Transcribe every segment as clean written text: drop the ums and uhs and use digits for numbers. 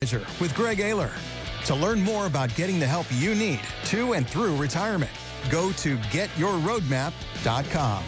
With Greg Ayler. To learn more about getting the help you need to and through retirement, go to getyourroadmap.com.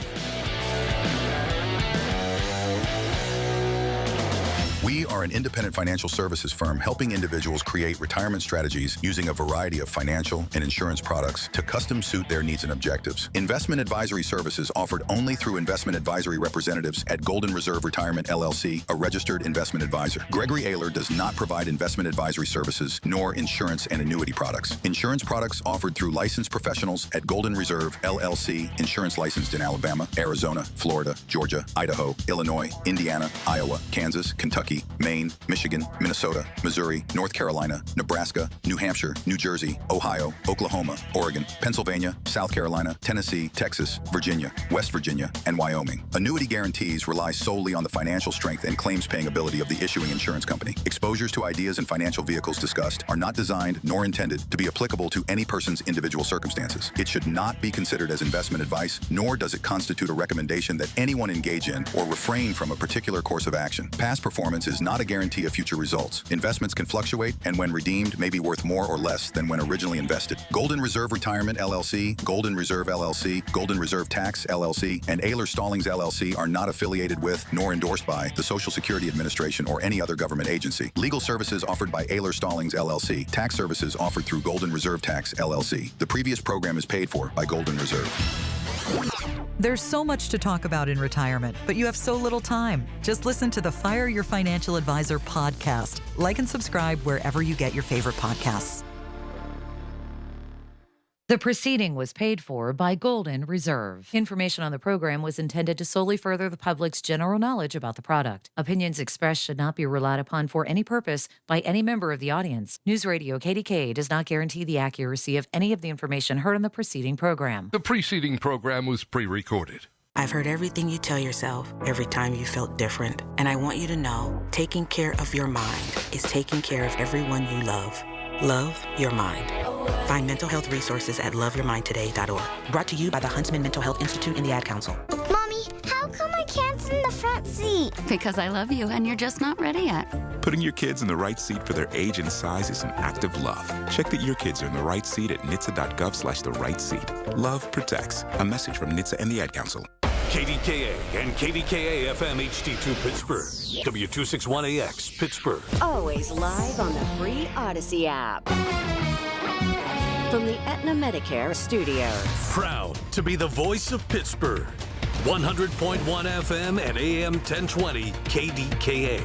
We are an independent financial services firm helping individuals create retirement strategies using a variety of financial and insurance products to custom suit their needs and objectives. Investment advisory services offered only through investment advisory representatives at Golden Reserve Retirement LLC, a registered investment advisor. Gregory Ayler does not provide investment advisory services nor insurance and annuity products. Insurance products offered through licensed professionals at Golden Reserve LLC, insurance licensed in Alabama, Arizona, Florida, Georgia, Idaho, Illinois, Indiana, Iowa, Kansas, Kentucky, Maine, Michigan, Minnesota, Missouri, North Carolina, Nebraska, New Hampshire, New Jersey, Ohio, Oklahoma, Oregon, Pennsylvania, South Carolina, Tennessee, Texas, Virginia, West Virginia, and Wyoming. Annuity guarantees rely solely on the financial strength and claims-paying ability of the issuing insurance company. Exposures to ideas and financial vehicles discussed are not designed nor intended to be applicable to any person's individual circumstances. It should not be considered as investment advice, nor does it constitute a recommendation that anyone engage in or refrain from a particular course of action. Past performance is not a guarantee of future results. Investments can fluctuate and when redeemed may be worth more or less than when originally invested. Golden Reserve Retirement LLC, Golden Reserve LLC, Golden Reserve Tax LLC, and Ayler Stallings LLC are not affiliated with nor endorsed by the Social Security Administration or any other government agency. Legal services offered by Ayler Stallings LLC. Tax services offered through Golden Reserve Tax LLC. The previous program is paid for by Golden Reserve. There's so much to talk about in retirement, but you have so little time. Just listen to the Fire Your Financial Advisor podcast. Like and subscribe wherever you get your favorite podcasts. The proceeding was paid for by Golden Reserve. Information on the program was intended to solely further the public's general knowledge about the product. Opinions expressed should not be relied upon for any purpose by any member of the audience. News Radio KDKA does not guarantee the accuracy of any of the information heard on the preceding program. The preceding program was pre-recorded. I've heard everything you tell yourself every time you felt different. And I want you to know, taking care of your mind is taking care of everyone you love. Love your mind. Find mental health resources at loveyourmindtoday.org. Brought to you by the Huntsman Mental Health Institute and the Ad Council. Mommy, how come I can't sit in the front seat? Because I love you and you're just not ready yet. Putting your kids in the right seat for their age and size is an act of love. Check that your kids are in the right seat at nhtsa.gov/the right seat. Love protects. A message from NHTSA and the Ad Council. KDKA and KDKA-FM HD2 Pittsburgh. W261AX Pittsburgh. Always live on the free Odyssey app. From the Aetna Medicare studios. Proud to be the voice of Pittsburgh. 100.1 FM and AM 1020 KDKA.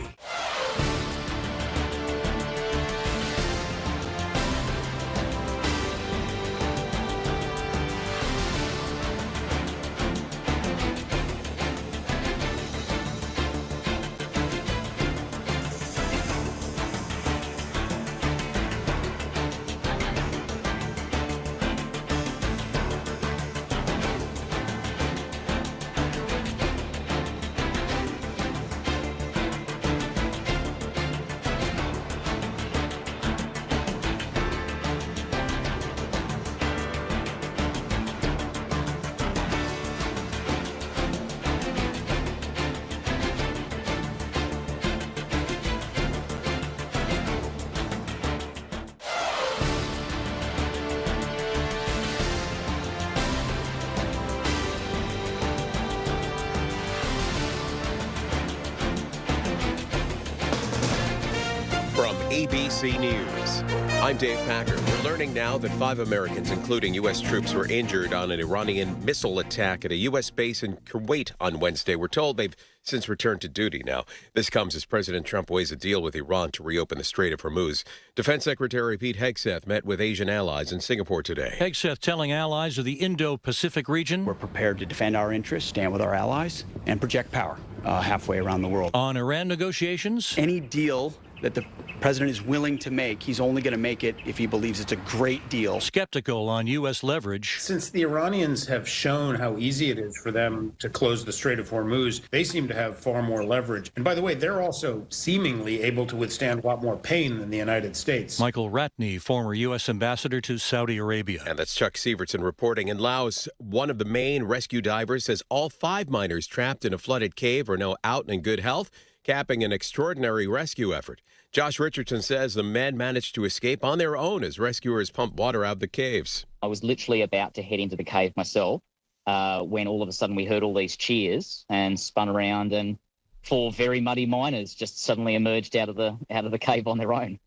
ABC News. I'm Dave Packer. We're learning now that 5 Americans, including U.S. troops, were injured on an Iranian missile attack at a U.S. base in Kuwait on Wednesday. We're told they've since returned to duty now. This comes as President Trump weighs a deal with Iran to reopen the Strait of Hormuz. Defense Secretary Pete Hegseth met with Asian allies in Singapore today. Hegseth telling allies of the Indo-Pacific region, we're prepared to defend our interests, stand with our allies, and project power halfway around the world. On Iran negotiations, any deal that the president is willing to make, he's only going to make it if he believes it's a great deal. Skeptical on U.S. leverage. Since the Iranians have shown how easy it is for them to close the Strait of Hormuz, they seem to have far more leverage. And by the way, they're also seemingly able to withstand a lot more pain than the United States. Michael Ratney, former U.S. ambassador to Saudi Arabia. And that's Chuck Sievertson reporting. In Laos, one of the main rescue divers says all 5 miners trapped in a flooded cave are now out and in good health. capping an extraordinary rescue effort. Josh Richardson says the men managed to escape on their own as rescuers pumped water out of the caves. I was literally about to head into the cave myself when all of a sudden we heard all these cheers and spun around, and 4 very muddy miners just suddenly emerged out of the cave on their own.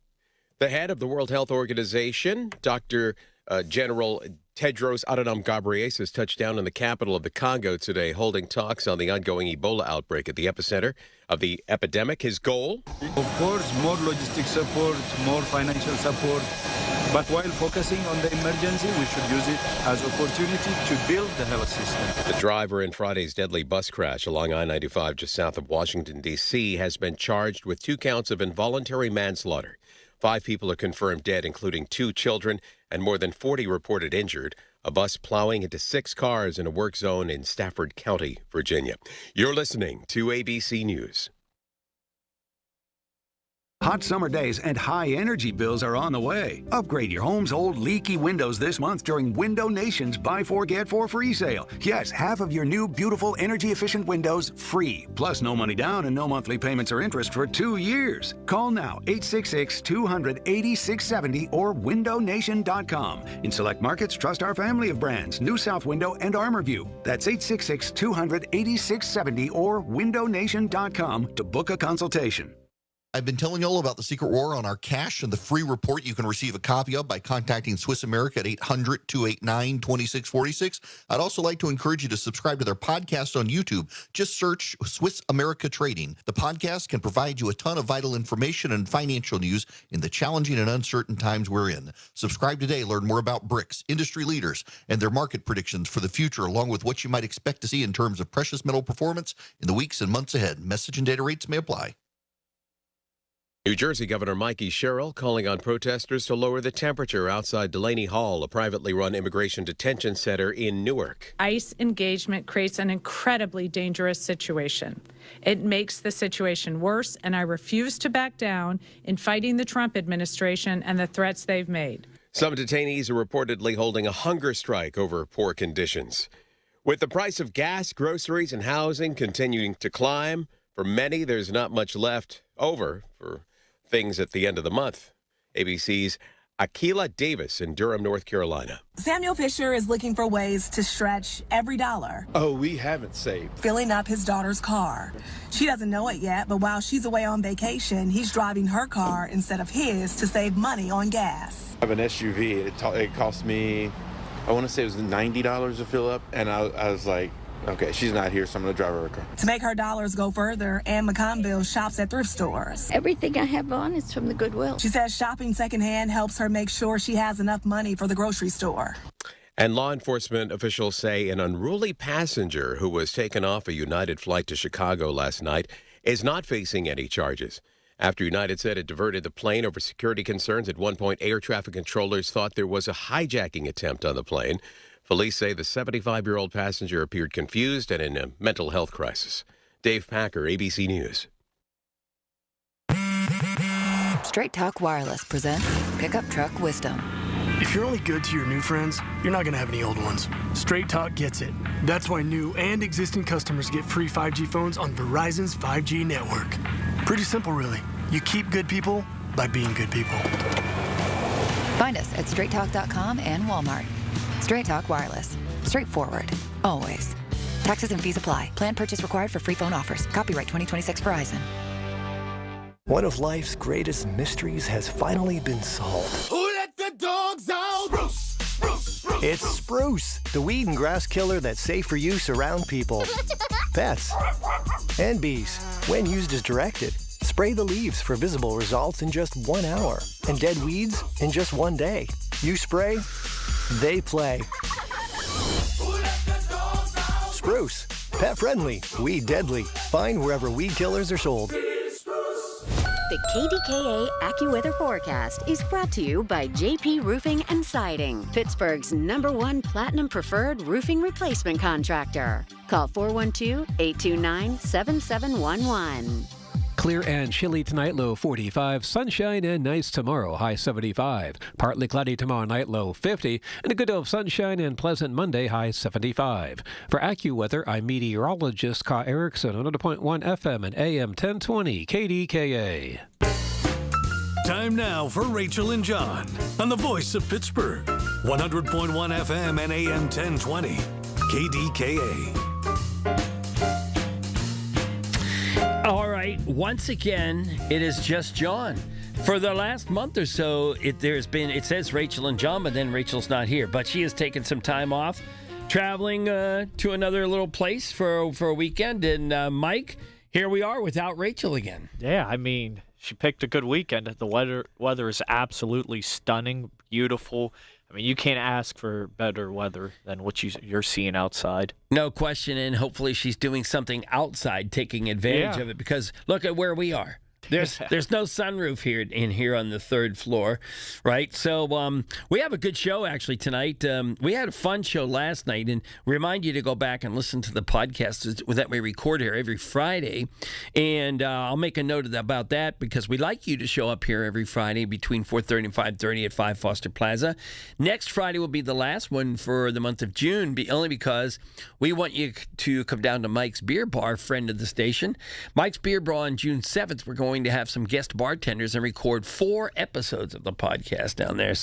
The head of the World Health Organization, Dr. General Tedros Adhanom Ghebreyesus, touched down in the capital of the Congo today, holding talks on the ongoing Ebola outbreak at the epicenter of the epidemic. His goal? Of course, more logistic support, more financial support. But while focusing on the emergency, we should use it as opportunity to build the health system. The driver in Friday's deadly bus crash along I-95 just south of Washington, D.C. has been charged with 2 counts of involuntary manslaughter. 5 people are confirmed dead, including 2 children, and more than 40 reported injured. A bus plowing into 6 cars in a work zone in Stafford County, Virginia. You're listening to ABC News. Hot summer days and high energy bills are on the way. Upgrade your home's old leaky windows this month during Window Nation's Buy 4 Get 4 free sale. Yes, half of your new beautiful energy efficient windows free. Plus no money down and no monthly payments or interest for 2 years. Call now 866-200-8670 or windownation.com. In select markets, trust our family of brands, New South Window and ArmorView. That's 866-200-8670 or windownation.com to book a consultation. I've been telling you all about the Secret War on our cash and the free report you can receive a copy of by contacting Swiss America at 800-289-2646. I'd also like to encourage you to subscribe to their podcast on YouTube. Just search Swiss America Trading. The podcast can provide you a ton of vital information and financial news in the challenging and uncertain times we're in. Subscribe today. Learn more about BRICS, industry leaders, and their market predictions for the future, along with what you might expect to see in terms of precious metal performance in the weeks and months ahead. Message and data rates may apply. New Jersey Governor Mikey Sherrill calling on protesters to lower the temperature outside Delaney Hall, a privately run immigration detention center in Newark. ICE engagement creates an incredibly dangerous situation. It makes the situation worse, and I refuse to back down in fighting the Trump administration and the threats they've made. Some detainees are reportedly holding a hunger strike over poor conditions. With the price of gas, groceries, and housing continuing to climb, for many, there's not much left over for things at the end of the month. ABC's Akila Davis in Durham, North Carolina. Samuel Fisher is looking for ways to stretch every dollar. Oh, we haven't saved. Filling up his daughter's car. She doesn't know it yet, but while she's away on vacation, he's driving her car instead of his to save money on gas. I have an SUV. It cost me, I want to say it was $90 to fill up, and I was like, okay, she's not here, so I'm going to drive her a car. To make her dollars go further, Ann McConville shops at thrift stores. Everything I have on is from the Goodwill. She says shopping secondhand helps her make sure she has enough money for the grocery store. And law enforcement officials say an unruly passenger who was taken off a United flight to Chicago last night is not facing any charges. After United said it diverted the plane over security concerns, at one point air traffic controllers thought there was a hijacking attempt on the plane. Police say the 75-year-old passenger appeared confused and in a mental health crisis. Dave Packer, ABC News. Straight Talk Wireless presents Pickup Truck Wisdom. If you're only good to your new friends, you're not going to have any old ones. Straight Talk gets it. That's why new and existing customers get free 5G phones on Verizon's 5G network. Pretty simple, really. You keep good people by being good people. Find us at straighttalk.com and Walmart. Straight Talk Wireless. Straightforward. Always. Taxes and fees apply. Plan purchase required for free phone offers. Copyright 2026 Verizon. One of life's greatest mysteries has finally been solved. Who let the dogs out? Spruce, spruce, spruce. It's Spruce, the weed and grass killer that's safe for use around people, pets, and bees. When used as directed, spray the leaves for visible results in just 1 hour and dead weeds in just 1 day. You spray, they play. Spruce, pet friendly, weed deadly. Find wherever weed killers are sold. The KDKA AccuWeather forecast is brought to you by JP Roofing and Siding, Pittsburgh's #1 Platinum Preferred roofing replacement contractor. Call 412-829-7711. Clear and chilly tonight, low 45. Sunshine and nice tomorrow, high 75. Partly cloudy tomorrow night, low 50. And a good deal of sunshine and pleasant Monday, high 75. For AccuWeather, I'm meteorologist Ka Erickson, 100.1 FM and AM 1020 KDKA. Time now for Rachel and John on the voice of Pittsburgh. 100.1 FM and AM 1020 KDKA. All right, once again, it is just John. For the last month or so, it says Rachel and John, but then Rachel's not here. But she has taken some time off, traveling to another little place for a weekend. And Mike, here we are without Rachel again. Yeah, I mean, she picked a good weekend. The weather is absolutely stunning, beautiful. I mean, you can't ask for better weather than what you're seeing outside. No question, and hopefully she's doing something outside, taking advantage of it, because look at where we are. There's no sunroof here on the third floor, right? So we have a good show actually tonight. We had a fun show last night, and remind you to go back and listen to the podcast that we record here every Friday. And I'll make a note about that because we like you to show up here every Friday between 4:30 and 5:30 at 5 Foster Plaza. Next Friday will be the last one for the month of June, only because we want you to come down to Mike's Beer Bar, friend of the station. Mike's Beer Bar on June 7th. We're going to have some guest bartenders and record 4 episodes of the podcast down there.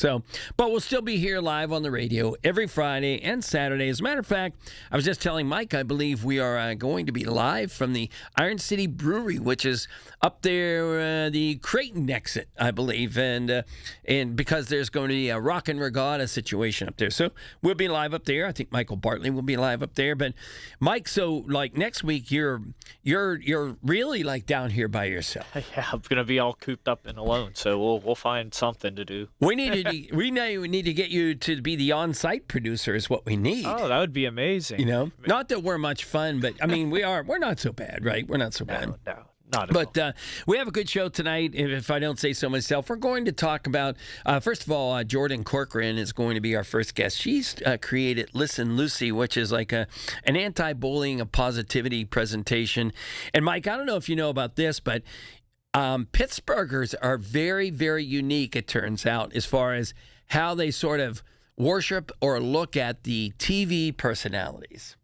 But we'll still be here live on the radio every Friday and Saturday. As a matter of fact, I was just telling Mike, I believe we are going to be live from the Iron City Brewery, which is up there, the Creighton exit, I believe, and because there's going to be a rock and regatta situation up there. So we'll be live up there. I think Michael Bartley will be live up there. But Mike, so like next week, you're really like down here by yourself. Yeah, I'm gonna be all cooped up and alone, so we'll find something to do. We need to get you to be the on-site producer is what we need. Oh, that would be amazing. You know, not that we're much fun, but I mean we're not so bad, right? We're not so bad. No. Not at all. We have a good show tonight, if I don't say so myself. We're going to talk about, first of all, Jordan Corcoran is going to be our first guest. She's created Listen Lucy, which is like an anti-bullying, a positivity presentation. And Mike, I don't know if you know about this, but Pittsburghers are very, very unique, it turns out, as far as how they sort of worship or look at the TV personalities.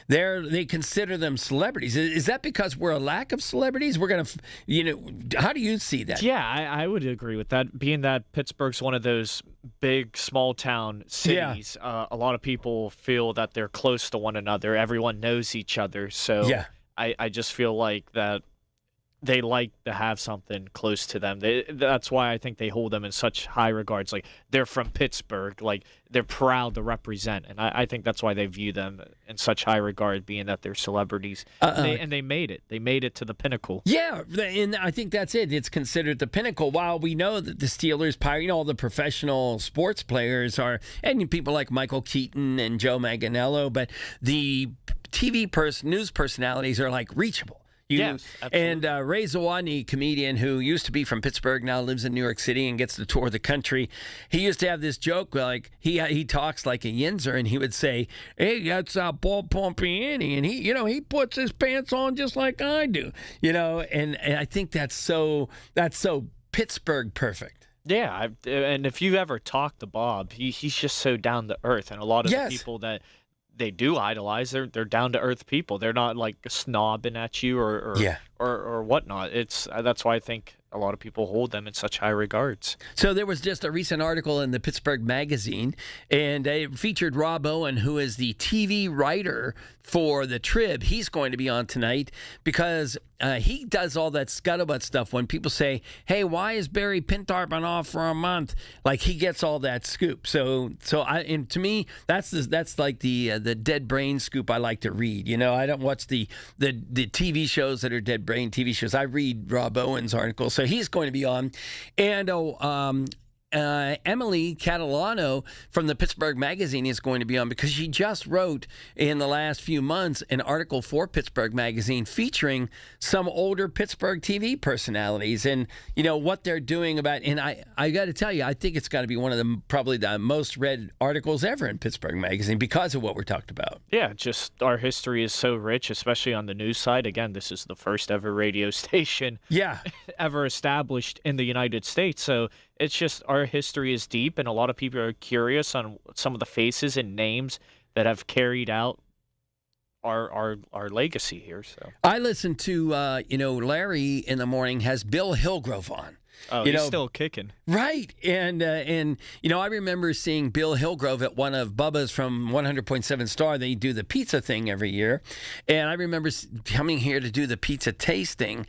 They consider them celebrities. Is that because we're a lack of celebrities? We're going to, how do you see that? Yeah, I would agree with that. Being that Pittsburgh's one of those big, small town cities, a lot of people feel that they're close to one another. Everyone knows each other. So I just feel like that they like to have something close to them. That's why I think they hold them in such high regards. Like, they're from Pittsburgh. Like, they're proud to represent. And I think that's why they view them in such high regard, being that they're celebrities. And they made it. They made it to the pinnacle. Yeah, and I think that's it. It's considered the pinnacle. While we know that the Steelers, all the professional sports players are, and people like Michael Keaton and Joe Manganiello, but the TV news personalities are, like, reachable. Yes, and Ray Zawodny, comedian who used to be from Pittsburgh, now lives in New York City and gets to tour the country. He used to have this joke, like he talks like a Yinzer, and he would say, "Hey, that's Paul Pompiani, and he puts his pants on just like I do, And I think that's so Pittsburgh perfect. Yeah, and if you ever talk to Bob, he's just so down to earth, and a lot of the people that they do idolize, they're down to earth people. They're not like snobbing at you or whatnot. That's why I think a lot of people hold them in such high regards. So there was just a recent article in the Pittsburgh Magazine, and it featured Rob Owen, who is the TV writer for the Trib. He's going to be on tonight because he does all that scuttlebutt stuff. When people say, "Hey, why is Barry Pintar been off for a month?" Like, he gets all that scoop. So to me, that's like the dead brain scoop I like to read. I don't watch the TV shows that are dead brain TV shows. I read Rob Owen's articles. So he's going to be on. And Emily Catalano from the Pittsburgh Magazine is going to be on, because she just wrote in the last few months an article for Pittsburgh Magazine featuring some older Pittsburgh TV personalities and, what they're doing about. And I got to tell you, I think it's got to be one of the probably the most read articles ever in Pittsburgh Magazine because of what we're talking about. Yeah, just our history is so rich, especially on the news side. Again, this is the first ever radio station ever established in the United States. So it's just our history is deep, and a lot of people are curious on some of the faces and names that have carried out our legacy here. So I listen to Larry in the morning has Bill Hillgrove on. Oh, he's still kicking. Right. And I remember seeing Bill Hillgrove at one of Bubba's from 100.7 Star. They do the pizza thing every year. And I remember coming here to do the pizza tasting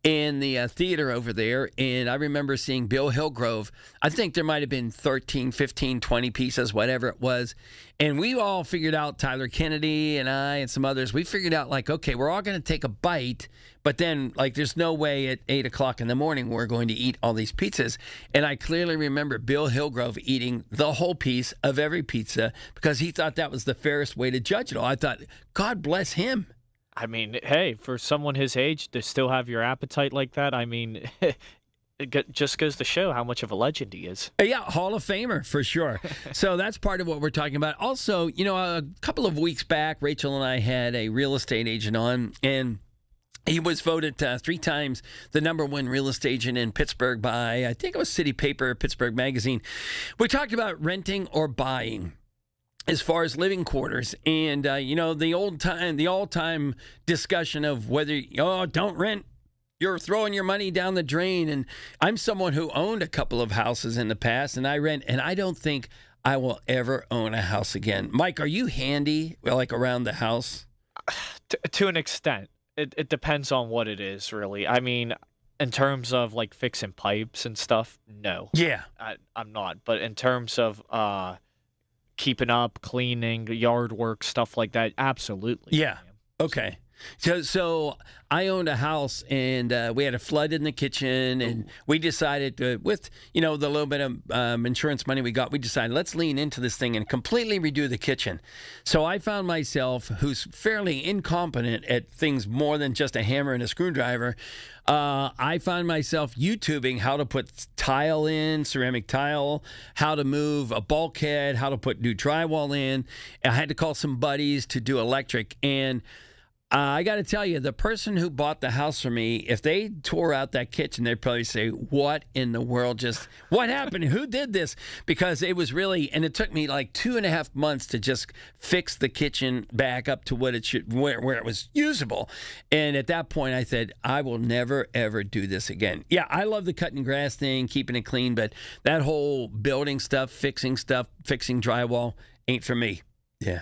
in the theater over there. And I remember seeing Bill Hillgrove. I think there might have been 13, 15, 20 pizzas, whatever it was. And we all figured out, Tyler Kennedy and I and some others, we figured out, okay, we're all going to take a bite. But then, there's no way at 8 o'clock in the morning we're going to eat all these pizzas. And I clearly remember Bill Hillgrove eating the whole piece of every pizza because he thought that was the fairest way to judge it all. I thought, God bless him. I mean, hey, for someone his age to still have your appetite like that, I mean, it just goes to show how much of a legend he is. Yeah, Hall of Famer for sure. So that's part of what we're talking about. Also, a couple of weeks back, Rachel and I had a real estate agent on, and he was voted 3 times the #1 real estate agent in Pittsburgh by, I think it was City Paper, Pittsburgh Magazine. We talked about renting or buying as far as living quarters. And, the all-time discussion of whether, don't rent. You're throwing your money down the drain. And I'm someone who owned a couple of houses in the past, and I rent, and I don't think I will ever own a house again. Mike, are you handy, around the house? To an extent. It depends on what it is, really. I mean, in terms of, fixing pipes and stuff, no. Yeah. I'm not. But in terms of keeping up, cleaning, yard work, stuff like that, absolutely. Yeah. Okay. So I owned a house, and we had a flood in the kitchen, and we decided with, the little bit of insurance money we got, we decided let's lean into this thing and completely redo the kitchen. So I found myself, who's fairly incompetent at things more than just a hammer and a screwdriver, I found myself YouTubing how to put tile in, ceramic tile, how to move a bulkhead, how to put new drywall in. I had to call some buddies to do electric, and I got to tell you, the person who bought the house for me, if they tore out that kitchen, they'd probably say, what in the world what happened? Who did this? Because it was really, and it took me 2.5 months to just fix the kitchen back up to what it should, where it was usable. And at that point, I said, I will never, ever do this again. Yeah, I love the cutting grass thing, keeping it clean, but that whole building stuff, fixing drywall ain't for me. Yeah.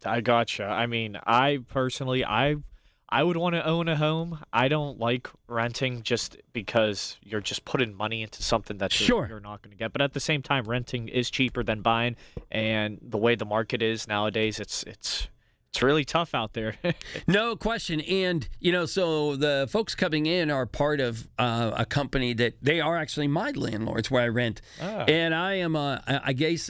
I gotcha. I mean, I personally, I would want to own a home. I don't like renting just because you're just putting money into something that you're not going to get. But at the same time, renting is cheaper than buying, and the way the market is nowadays, it's really tough out there. No question. And, so the folks coming in are part of a company that they are actually my landlords where I rent. Oh. And I am, I guess,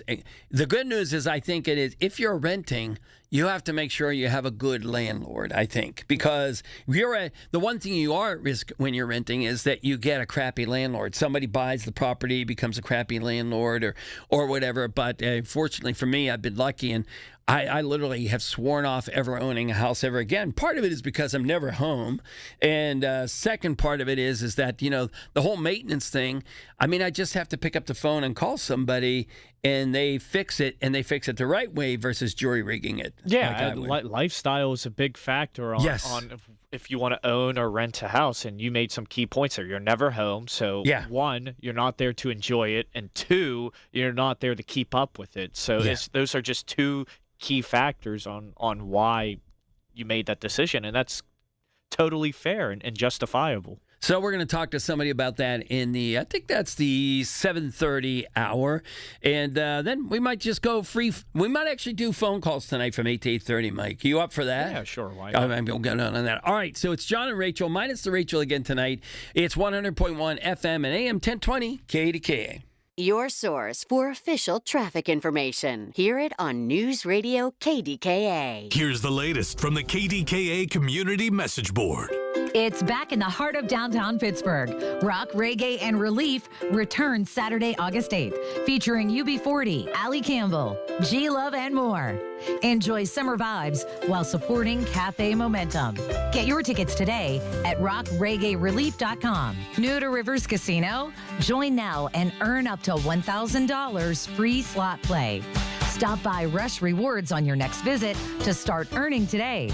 the good news is I think it is, if you're renting, you have to make sure you have a good landlord, I think, because the one thing you are at risk when you're renting is that you get a crappy landlord. Somebody buys the property, becomes a crappy landlord or whatever. But fortunately for me, I've been lucky, and I literally have sworn off ever owning a house ever again. Part of it is because I'm never home. And second part of it is that, the whole maintenance thing, I mean, I just have to pick up the phone and call somebody, and they fix it, and they fix it the right way versus jury rigging it. Yeah, lifestyle is a big factor on if you want to own or rent a house. And you made some key points there. You're never home. So, one, you're not there to enjoy it. And two, you're not there to keep up with it. So those are just two key factors on why you made that decision. And that's totally fair and justifiable. So we're going to talk to somebody about that in I think that's the 7:30 hour. And then we might just go free. We might actually do phone calls tonight from 8 to 8:30, Mike. You up for that? Yeah, sure. Why not? I'm going to get on that. All right, so it's John and Rachel, minus the Rachel again tonight. It's 100.1 FM and AM 1020 KDKA. your source for official traffic information. Hear it on News Radio KDKA. Here's the latest from the KDKA Community Message Board. It's back in the heart of downtown Pittsburgh. Rock, Reggae, and Relief returns Saturday, August 8th, featuring UB40, Ali Campbell, G-Love, and more. Enjoy summer vibes while supporting Cafe Momentum. Get your tickets today at rockreggaerelief.com. New to Rivers Casino? Join now and earn up to $1,000 free slot play. Stop by Rush Rewards on your next visit to start earning today.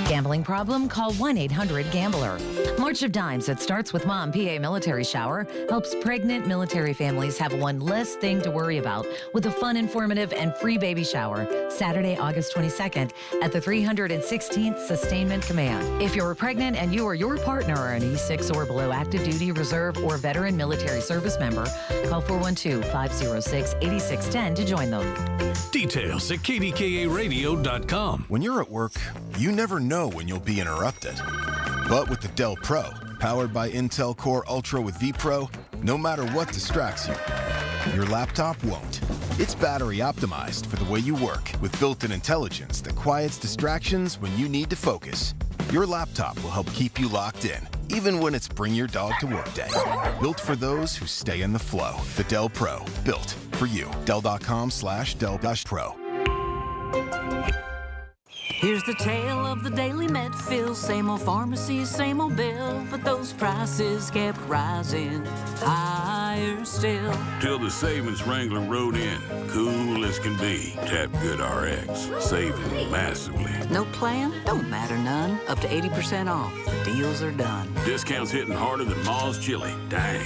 Gambling problem? Call 1-800-GAMBLER. March of Dimes that starts with Mom PA Military Shower helps pregnant military families have one less thing to worry about with a fun, informative, and free baby shower Saturday, August 22nd at the 316th Sustainment Command. If you're pregnant and you or your partner are an E6 or below active duty, reserve, or veteran military service member, call 412-506-8610 to join them. Details at KDKARadio.com. When you're at work, you never know when you'll be interrupted. But with the Dell Pro, powered by Intel Core Ultra with vPro, no matter what distracts you, your laptop won't. It's battery optimized for the way you work with built-in intelligence that quiets distractions when you need to focus. Your laptop will help keep you locked in, even when it's bring your dog to work day. Built for those who stay in the flow. The Dell Pro, built for you. Dell.com/Dell-Pro. Here's the tale of the daily med fill. Same old pharmacy, same old bill, but those prices kept rising higher still. Till the savings Wrangler rode in, cool as can be. Tap GoodRx, saving massively. No plan? Don't matter none. Up to 80% off. The deals are done. Discounts hitting harder than Ma's chili. Dang.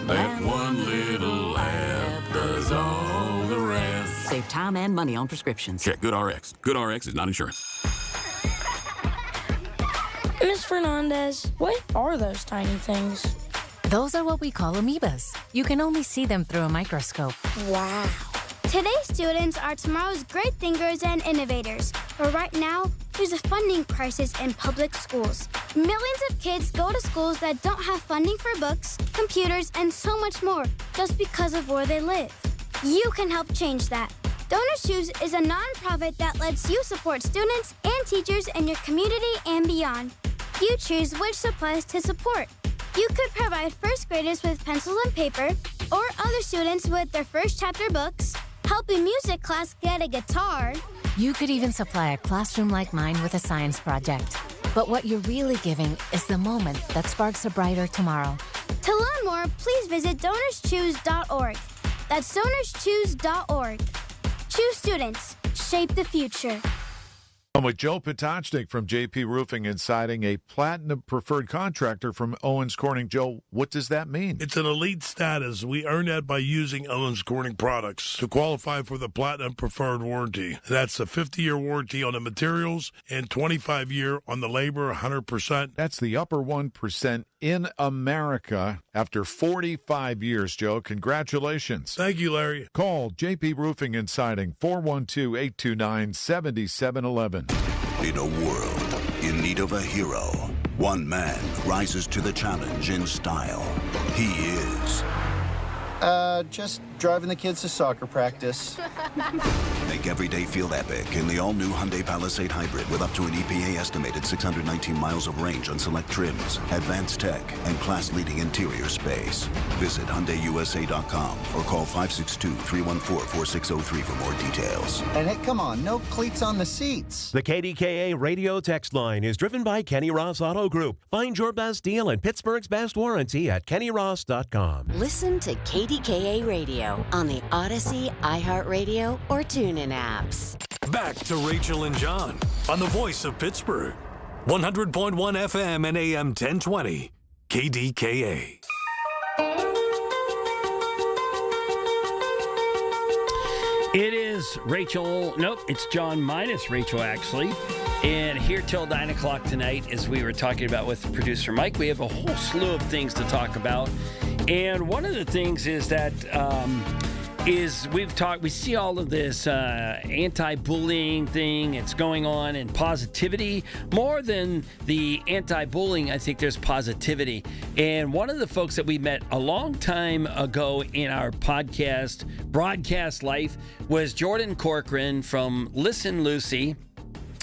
That one little app does all the rest. Save time and money on prescriptions. Check GoodRx. GoodRx is not insurance. Miss Fernandez, what are those tiny things? Those are what we call amoebas. You can only see them through a microscope. Wow. Today's students are tomorrow's great thinkers and innovators. But right now, there's a funding crisis in public schools. Millions of kids go to schools that don't have funding for books, computers, and so much more just because of where they live. You can help change that. Donors Choose is a nonprofit that lets you support students and teachers in your community and beyond. You choose which supplies to support. You could provide first graders with pencils and paper, or other students with their first chapter books, help a music class get a guitar. You could even supply a classroom like mine with a science project. But what you're really giving is the moment that sparks a brighter tomorrow. To learn more, please visit DonorsChoose.org. That's DonorsChoose.org. Choose students. Shape the future. I'm with Joe Potocznik from JP Roofing and Siding, a Platinum Preferred Contractor from Owens Corning. Joe, what does that mean? It's an elite status. We earn that by using Owens Corning products to qualify for the Platinum Preferred Warranty. That's a 50-year warranty on the materials and 25-year on the labor, 100%. That's the upper 1% in America after 45 years, Joe. Congratulations. Thank you, Larry. Call JP Roofing and Siding, 412-829-7711. In a world in need of a hero, one man rises to the challenge in style. He is... just driving the kids to soccer practice. Make every day feel epic in the all-new Hyundai Palisade Hybrid with up to an EPA estimated 619 miles of range on select trims, advanced tech, and class-leading interior space. Visit HyundaiUSA.com or call 562-314-4603 for more details. And hey, come on, no cleats on the seats. The KDKA radio text line is driven by Kenny Ross Auto Group. Find your best deal and Pittsburgh's best warranty at KennyRoss.com. Listen to KDKA Radio on the Odyssey, iHeartRadio, or TuneIn apps. Back to Rachel and John on the voice of Pittsburgh. 100.1 FM and AM 1020. KDKA. It is Rachel. Nope, it's John minus Rachel, actually. And here till 9 o'clock tonight, as we were talking about with producer Mike, we have a whole slew of things to talk about. And one of the things is that is we see all of this anti-bullying thing. It's going on, and positivity. More than the anti-bullying, I think there's positivity. And one of the folks that we met a long time ago in our podcast, Broadcast Life, was Jordan Corcoran from Listen Lucy.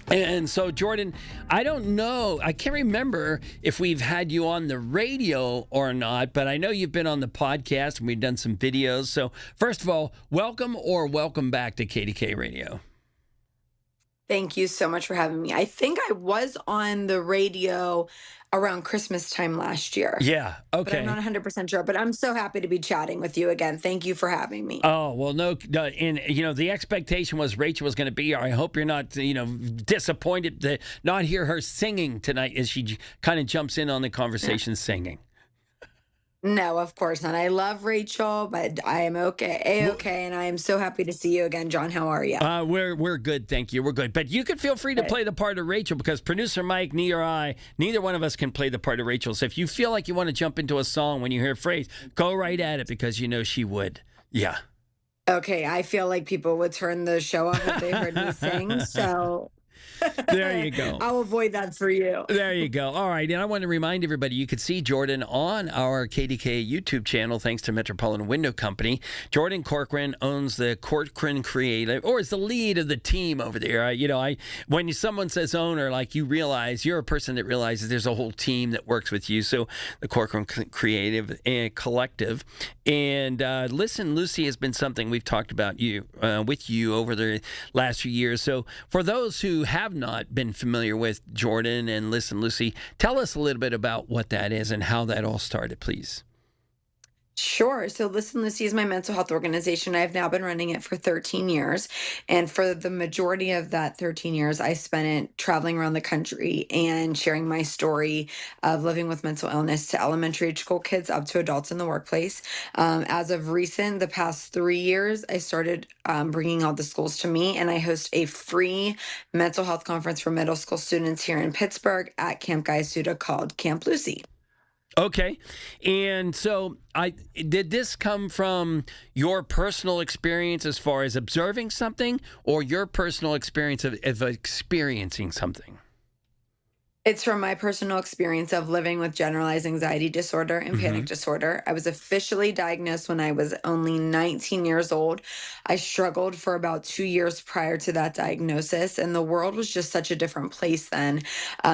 And so, Jordan, I don't know. I can't remember if we've had you on the radio or not, but I know you've been on the podcast and we've done some videos. So, first of all, welcome back to KDKA Radio. Thank you so much for having me. I think I was on the radio around Christmas time last year. Yeah, okay. But I'm not 100% sure, but I'm so happy to be chatting with you again. Thank you for having me. Oh, well, no, and, the expectation was Rachel was going to be here. I hope you're not, disappointed to not hear her singing tonight as she kind of jumps in on the conversation singing. No, of course not. I love Rachel, but I am okay, and I am so happy to see you again, John. How are you? We're good, thank you. We're good. But you can feel free to play the part of Rachel, because producer Mike, neither one of us can play the part of Rachel. So if you feel like you want to jump into a song when you hear a phrase, go right at it, because you know she would. Yeah. Okay, I feel like people would turn the show off if they heard me sing, so... There you go. I'll avoid that for you. There you go. All right. And I want to remind everybody, you could see Jordan on our KDKA YouTube channel, thanks to Metropolitan Window Company. Jordan Corcoran owns the Corcoran Creative, or is the lead of the team over there. When someone says owner, like, you realize you're a person that realizes there's a whole team that works with you. So the Corcoran Creative and Collective. And Listen Lucy has been something we've talked about with you over the last few years. So for those who have not been familiar with Jordan and Listen Lucy, tell us a little bit about what that is and how that all started, please. Sure. So Listen Lucy is my mental health organization. I've now been running it for 13 years. And for the majority of that 13 years, I spent it traveling around the country and sharing my story of living with mental illness to elementary school kids up to adults in the workplace. As of recent, the past 3 years, I started bringing all the schools to me, and I host a free mental health conference for middle school students here in Pittsburgh at Camp Gaisuda called Camp Lucy. Okay. And so did this come from your personal experience as far as observing something, or your personal experience of experiencing something? It's from my personal experience of living with generalized anxiety disorder and panic disorder. I was officially diagnosed when I was only 19 years old. I struggled for about 2 years prior to that diagnosis, and the world was just such a different place then.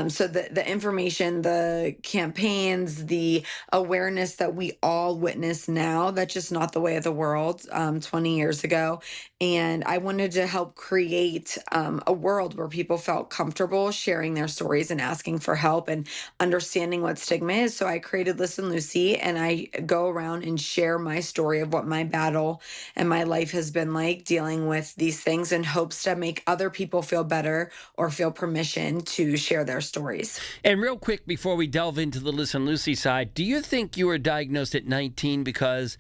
So the information, the campaigns, the awareness that we all witness now, that's just not the way of the world 20 years ago. And I wanted to help create a world where people felt comfortable sharing their stories and asking for help and understanding what stigma is. So I created Listen Lucy, and I go around and share my story of what my battle and my life has been like dealing with these things, in hopes to make other people feel better or feel permission to share their stories. And real quick, before we delve into the Listen Lucy side, do you think you were diagnosed at 19 because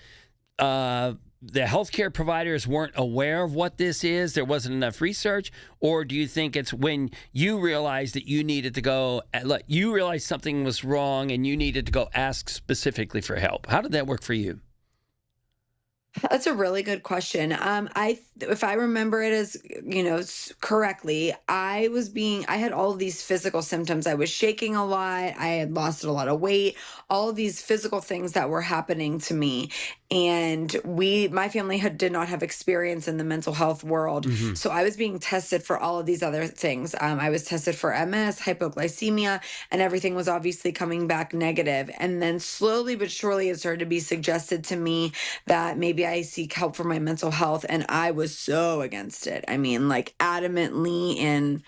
the healthcare providers weren't aware of what this is, there wasn't enough research, or do you think it's when you realized that you needed to go, you realized something was wrong and you needed to go ask specifically for help? How did that work for you? That's a really good question. If I remember it as, correctly, I had all of these physical symptoms. I was shaking a lot. I had lost a lot of weight, all of these physical things that were happening to me. And my family did not have experience in the mental health world. So I was being tested for all of these other things. I was tested for MS, hypoglycemia, and everything was obviously coming back negative. And then slowly but surely it started to be suggested to me that maybe I seek help for my mental health. And I was so against it. I mean, like, adamantly and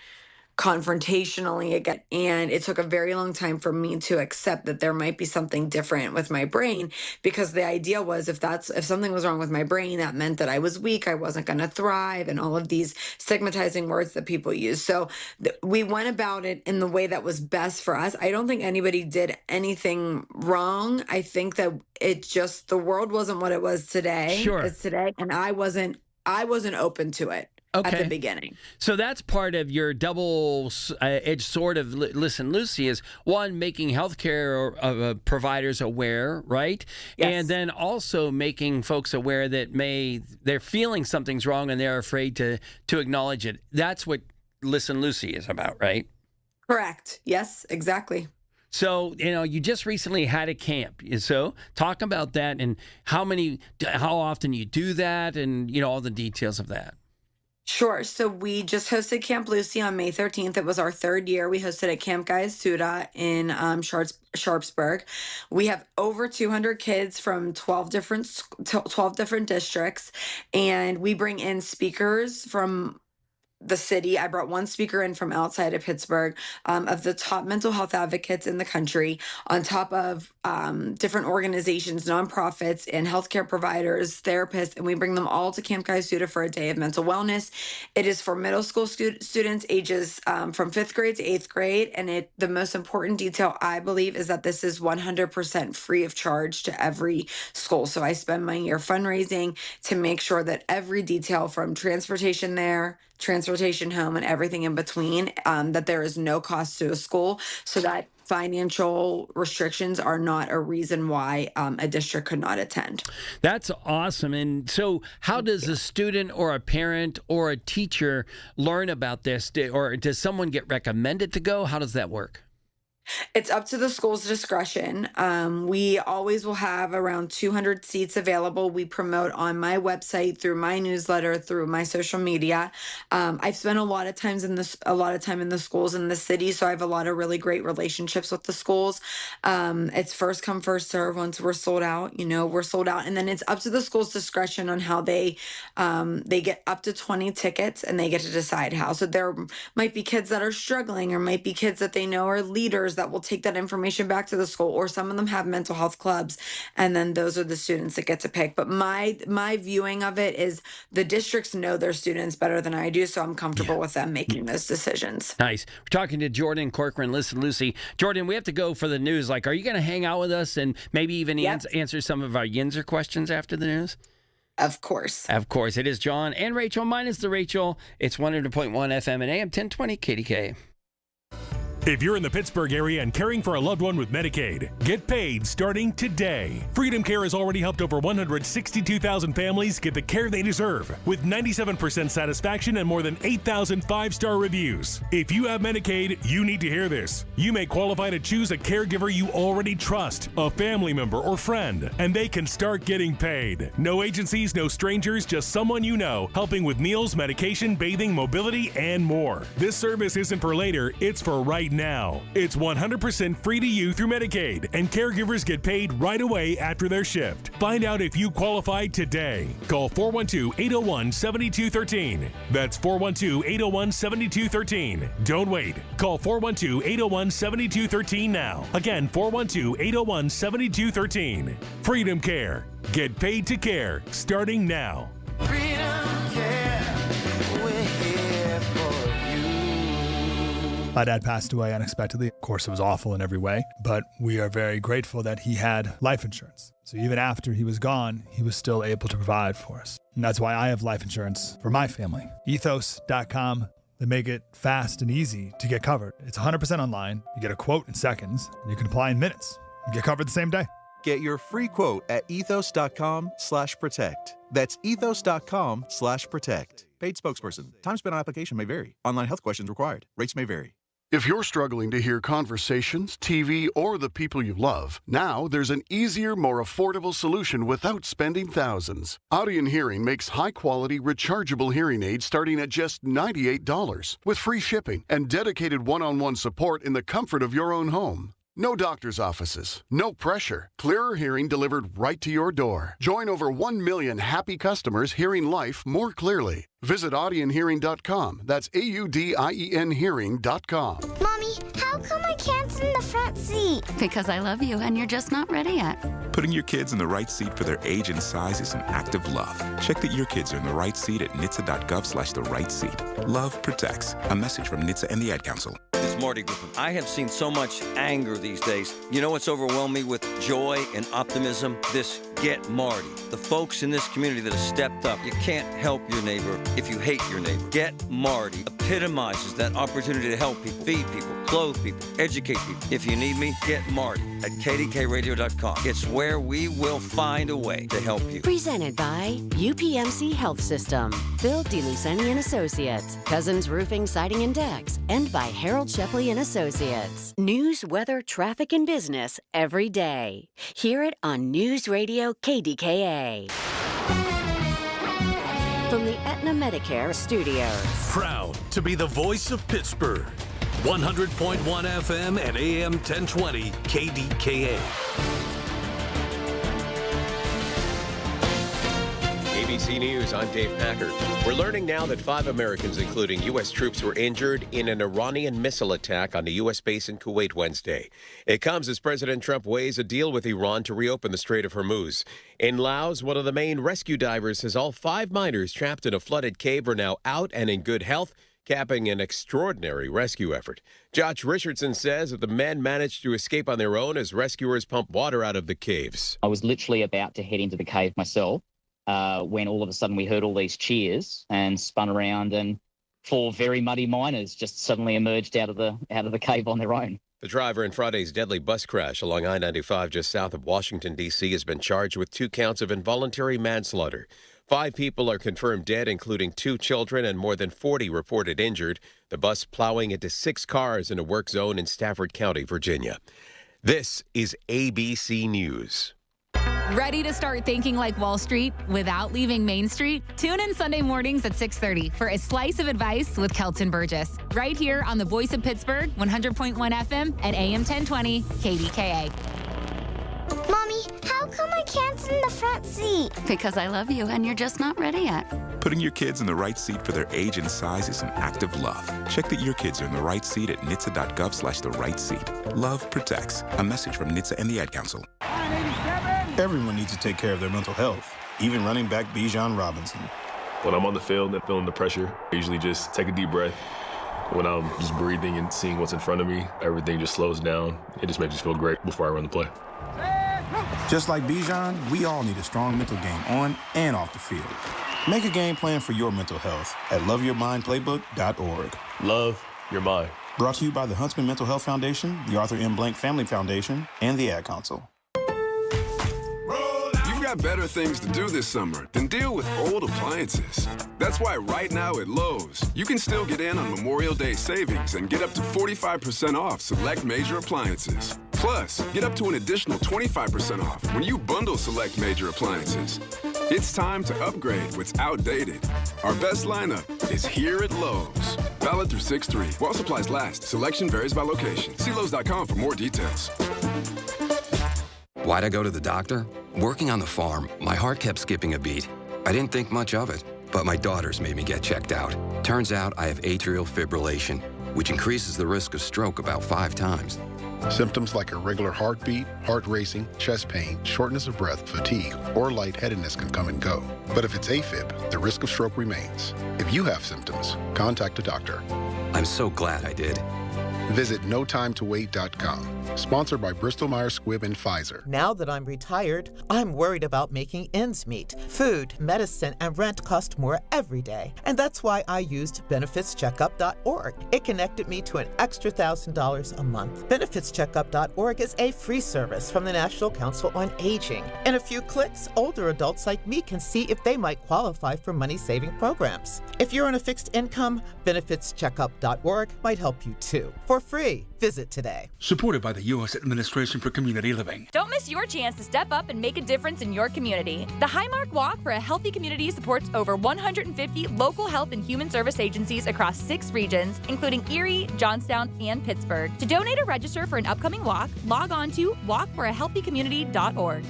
confrontationally again. And it took a very long time for me to accept that there might be something different with my brain, because the idea was if something was wrong with my brain, that meant that I was weak, I wasn't going to thrive, and all of these stigmatizing words that people use. So we went about it in the way that was best for us. I don't think anybody did anything wrong. I think that the world wasn't what it was today. Sure. As today, and I wasn't open to it. at the beginning. So that's part of your double-edged sword of Listen Lucy is, one, making healthcare providers aware, right? Yes. And then also making folks aware that they're feeling something's wrong and they're afraid to acknowledge it. That's what Listen Lucy is about, right? Correct. Yes, exactly. So, you just recently had a camp. So talk about that and how often you do that and, all the details of that. Sure. So we just hosted Camp Lucy on May 13th. It was our third year. We hosted at Camp Guyasuda in Sharpsburg. We have over 200 kids from 12 different districts, and we bring in speakers from the city. I brought one speaker in from outside of Pittsburgh, of the top mental health advocates in the country, on top of different organizations, nonprofits, and healthcare providers, therapists, and we bring them all to Camp Guyasuda for a day of mental wellness. It is for middle school students ages from 5th grade to 8th grade, and the most important detail, I believe, is that this is 100% free of charge to every school. So I spend my year fundraising to make sure that every detail from transportation there, transportation home, and everything in between, that there is no cost to a school, so that financial restrictions are not a reason why a district could not attend. That's awesome. And so how does a student or a parent or a teacher learn about this? Or does someone get recommended to go? How does that work? It's up to the school's discretion. We always will have around 200 seats available. We promote on my website, through my newsletter, through my social media. I've spent a lot of time in the schools in the city, so I have a lot of really great relationships with the schools. It's first come, first serve. Once we're sold out, we're sold out, and then it's up to the school's discretion on how they get up to 20 tickets, and they get to decide how. So there might be kids that are struggling, or might be kids that they know are leaders that will take that information back to the school, or some of them have mental health clubs, and then those are the students that get to pick. But my viewing of it is the districts know their students better than I do, so I'm comfortable with them making those decisions. Nice. We're talking to Jordan Corcoran. Listen, Lucy. Jordan, we have to go for the news. Are you going to hang out with us and maybe even answer some of our Yinzer questions after the news? Of course. Of course. It is John and Rachel, minus the Rachel. It's 100.1 FM and AM 1020 KDKA. If you're in the Pittsburgh area and caring for a loved one with Medicaid, get paid starting today. Freedom Care has already helped over 162,000 families get the care they deserve, with 97% satisfaction and more than 8,000 five-star reviews. If you have Medicaid, you need to hear this. You may qualify to choose a caregiver you already trust, a family member or friend, and they can start getting paid. No agencies, no strangers, just someone you know, helping with meals, medication, bathing, mobility, and more. This service isn't for later, it's for right now. It's 100% free to you through Medicaid, and caregivers get paid right away after their shift. Find out if you qualify today. Call 412-801-7213. That's 412-801-7213. Don't wait. Call 412-801-7213 now. Again, 412-801-7213. Freedom Care. Get paid to care, starting now. Freedom Care, we're here for you. My dad passed away unexpectedly. Of course, it was awful in every way, but we are very grateful that he had life insurance. So even after he was gone, he was still able to provide for us. And that's why I have life insurance for my family. Ethos.com. They make it fast and easy to get covered. It's 100% online. You get a quote in seconds, and you can apply in minutes. You get covered the same day. Get your free quote at ethos.com/protect. That's ethos.com/protect. Paid spokesperson. Time spent on application may vary. Online health questions required. Rates may vary. If you're struggling to hear conversations, TV, or the people you love, now there's an easier, more affordable solution without spending thousands. Audion Hearing makes high-quality, rechargeable hearing aids starting at just $98, with free shipping and dedicated one-on-one support in the comfort of your own home. No doctor's offices, no pressure. Clearer hearing delivered right to your door. Join over 1 million happy customers hearing life more clearly. Visit audionhearing.com. That's AUDIEN hearing.com. Mommy, how come I can't sit in the front seat? Because I love you and you're just not ready yet. Putting your kids in the right seat for their age and size is an act of love. Check that your kids are in the right seat at NHTSA.gov/the-right-seat. Love protects. A message from NHTSA and the Ad Council. It's Marty Griffin. I have seen so much anger these days. You know what's overwhelmed me with joy and optimism? This get Marty. The folks in this community that have stepped up. You can't help your neighbor if you hate your neighbor. Get Marty epitomizes that opportunity to help people, feed people, clothe people, educate people. If you need me, get Marty at KDKRadio.com. It's where we will find a way to help you. Presented by UPMC Health System, Phil DeLuceni and Associates, Cousins Roofing, Siding and Decks, and by Harold Shepley and Associates. News, weather, traffic, and business every day. Hear it on News Radio KDKA. From the Aetna Medicare Studios. Proud to be the voice of Pittsburgh. 100.1 FM and AM 1020 KDKA. ABC News, I'm Dave Packard. We're learning now that 5 Americans, including U.S. troops, were injured in an Iranian missile attack on a U.S. base in Kuwait Wednesday. It comes as President Trump weighs a deal with Iran to reopen the Strait of Hormuz. In Laos, one of the main rescue divers says all 5 miners trapped in a flooded cave are now out and in good health, capping an extraordinary rescue effort. Josh Richardson says that the men managed to escape on their own as rescuers pumped water out of the caves. I was literally about to head into the cave myself when all of a sudden we heard all these cheers and spun around, and 4 very muddy miners just suddenly emerged out of the cave on their own. The driver in Friday's deadly bus crash along I-95 just south of Washington, D.C. has been charged with 2 counts of involuntary manslaughter. 5 people are confirmed dead, including 2 children, and more than 40 reported injured. The bus plowing into 6 cars in a work zone in Stafford County, Virginia. This is ABC News. Ready to start thinking like Wall Street without leaving Main Street? Tune in Sunday mornings at 6:30 for a slice of advice with Kelton Burgess. Right here on the Voice of Pittsburgh, 100.1 FM and AM 1020 KDKA. Mommy, how come I can't sit in the front seat? Because I love you and you're just not ready yet. Putting your kids in the right seat for their age and size is an act of love. Check that your kids are in the right seat at NHTSA.gov/the right seat. Love protects. A message from NHTSA and the Ad Council. Everyone needs to take care of their mental health, even running back Bijan Robinson. When I'm on the field and feeling the pressure, I usually just take a deep breath. When I'm just breathing and seeing what's in front of me, everything just slows down. It just makes me feel great before I run the play. Just like Bijan, we all need a strong mental game on and off the field. Make a game plan for your mental health at loveyourmindplaybook.org. Love your mind. Brought to you by the Huntsman Mental Health Foundation, the Arthur M. Blank Family Foundation, and the Ad Council. You've got better things to do this summer than deal with old appliances. That's why right now at Lowe's, you can still get in on Memorial Day savings and get up to 45% off select major appliances. Plus, get up to an additional 25% off when you bundle select major appliances. It's time to upgrade what's outdated. Our best lineup is here at Lowe's. Valid through 6/3. While supplies last, selection varies by location. See Lowe's.com for more details. Why'd I go to the doctor? Working on the farm, my heart kept skipping a beat. I didn't think much of it, but my daughters made me get checked out. Turns out I have atrial fibrillation, which increases the risk of stroke about 5 times. Symptoms like irregular heartbeat, heart racing, chest pain, shortness of breath, fatigue, or lightheadedness can come and go. But if it's AFib, the risk of stroke remains. If you have symptoms, contact a doctor. I'm so glad I did. Visit NoTimeToWait.com. Sponsored by Bristol-Myers Squibb and Pfizer. Now that I'm retired, I'm worried about making ends meet. Food, medicine, and rent cost more every day. And that's why I used BenefitsCheckup.org. It connected me to an extra $1,000 a month. BenefitsCheckup.org is a free service from the National Council on Aging. In a few clicks, older adults like me can see if they might qualify for money-saving programs. If you're on a fixed income, BenefitsCheckup.org might help you too. For free. Visit today. Supported by the U.S. Administration for Community Living. Don't miss your chance to step up and make a difference in your community. The Highmark Walk for a Healthy Community supports over 150 local health and human service agencies across 6 regions, including Erie, Johnstown, and Pittsburgh. To donate or register for an upcoming walk, log on to walkforahealthycommunity.org.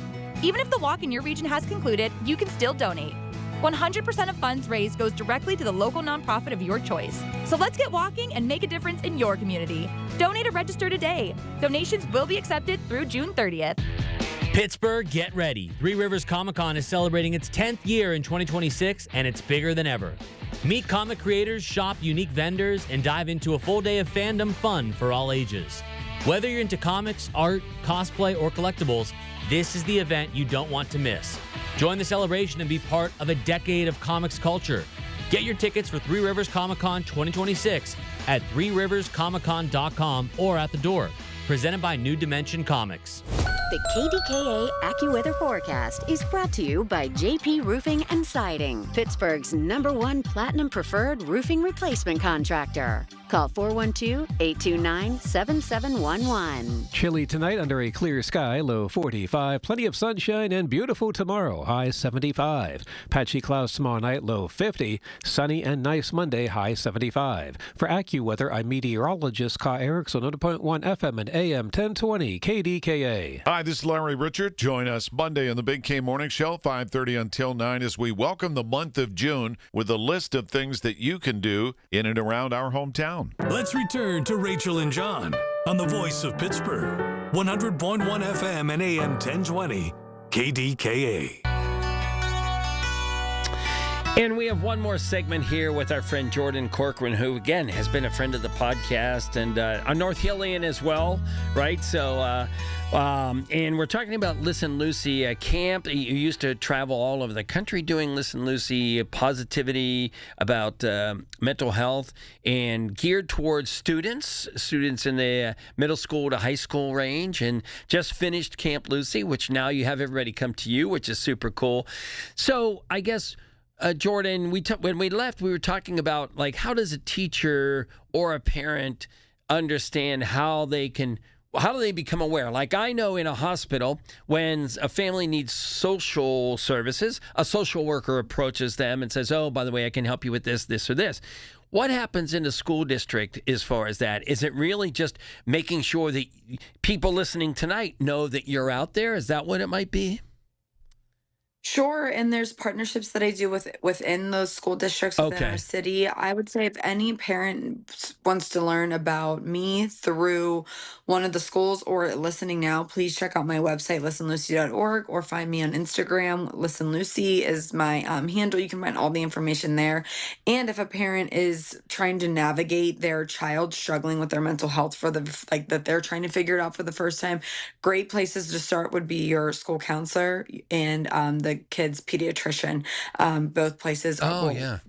Even if the walk in your region has concluded, you can still donate. 100% of funds raised goes directly to the local nonprofit of your choice. So let's get walking and make a difference in your community. Donate or register today. Donations will be accepted through June 30th. Pittsburgh, get ready. Three Rivers Comic-Con is celebrating its 10th year in 2026, and it's bigger than ever. Meet comic creators, shop unique vendors, and dive into a full day of fandom fun for all ages. Whether you're into comics, art, cosplay, or collectibles, this is the event you don't want to miss. Join the celebration and be part of a decade of comics culture. Get your tickets for Three Rivers Comic Con 2026 at threeriverscomiccon.com or at the door. Presented by New Dimension Comics. The KDKA AccuWeather forecast is brought to you by JP Roofing and Siding, Pittsburgh's #1 Platinum Preferred Roofing Replacement Contractor. Call 412-829-7711. Chilly tonight under a clear sky, low 45. Plenty of sunshine and beautiful tomorrow, high 75. Patchy clouds tomorrow night, low 50. Sunny and nice Monday, high 75. For AccuWeather, I'm meteorologist Ka Erickson, 100.1 FM and AM 1020 KDKA. Hi, this is Larry Richard. Join us Monday on the Big K Morning Show, 5:30 until 9, as we welcome the month of June with a list of things that you can do in and around our hometown. Let's return to Rachel and John on the Voice of Pittsburgh, 100.1 FM and AM 1020 KDKA. And we have one more segment here with our friend Jordan Corcoran, who, again, has been a friend of the podcast and a North Hillian as well, right? So, and we're talking about Listen Lucy camp. You used to travel all over the country doing Listen Lucy positivity about mental health and geared towards students in the middle school to high school range, and just finished Camp Lucy, which now you have everybody come to you, which is super cool. So I guess... Jordan, when we left, we were talking about, like, how does a teacher or a parent understand how do they become aware? Like, I know in a hospital, when a family needs social services, a social worker approaches them and says, oh, by the way, I can help you with this, this, or this. What happens in the school district as far as that? Is it really just making sure that people listening tonight know that you're out there? Is that what it might be? Sure, and there's partnerships that I do within those school districts within our city. I would say if any parent wants to learn about me through one of the schools or listening now, please check out my website, listenlucy.org, or find me on Instagram. Listen Lucy is my handle. You can find all the information there. And if a parent is trying to navigate their child struggling with their mental health that they're trying to figure it out for the first time, great places to start would be your school counselor and the kid's pediatrician. Both places have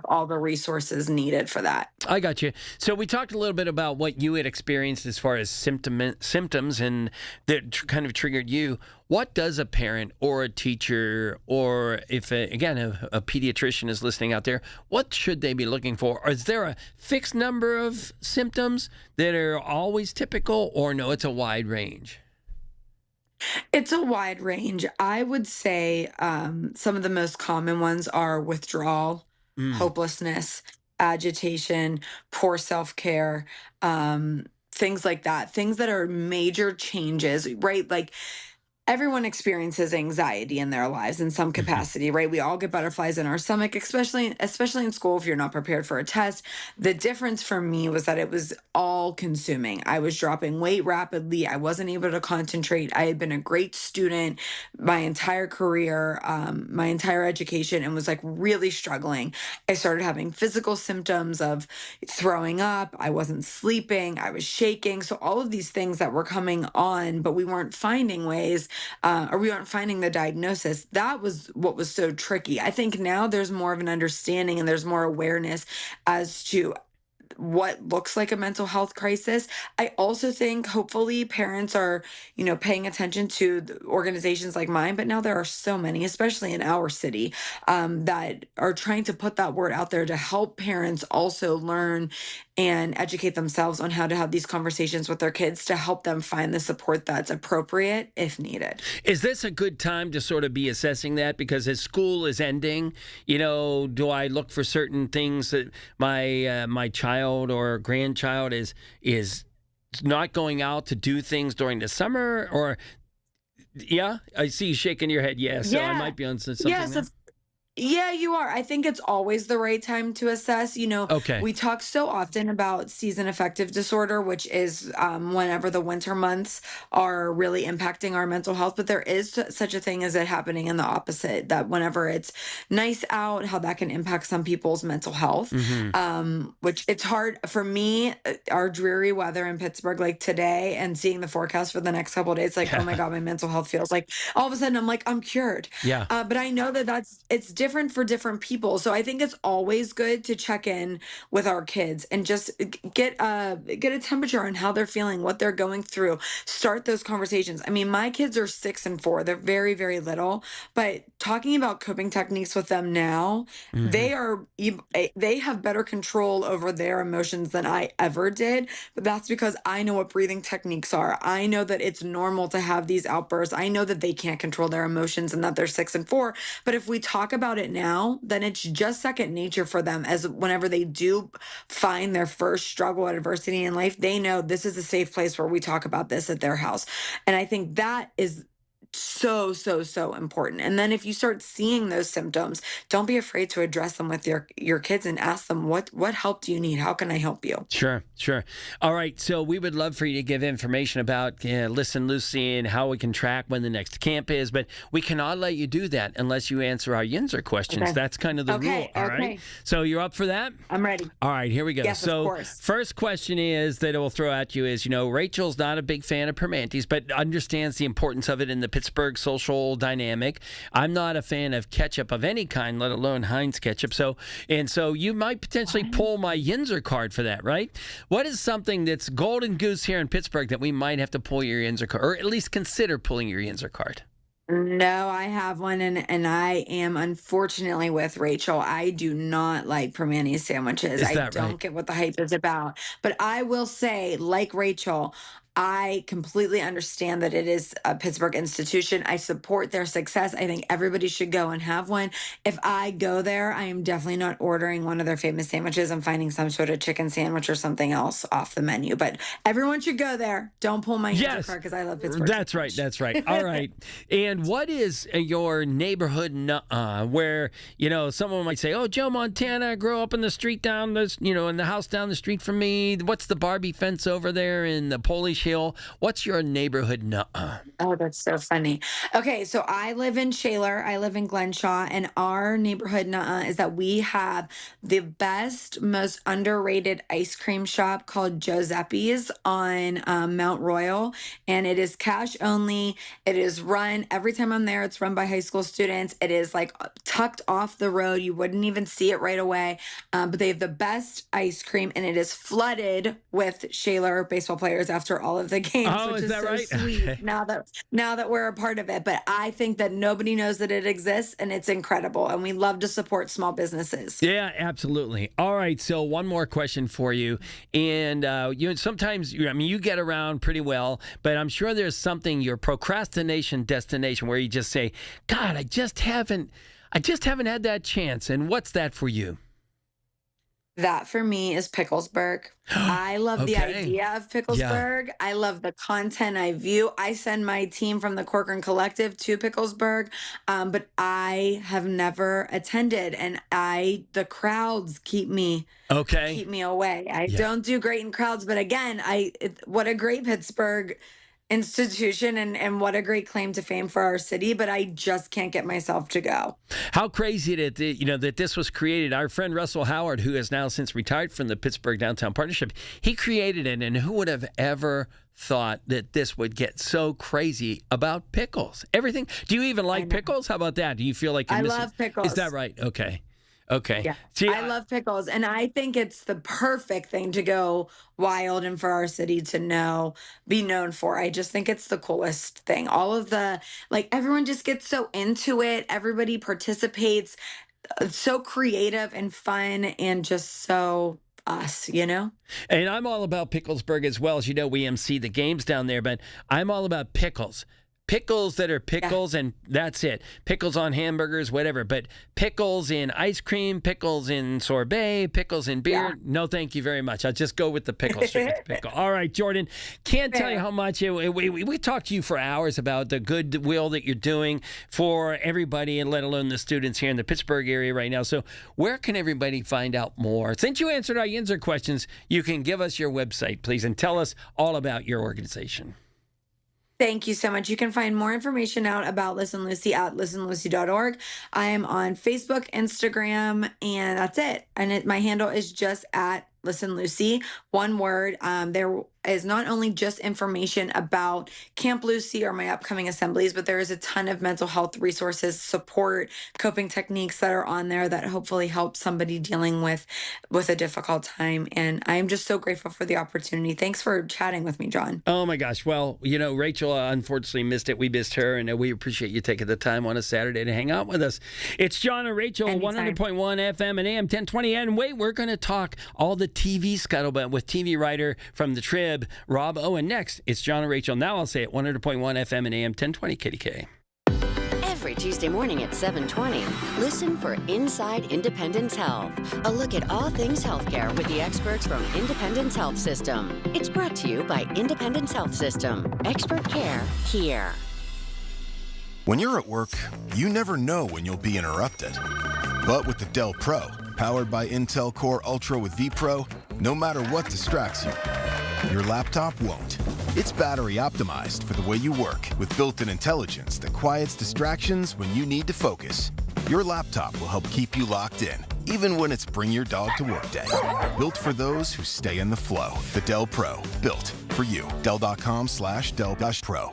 all the resources needed for that. I got you. So we talked a little bit about what you had experienced as far as symptoms and that kind of triggered you. What does a parent or a teacher, or if, a pediatrician is listening out there, what should they be looking for? Or is there a fixed number of symptoms that are always typical, or no, it's a wide range? It's a wide range. I would say some of the most common ones are withdrawal, hopelessness, agitation, poor self-care, things like that. Things that are major changes, right? Like, everyone experiences anxiety in their lives in some capacity, right? We all get butterflies in our stomach, especially in school if you're not prepared for a test. The difference for me was that it was all consuming. I was dropping weight rapidly. I wasn't able to concentrate. I had been a great student my entire career, my entire education, and was really struggling. I started having physical symptoms of throwing up. I wasn't sleeping. I was shaking. So all of these things that were coming on, but we weren't finding ways or we weren't finding the diagnosis. That was what was so tricky. I think now there's more of an understanding and there's more awareness as to what looks like a mental health crisis. I also think hopefully parents are, paying attention to organizations like mine, but now there are so many, especially in our city, that are trying to put that word out there to help parents also learn and educate themselves on how to have these conversations with their kids to help them find the support that's appropriate if needed. Is this a good time to sort of be assessing that? Because as school is ending, do I look for certain things that my child or grandchild is not going out to do things during the summer? Or, yeah, I see you shaking your head. Yes, so I might be on something. Yes, Yeah, you are. I think it's always the right time to assess. Okay. We talk so often about season affective disorder, which is whenever the winter months are really impacting our mental health. But there is such a thing as it happening in the opposite, that whenever it's nice out, how that can impact some people's mental health. Which it's hard for me, our dreary weather in Pittsburgh, like today, and seeing the forecast for the next couple of days, like, oh my God, my mental health feels like all of a sudden I'm like, I'm cured. Yeah. But I know that it's different for different people. So I think it's always good to check in with our kids and just get a temperature on how they're feeling, what they're going through. Start those conversations. I mean, my kids are 6 and 4. They're very, very little, but talking about coping techniques with them now, they have better control over their emotions than I ever did. But that's because I know what breathing techniques are. I know that it's normal to have these outbursts. I know that they can't control their emotions and that they're 6 and 4. But if we talk about it now, then it's just second nature for them, as whenever they do find their first struggle or adversity in life, they know this is a safe place where we talk about this at their house. And I think that is so, so, so important. And then if you start seeing those symptoms, don't be afraid to address them with your kids and ask them, what help do you need? How can I help you? Sure. All right. So we would love for you to give information about Listen Lucy and how we can track when the next camp is, but we cannot let you do that unless you answer our Yinzer questions. Okay. That's kind of the rule. All right. So you're up for that? I'm ready. All right, here we go. Yes, so of course. First question is that I will throw at you is, Rachel's not a big fan of Permantes, but understands the importance of it in the Pittsburgh social dynamic. I'm not a fan of ketchup of any kind, let alone Heinz ketchup. So you might potentially pull my Yinzer card for that, right? What is something that's golden goose here in Pittsburgh that we might have to pull your Yinzer card, or at least consider pulling your Yinzer card? No, I have one, and I am unfortunately with Rachel. I do not like Permani sandwiches. I don't get what the hype is about. But I will say, like Rachel, I completely understand that it is a Pittsburgh institution. I support their success. I think everybody should go and have one. If I go there, I am definitely not ordering one of their famous sandwiches. I'm finding some sort of chicken sandwich or something else off the menu. But everyone should go there. Don't pull my Yinzer card because I love Pittsburgh. That's right. All right. And what is your neighborhood where, someone might say, oh, Joe Montana, I grew up in the street down this, in the house down the street from me. What's the Barbie fence over there in the Polish Hill? What's your neighborhood nuh-uh? Oh, that's so funny. Okay, so I live in Shaler. I live in Glenshaw, and our neighborhood nuh-uh is that we have the best, most underrated ice cream shop called Giuseppe's on Mount Royal, and it is cash only. It is run, every time I'm there, it's run by high school students. It is like tucked off the road. You wouldn't even see it right away, but they have the best ice cream, and it is flooded with Shaler baseball players after all of the games, which is so sweet. Okay. Now that we're a part of it. But I think that nobody knows that it exists, and it's incredible, and we love to support small businesses. Yeah, absolutely. All right, so one more question for you. And sometimes you get around pretty well, but I'm sure there's something, your procrastination destination, where you just say, God, I just haven't had that chance. And what's that for you? That for me is Picklesburg. I love the idea of Picklesburg. Yeah. I love the content I view. I send my team from the Corcoran Collective to Picklesburg, but I have never attended, and the crowds keep me away. I don't do great in crowds, but again, what a great Pittsburgh institution and what a great claim to fame for our city, but I just can't get myself to go. How crazy that this was created. Our friend Russell Howard, who has now since retired from the Pittsburgh Downtown Partnership, he created it, and who would have ever thought that this would get so crazy about pickles? Everything. Do you even like pickles? How about that? Do you feel like you're missing? Love pickles. Is that right? Okay. Yeah. See, I love pickles, and I think it's the perfect thing to go wild and for our city to be known for. I just think it's the coolest thing. All of everyone just gets so into it. Everybody participates. It's so creative and fun and just so us, And I'm all about Picklesburg as well. As you know, we MC the games down there, but I'm all about pickles. pickles that are pickles and that's it. Pickles on hamburgers, whatever. But pickles in ice cream, pickles in sorbet, pickles in beer. No, thank you very much. I'll just go with the pickle, straight with the pickle. All right, Jordan. Can't tell you how much we talked to you for hours about the goodwill that you're doing for everybody, and let alone the students here in the Pittsburgh area right now. So where can everybody find out more? Since you answered our Yinzer questions, you can give us your website, please, and tell us all about your organization. Thank you so much. You can find more information out about Listen Lucy at listenlucy.org. I am on Facebook, Instagram, and that's it. And my handle is just at Listen Lucy, one word. There is not only just information about Camp Lucy or my upcoming assemblies, but there is a ton of mental health resources, support, coping techniques that are on there that hopefully help somebody dealing with a difficult time. And I am just so grateful for the opportunity. Thanks for chatting with me, John. Oh my gosh. Well, Rachel unfortunately missed it. We missed her, and we appreciate you taking the time on a Saturday to hang out with us. It's John and Rachel, 100.1 FM and AM 1020. And wait, we're going to talk all the TV scuttlebutt with TV writer from the Trib, Rob Owen. Next, it's John and Rachel. Now I'll say it, 100.1 FM and AM 1020 KDKA. Every Tuesday morning at 7:20, listen for Inside Independence Health, a look at all things healthcare with the experts from Independence Health System. It's brought to you by Independence Health System. Expert care here. When you're at work, you never know when you'll be interrupted. But with the Dell Pro, powered by Intel Core Ultra with vPro, no matter what distracts you, your laptop won't. It's battery optimized for the way you work with built-in intelligence that quiets distractions when you need to focus. Your laptop will help keep you locked in, even when it's bring your dog to work day. Built for those who stay in the flow. The Dell Pro, built for you. Dell.com/Dell-Pro.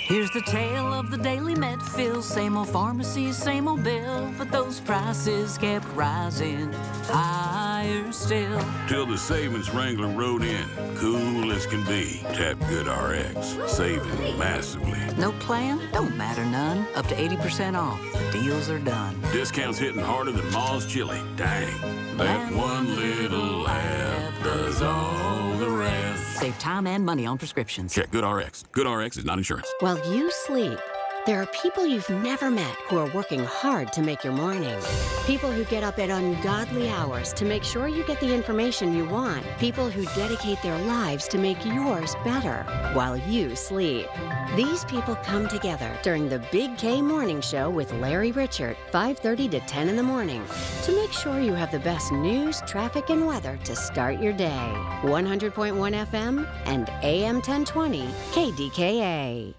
Here's the tale of the daily med fill. Same old pharmacy, same old bill, but those prices kept rising higher still. Till the savings wrangler rode in, cool as can be. Tap GoodRx, saving massively. No plan? Don't matter none. Up to 80% off. The deals are done. Discounts hitting harder than Ma's chili. Dang, that one little app does all the rest. Save time and money on prescriptions. Check GoodRx. GoodRx is not insurance. While you sleep, there are people you've never met who are working hard to make your morning. People who get up at ungodly hours to make sure you get the information you want. People who dedicate their lives to make yours better while you sleep. These people come together during the Big K Morning Show with Larry Richert, 5:30 to 10 in the morning, to make sure you have the best news, traffic, and weather to start your day. 100.1 FM and AM 1020 KDKA.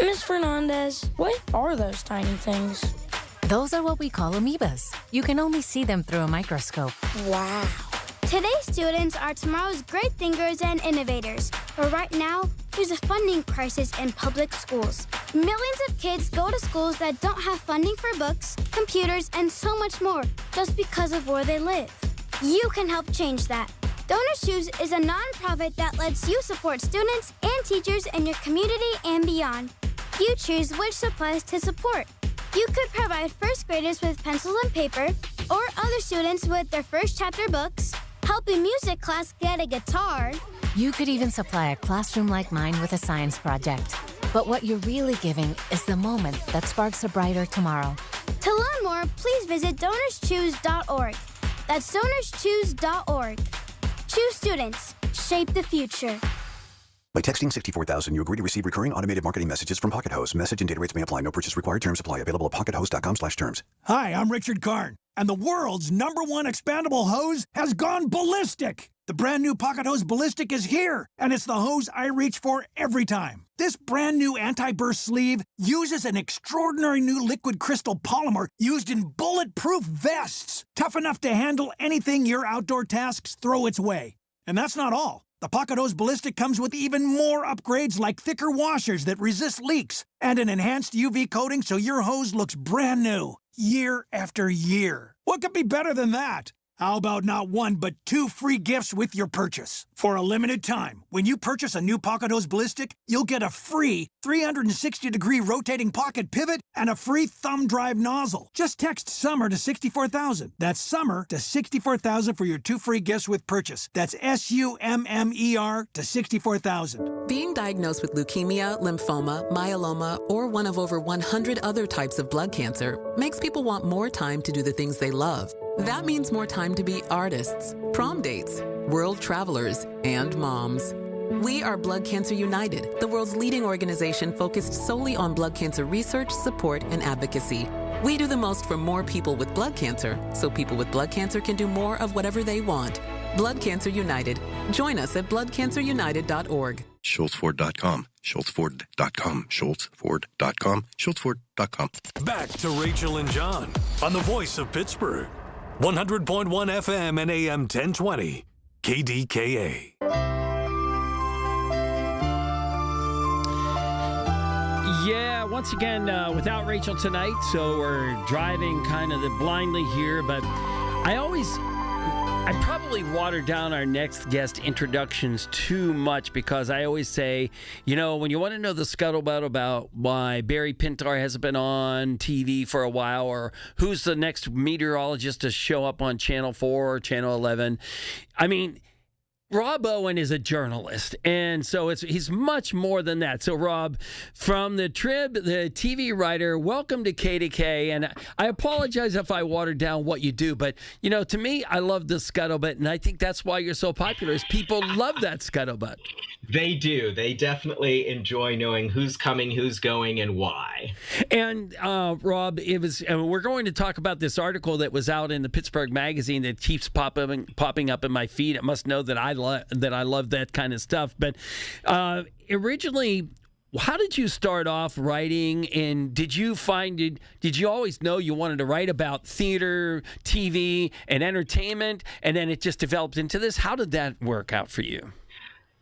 Miss Fernandez, what are those tiny things? Those are what we call amoebas. You can only see them through a microscope. Wow. Today's students are tomorrow's great thinkers and innovators. But right now, there's a funding crisis in public schools. Millions of kids go to schools that don't have funding for books, computers, and so much more just because of where they live. You can help change that. Donors Choose is a nonprofit that lets you support students and teachers in your community and beyond. You choose which supplies to support. You could provide first graders with pencils and paper, or other students with their first chapter books, help a music class get a guitar. You could even supply a classroom like mine with a science project. But what you're really giving is the moment that sparks a brighter tomorrow. To learn more, please visit DonorsChoose.org. That's DonorsChoose.org. Choose students. Shape the future. By texting 64000, you agree to receive recurring automated marketing messages from Pocket Hose. Message and data rates may apply. No purchase required. Terms apply. Available at pockethose.com/terms. Hi, I'm Richard Karn, and the world's #1 expandable hose has gone ballistic. The brand new Pocket Hose Ballistic is here, and it's the hose I reach for every time. This brand new anti-burst sleeve uses an extraordinary new liquid crystal polymer used in bulletproof vests, tough enough to handle anything your outdoor tasks throw its way. And that's not all. The Pocket Hose Ballistic comes with even more upgrades like thicker washers that resist leaks and an enhanced UV coating so your hose looks brand new year after year. What could be better than that? How about not one, but 2 free gifts with your purchase? For a limited time, when you purchase a new Pocket Hose Ballistic, you'll get a free 360-degree rotating pocket pivot and a free thumb drive nozzle. Just text SUMMER to 64,000. That's SUMMER to 64,000 for your 2 free gifts with purchase. That's SUMMER to 64,000. Being diagnosed with leukemia, lymphoma, myeloma, or one of over 100 other types of blood cancer makes people want more time to do the things they love. That means more time to be artists, prom dates, world travelers, and moms. We are Blood Cancer United, the world's leading organization focused solely on blood cancer research, support, and advocacy. We do the most for more people with blood cancer, so people with blood cancer can do more of whatever they want. Blood Cancer United. Join us at bloodcancerunited.org. SchultzFord.com. SchultzFord.com. SchultzFord.com. SchultzFord.com. Back to Rachel and John on the voice of Pittsburgh. 100.1 FM and AM 1020. KDKA. Yeah, once again, without Rachel tonight, so we're driving kind of blindly here, but I probably water down our next guest introductions too much because I always say, you know, when you want to know the scuttlebutt about why Barry Pintar hasn't been on TV for a while or who's the next meteorologist to show up on Channel 4 or Channel 11, I mean, Rob Owen is a journalist, and so he's much more than that. So, Rob, from the Trib, the TV writer, welcome to KDK, and I apologize if I watered down what you do, but, you know, to me, I love the scuttlebutt, and I think that's why you're so popular, is people love that scuttlebutt. They do. They definitely enjoy knowing who's coming, who's going, and why. And, Rob, we're going to talk about this article that was out in the Pittsburgh Magazine that keeps popping up in my feed. It must know that I love that kind of stuff. But originally, how did you start off writing? And did you always know you wanted to write about theater, TV, and entertainment? And then it just developed into this? How did that work out for you?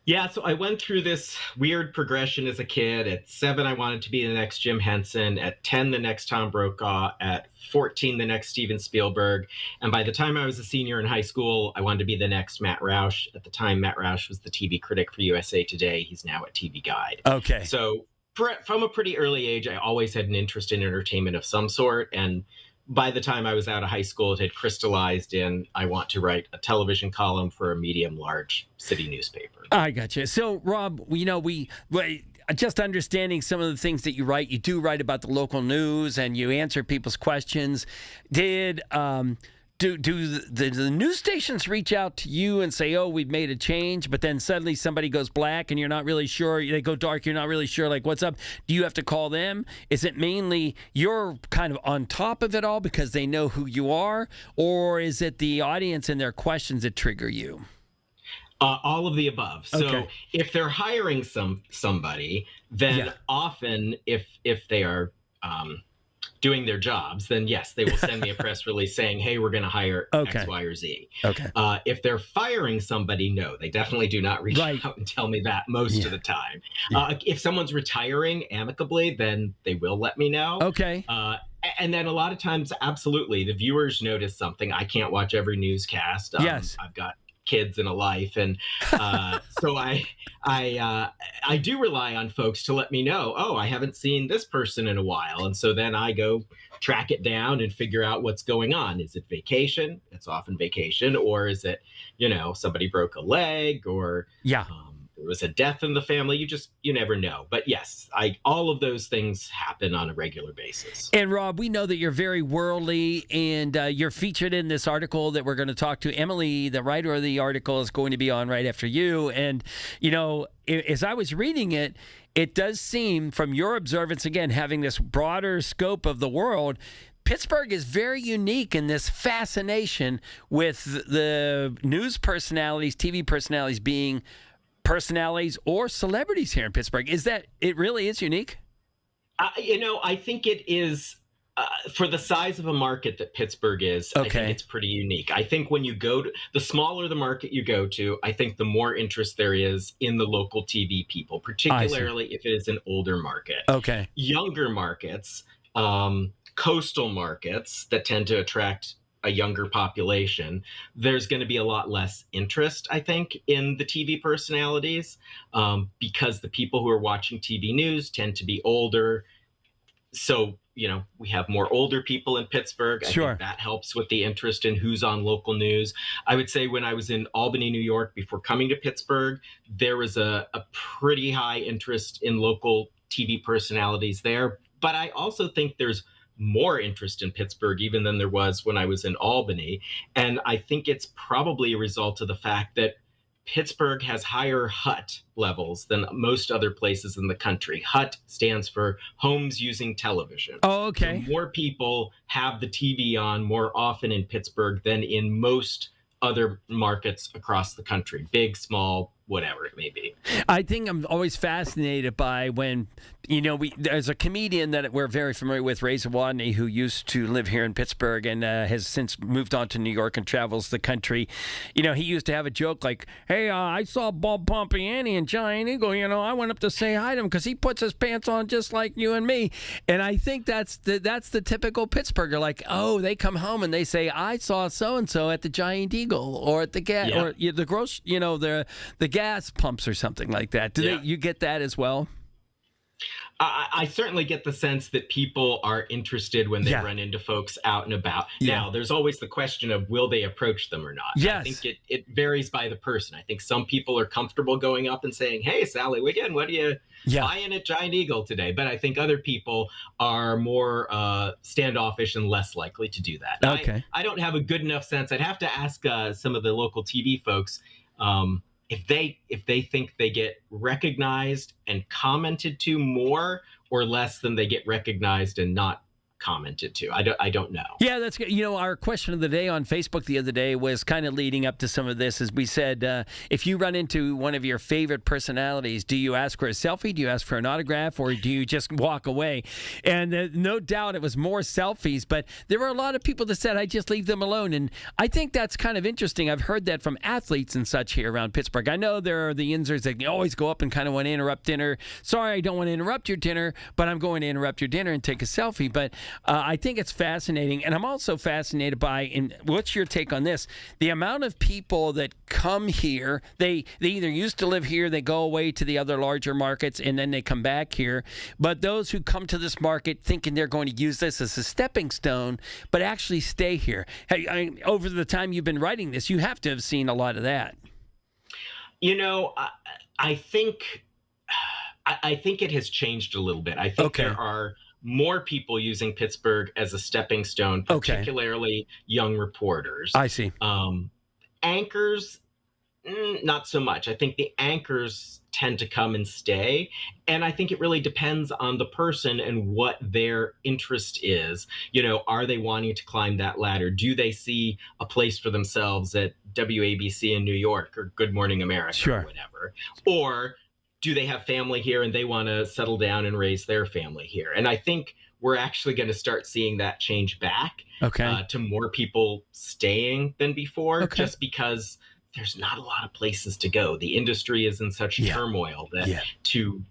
Yeah, so I went through this weird progression as a kid. At 7, I wanted to be the next Jim Henson. At 10, the next Tom Brokaw. At 14, the next Steven Spielberg. And by the time I was a senior in high school, I wanted to be the next Matt Roush. At the time, Matt Roush was the TV critic for USA Today. He's now at TV Guide. Okay. So from a pretty early age, I always had an interest in entertainment of some sort. And by the time I was out of high school, it had crystallized in I want to write a television column for a medium-large city newspaper. I gotcha. So, Rob, we just understanding some of the things that you write, you do write about the local news and you answer people's questions. Do the news stations reach out to you and say, oh, we've made a change, but then suddenly somebody goes black and you're not really sure, they go dark, you're not really sure, like, what's up? Do you have to call them? Is it mainly you're kind of on top of it all because they know who you are? Or is it the audience and their questions that trigger you? All of the above. So Okay. if they're hiring somebody, then often if they are doing their jobs, then yes, they will send me a press release saying, hey, we're going to hire Okay. X, Y, or Z. Okay. If they're firing somebody, no, they definitely do not reach out and tell me that most of the time. If someone's retiring amicably, then they will let me know. Okay. And then a lot of times, absolutely, the viewers notice something. I can't watch every newscast. Yes. I've got kids and a life, and so I do rely on folks to let me know, oh, I haven't seen this person in a while, and so then I go track it down and figure out what's going on. Is it vacation? It's often vacation. Or is it, somebody broke a leg, or there was a death in the family? You never know. But yes, all of those things happen on a regular basis. And Rob, we know that you're very worldly, and you're featured in this article that we're going to talk to. Emily, the writer of the article, is going to be on right after you. And, as I was reading it, it does seem, from your observance, again, having this broader scope of the world, Pittsburgh is very unique in this fascination with the news personalities, TV personalities being personalities or celebrities here in Pittsburgh. Is that it really is unique? I think it is for the size of a market that Pittsburgh is. I think it's pretty unique. I think when you go to the smaller the market you go to, I think the more interest there is in the local TV people, particularly if it is an older market. Okay. Younger markets, coastal markets that tend to attract a younger population, there's going to be a lot less interest, I think, in the TV personalities, because the people who are watching TV news tend to be older. So, we have more older people in Pittsburgh. I think that helps with the interest in who's on local news. I would say when I was in Albany, New York, before coming to Pittsburgh, there was a pretty high interest in local TV personalities there. But I also think there's more interest in Pittsburgh even than there was when I was in Albany. And I think it's probably a result of the fact that Pittsburgh has higher HUT levels than most other places in the country. HUT stands for Homes Using Television. Oh, okay. So more people have the TV on more often in Pittsburgh than in most other markets across the country, big, small, whatever it may be. I think I'm always fascinated by when, there's a comedian that we're very familiar with, Ray Zawadney, who used to live here in Pittsburgh and has since moved on to New York and travels the country. He used to have a joke like, hey, I saw Bob Pompiani and Giant Eagle, I went up to say hi to him because he puts his pants on just like you and me. And I think that's the typical Pittsburgher. Like, oh, they come home and they say, I saw so-and-so at the Giant Eagle or at the gas or the gross, the gas pumps or something like that. You get that as well? I certainly get the sense that people are interested when they run into folks out and about. Now, there's always the question of will they approach them or not. Yes. I think it varies by the person. I think some people are comfortable going up and saying, hey, Sally Wiggin, what are you buying at Giant Eagle today? But I think other people are more standoffish and less likely to do that. Okay. I don't have a good enough sense. I'd have to ask some of the local TV folks if they think they get recognized and commented to more or less than they get recognized and not commented to. I don't know. Yeah, that's good. Our question of the day on Facebook the other day was kind of leading up to some of this. As we said, if you run into one of your favorite personalities, do you ask for a selfie? Do you ask for an autograph? Or do you just walk away? And no doubt it was more selfies, but there were a lot of people that said, I just leave them alone. And I think that's kind of interesting. I've heard that from athletes and such here around Pittsburgh. I know there are the insers that always go up and kind of want to interrupt dinner. Sorry, I don't want to interrupt your dinner, but I'm going to interrupt your dinner and take a selfie. But I think it's fascinating, and I'm also fascinated by, and what's your take on this, the amount of people that come here, they either used to live here, they go away to the other larger markets, and then they come back here, but those who come to this market thinking they're going to use this as a stepping stone, but actually stay here. Hey, over the time you've been writing this, you have to have seen a lot of that. I think it has changed a little bit. I think there are more people using Pittsburgh as a stepping stone, particularly young reporters. I see. Anchors, not so much. I think the anchors tend to come and stay. And I think it really depends on the person and what their interest is. Are they wanting to climb that ladder? Do they see a place for themselves at WABC in New York or Good Morning America or whatever? Or do they have family here and they want to settle down and raise their family here? And I think we're actually going to start seeing that change back to more people staying than before, just because there's not a lot of places to go. The industry is in such turmoil that to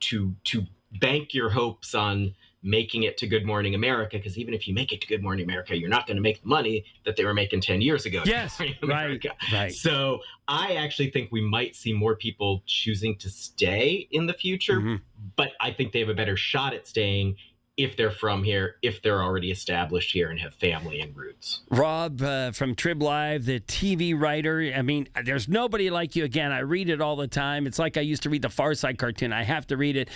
bank your hopes on making it to Good Morning America, because even if you make it to Good Morning America, you're not going to make the money that they were making 10 years ago. Yes, right. So I actually think we might see more people choosing to stay in the future, but I think they have a better shot at staying if they're from here, if they're already established here and have family and roots. Rob from Trib Live, the TV writer. I mean, there's nobody like you. Again, I read it all the time. It's like I used to read the Far Side cartoon. I have to read it.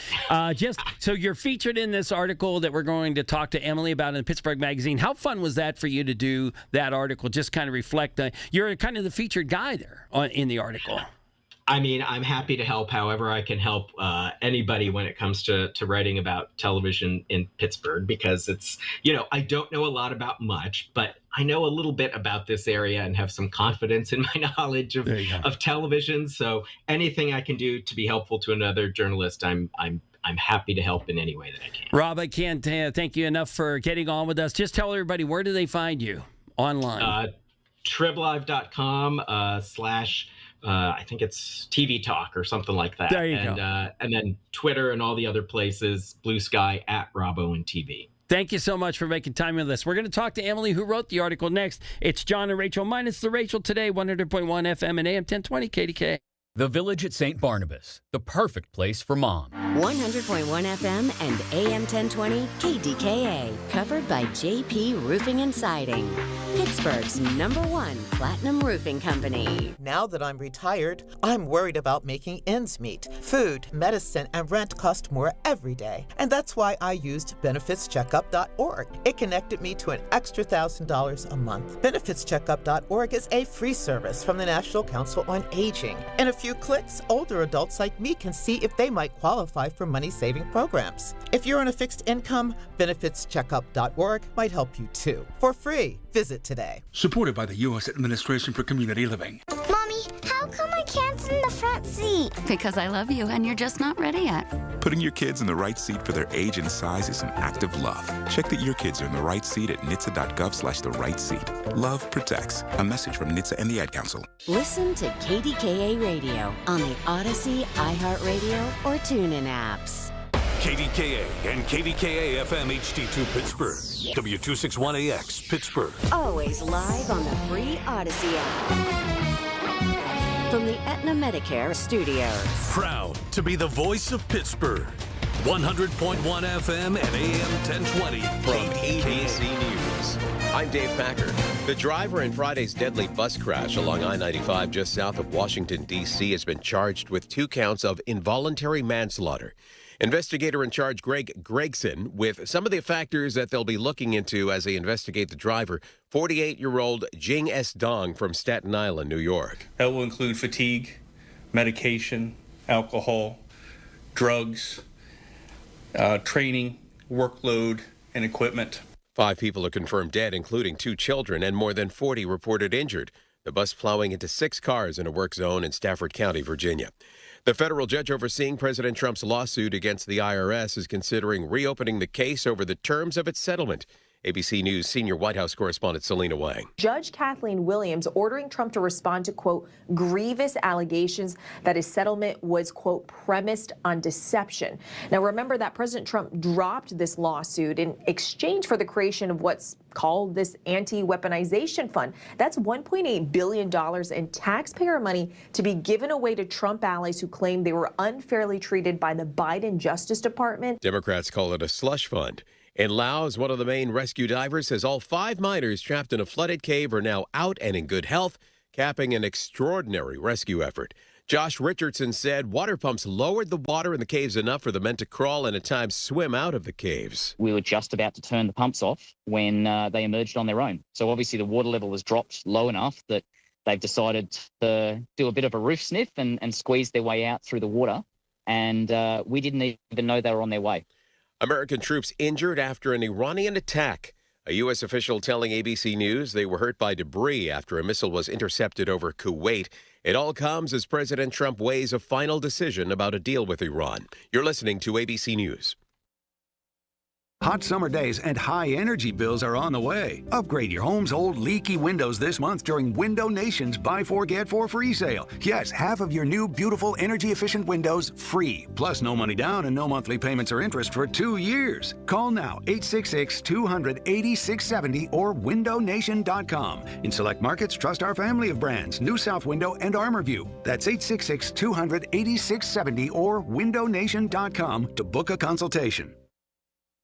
So you're featured in this article that we're going to talk to Emily about in Pittsburgh Magazine. How fun was that for you to do that article? Just kind of reflect. You're kind of the featured guy there in the article. I mean, I'm happy to help however I can help anybody when it comes to writing about television in Pittsburgh, because it's, I don't know a lot about much, but I know a little bit about this area and have some confidence in my knowledge of television. So anything I can do to be helpful to another journalist, I'm happy to help in any way that I can. Rob, I can't thank you enough for getting on with us. Just tell everybody, where do they find you online? triblive.com / I think it's TV Talk or something like that. There you go. And then Twitter and all the other places, Blue Sky @RobOwenTV. Thank you so much for making time with us. We're going to talk to Emily, who wrote the article next. It's John and Rachel minus the Rachel today, 100.1 FM and AM 1020 KDKA. The Village at St. Barnabas, the perfect place for mom. 100.1 FM and AM 1020 KDKA. Covered by JP Roofing and Siding. Pittsburgh's #1 platinum roofing company. Now that I'm retired, I'm worried about making ends meet. Food, medicine, and rent cost more every day. And that's why I used benefitscheckup.org. It connected me to an extra $1,000 a month. Benefitscheckup.org is a free service from the National Council on Aging. In a few clicks, older adults like me can see if they might qualify for money-saving programs. If you're on a fixed income, benefitscheckup.org might help you too. For free, visit today. Supported by the U.S. Administration for Community Living. Mommy, how come I can't sit in the front seat? Because I love you and you're just not ready yet. Putting your kids in the right seat for their age and size is an act of love. Check that your kids are in the right seat at nhtsa.gov/the-right-seat. Love protects. A message from NHTSA and the Ad Council. Listen to KDKA Radio on the Odyssey, iHeartRadio, or TuneIn apps. KDKA and KDKA-FM HD2 Pittsburgh. W261AX Pittsburgh. Always live on the free Odyssey app. From the Aetna Medicare Studios. Proud to be the voice of Pittsburgh. 100.1 FM and AM 1020. From ABC News, I'm Dave Packer. The driver in Friday's deadly bus crash along I-95 just south of Washington, D.C. has been charged with 2 counts of involuntary manslaughter. Investigator in charge Greg Gregson with some of the factors that they'll be looking into as they investigate the driver, 48-year-old Jing S. Dong from Staten Island, New York. That will include fatigue, medication, alcohol, drugs, training, workload, and equipment. 5 people are confirmed dead, including 2 children, and more than 40 reported injured. The bus plowing into 6 cars in a work zone in Stafford County, Virginia. The federal judge overseeing President Trump's lawsuit against the IRS is considering reopening the case over the terms of its settlement. ABC News senior White House correspondent Selena Wang. Judge Kathleen Williams ordering Trump to respond to, quote, grievous allegations that his settlement was, quote, premised on deception. Now, remember that President Trump dropped this lawsuit in exchange for the creation of what's called this anti-weaponization fund. That's $1.8 billion in taxpayer money to be given away to Trump allies who claim they were unfairly treated by the Biden Justice Department. Democrats call it a slush fund. In Laos, one of the main rescue divers says all 5 miners trapped in a flooded cave are now out and in good health, capping an extraordinary rescue effort. Josh Richardson said water pumps lowered the water in the caves enough for the men to crawl and at times swim out of the caves. We were just about to turn the pumps off when they emerged on their own. So obviously the water level was dropped low enough that they've decided to do a bit of a roof sniff and squeeze their way out through the water. And we didn't even know they were on their way. American troops injured after an Iranian attack. A U.S. official telling ABC News they were hurt by debris after a missile was intercepted over Kuwait. It all comes as President Trump weighs a final decision about a deal with Iran. You're listening to ABC News. Hot summer days and high energy bills are on the way. Upgrade your home's old leaky windows this month during Window Nation's Buy 4 Get 4 free sale. Yes, half of your new beautiful energy efficient windows free. Plus no money down and no monthly payments or interest for 2 years. Call now 866-200-8670 or windownation.com. In select markets, trust our family of brands, New South Window and ArmorView. That's 866-200-8670 or windownation.com to book a consultation.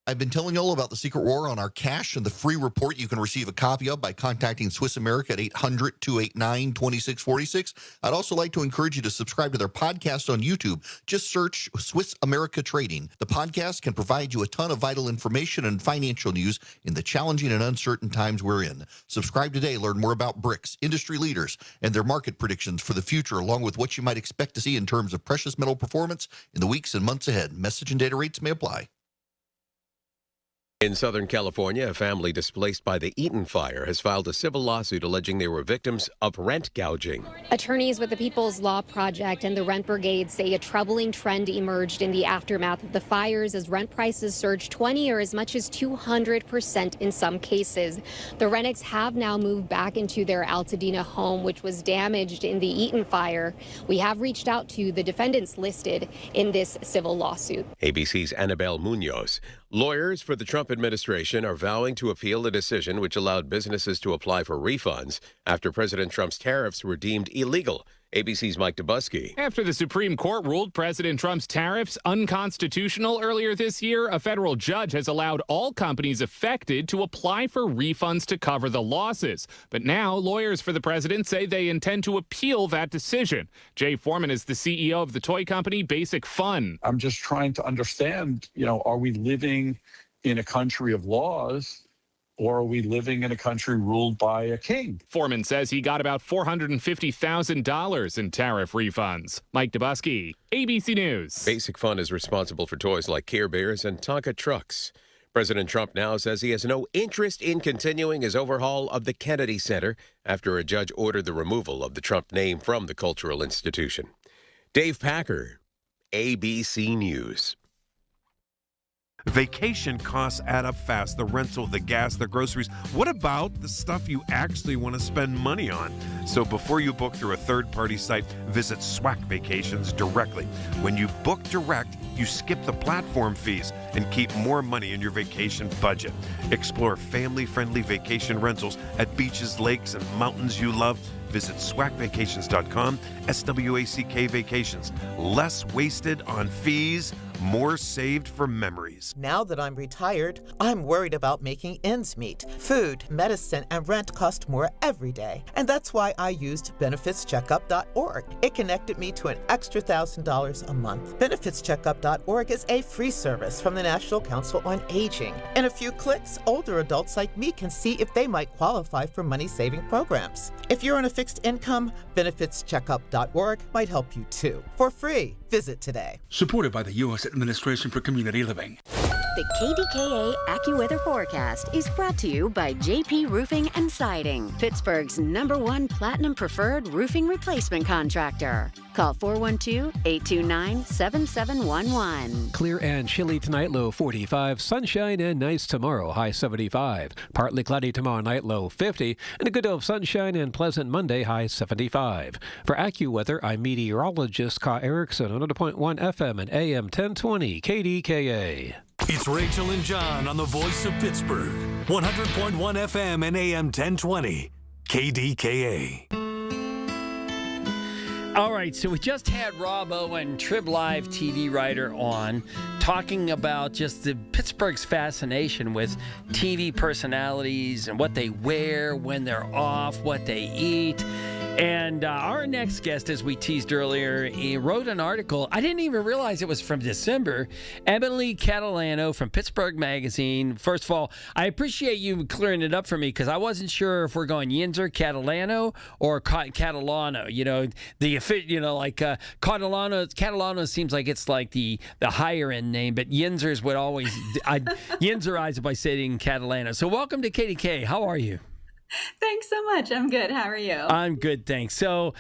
I've been telling you all about the secret war on our cash and the free report you can receive a copy of by contacting Swiss America at 800-289-2646. I'd also like to encourage you to subscribe to their podcast on YouTube. Just search Swiss America Trading. The podcast can provide you a ton of vital information and financial news in the challenging and uncertain times we're in. Subscribe today. Learn more about BRICS, industry leaders, and their market predictions for the future, along with what you might expect to see in terms of precious metal performance in the weeks and months ahead. Message and data rates may apply. In Southern California, a family displaced by the Eaton fire has filed a civil lawsuit alleging they were victims of rent gouging. Attorneys with the People's Law Project and the Rent Brigade say a troubling trend emerged in the aftermath of the fires as rent prices surged 20 or as much as 200% in some cases. The Rennicks have now moved back into their Altadena home, which was damaged in the Eaton fire. We have reached out to the defendants listed in this civil lawsuit. ABC's Annabelle Munoz. Lawyers for the Trump administration are vowing to appeal the decision which allowed businesses to apply for refunds after President Trump's tariffs were deemed illegal. ABC's Mike Dubusky. After the Supreme Court ruled President Trump's tariffs unconstitutional earlier this year, a federal judge has allowed all companies affected to apply for refunds to cover the losses. But now lawyers for the president say they intend to appeal that decision. Jay Foreman is the CEO of the toy company Basic Fun. I'm just trying to understand, are we living in a country of laws, or are we living in a country ruled by a king? Foreman says he got about $450,000 in tariff refunds. Mike Dubusky, ABC News. Basic Fun is responsible for toys like Care Bears and Tonka trucks. President Trump now says he has no interest in continuing his overhaul of the Kennedy Center after a judge ordered the removal of the Trump name from the cultural institution. Dave Packer, ABC News. Vacation costs add up fast. The rental, the gas, the groceries. What about the stuff you actually want to spend money on? So before you book through a third-party site, visit SWAC Vacations directly. When you book direct, you skip the platform fees and keep more money in your vacation budget. Explore family-friendly vacation rentals at beaches, lakes, and mountains you love. Visit swacvacations.com, SWACK Vacations. Less wasted on fees, more saved for memories. Now that I'm retired, I'm worried about making ends meet. Food, medicine, and rent cost more every day. And that's why I used benefitscheckup.org. It connected me to an extra $1,000 a month. Benefitscheckup.org is a free service from the National Council on Aging. In a few clicks, older adults like me can see if they might qualify for money-saving programs. If you're on a fixed income, benefitscheckup.org might help you too. For free, visit today. Supported by the U.S. Administration for Community Living. The KDKA AccuWeather forecast is brought to you by JP Roofing and Siding, Pittsburgh's #1 Platinum Preferred Roofing Replacement Contractor. Call 412-829-7711. Clear and chilly tonight, low 45. Sunshine and nice tomorrow, high 75. Partly cloudy tomorrow night, low 50. And a good deal of sunshine and pleasant Monday, high 75. For AccuWeather, I'm meteorologist Ka Erickson on 100.1 FM and AM 1020 KDKA. It's Rachel and John on the Voice of Pittsburgh, 100.1 FM and AM 1020, KDKA. All right, so we just had Rob Owen, Trib Live TV writer, on talking about just the Pittsburgh's fascination with TV personalities and what they wear when they're off, what they eat. And our next guest, as we teased earlier, he wrote an article. I didn't even realize it was from December. Emily Catalano from Pittsburgh Magazine. First of all, I appreciate you clearing it up for me because I wasn't sure if we're going Yinzer Catalano or Catalano. Catalano seems like it's like the higher end name, but Yinzers would always Yinzerize it by saying Catalano. So welcome to KDK. How are you? Thanks so much. I'm good. How are you? I'm good, thanks. So,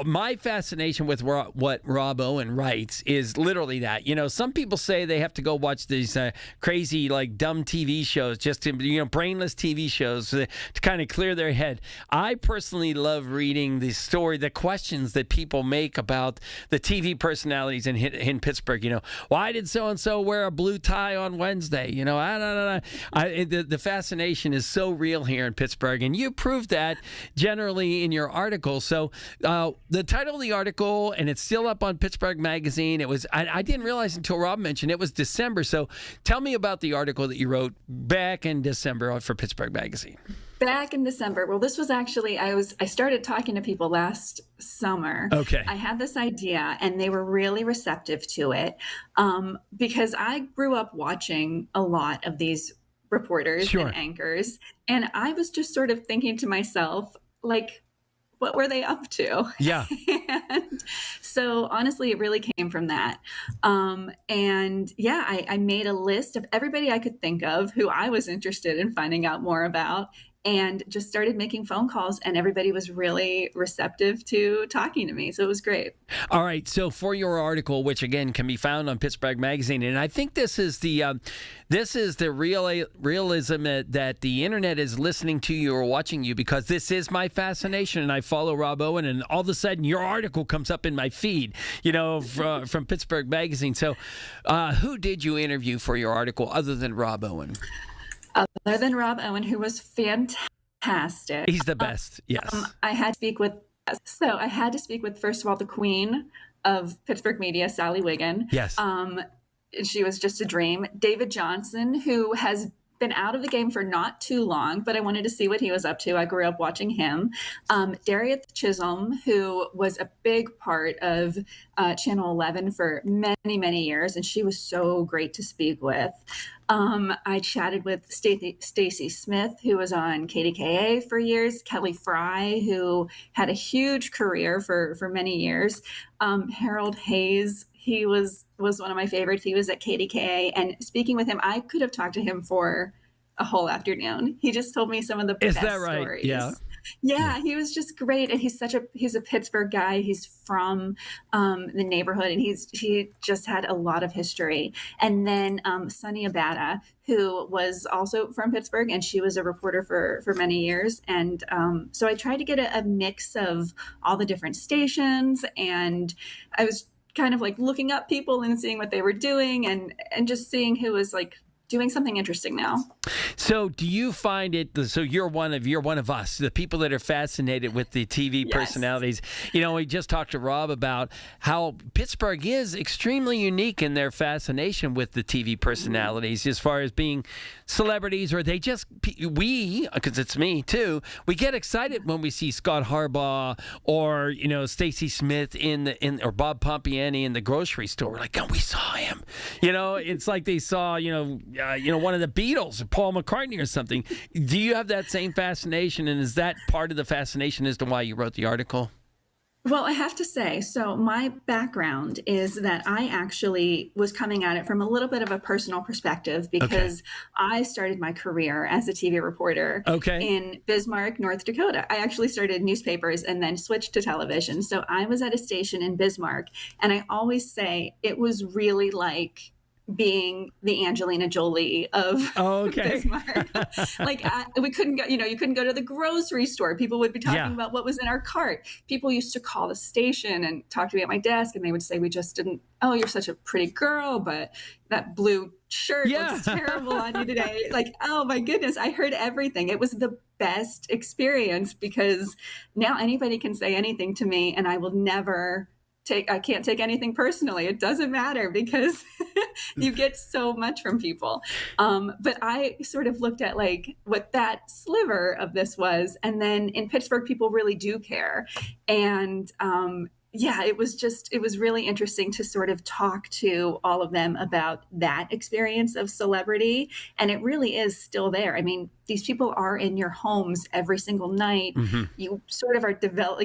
my fascination with what Rob Owen writes is literally that. Some people say they have to go watch these crazy, dumb TV shows, just to, brainless TV shows to kind of clear their head. I personally love reading the questions that people make about the TV personalities in Pittsburgh. Why did so-and-so wear a blue tie on Wednesday? The fascination is so real here in Pittsburgh. And you proved that generally in your article. So the title of the article, and it's still up on Pittsburgh Magazine. It was I didn't realize until Rob mentioned it was December. So tell me about the article that you wrote back in December for Pittsburgh Magazine. Back in December. Well, this was actually, I started talking to people last summer. Okay. I had this idea and they were really receptive to it because I grew up watching a lot of these reporters Sure. and anchors. And I was just sort of thinking to myself, what were they up to? Yeah. And so honestly, it really came from that. I made a list of everybody I could think of who I was interested in finding out more about. and just started making phone calls, and everybody was really receptive to talking to me. So it was great. All right. So for your article, which again can be found on Pittsburgh Magazine, and I think this is the realism that the internet is listening to you or watching you, because this is my fascination, and I follow Rob Owen, and all of a sudden your article comes up in my feed, from Pittsburgh Magazine. So who did you interview for your article other than Rob Owen? Other than Rob Owen, who was fantastic. He's the best. Yes. I had to speak with, first of all, the queen of Pittsburgh media, Sally Wiggin. Yes. She was just a dream. David Johnson, who has been out of the game for not too long, but I wanted to see what he was up to. I grew up watching him. Darieth Chisholm, who was a big part of Channel 11 for many, many years, and she was so great to speak with. I chatted with Stacey Smith, who was on KDKA for years, Kelly Fry, who had a huge career for many years, Harold Hayes. He was one of my favorites. He was at KDKA, and speaking with him, I could have talked to him for a whole afternoon. He just told me some of the best stories. Yeah, he was just great, and he's a Pittsburgh guy. He's from the neighborhood, and he just had a lot of history. And then Sunny Abada, who was also from Pittsburgh, and she was a reporter for many years. And so I tried to get a mix of all the different stations, and I was kind of like looking up people and seeing what they were doing, and just seeing who was like doing something interesting now. So do you find it, so you're one of us, the people that are fascinated with the TV personalities. We just talked to Rob about how Pittsburgh is extremely unique in their fascination with the TV personalities, as far as being celebrities, or because it's me too, we get excited when we see Scott Harbaugh or, Stacey Smith or Bob Pompiani in the grocery store. We're like, oh, we saw him. It's like they saw, one of the Beatles or Paul McCartney or something. Do you have that same fascination, and is that part of the fascination as to why you wrote the article? Well, I have to say, so my background is that I actually was coming at it from a little bit of a personal perspective, because I started my career as a TV reporter in Bismarck, North Dakota. I actually started newspapers and then switched to television. So I was at a station in Bismarck, and I always say it was really like being the Angelina Jolie of Bismarck. We couldn't go, you couldn't go to the grocery store. People would be talking about what was in our cart. People used to call the station and talk to me at my desk, and they would say, we just didn't, oh, you're such a pretty girl, but that blue shirt looks terrible on you today. Like, oh my goodness, I heard everything. It was the best experience, because now anybody can say anything to me, and I will never I can't take anything personally. It doesn't matter, because you get so much from people. But I sort of looked at like what that sliver of this was. And then in Pittsburgh, people really do care. And it was really interesting to sort of talk to all of them about that experience of celebrity. And it really is still there. I mean, these people are in your homes every single night. Mm-hmm. You sort of are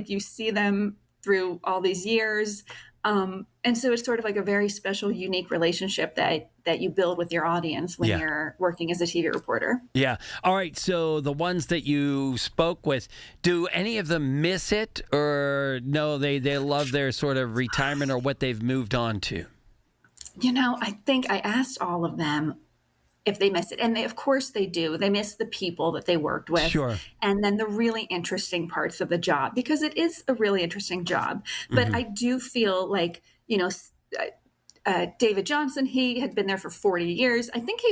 you see them through all these years. And so it's sort of like a very special, unique relationship that you build with your audience when you're working as a TV reporter. Yeah. All right. So the ones that you spoke with, do any of them miss it, or no, they love their sort of retirement or what they've moved on to? I think I asked all of them if they miss it. And of course they do. They miss the people that they worked with. Sure. And then the really interesting parts of the job, because it is a really interesting job. But I do feel like, David Johnson, he had been there for 40 years. I think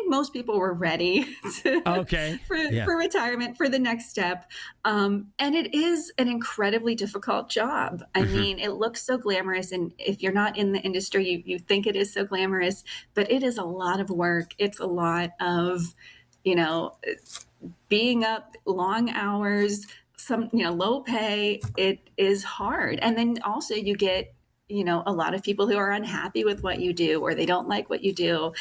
most people were ready for retirement, for the next step. And it is an incredibly difficult job. I mean, it looks so glamorous. And if you're not in the industry, you think it is so glamorous, but it is a lot of work. It's a lot of, being up long hours, some, low pay. It is hard. And then also you get, a lot of people who are unhappy with what you do, or they don't like what you do.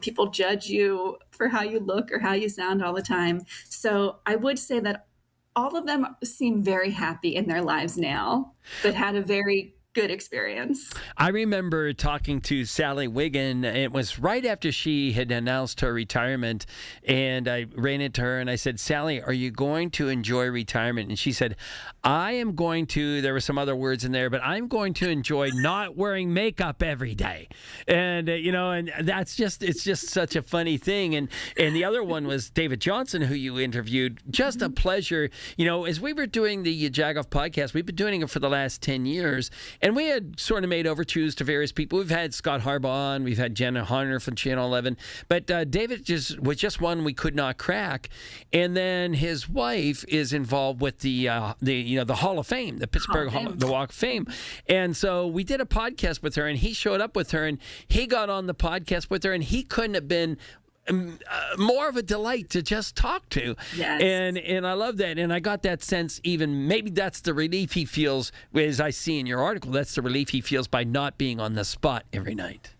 People judge you for how you look or how you sound all the time. So I would say that all of them seem very happy in their lives now, but had a very good experience. I remember talking to Sally Wiggin. It was right after she had announced her retirement, and I ran into her and I said, Sally, are you going to enjoy retirement? And she said, I am going to, there were some other words in there, but I'm going to enjoy not wearing makeup every day. And, and that's just, it's just such a funny thing. And the other one was David Johnson, who you interviewed. Just a pleasure. As we were doing the Jagoff podcast, we've been doing it for the last 10 years. And we had sort of made overtures to various people. We've had Scott Harbaugh on. We've had Jenna Harner from Channel 11. But David was just one we could not crack. And then his wife is involved with the Hall of Fame, the Pittsburgh the Walk of Fame. And so we did a podcast with her, and he showed up with her, and he got on the podcast with her, and he couldn't have been more of a delight to just talk to. Yes. And I love that. And I got that sense, even maybe that's the relief he feels, as I see in your article, that's the relief he feels by not being on the spot every night.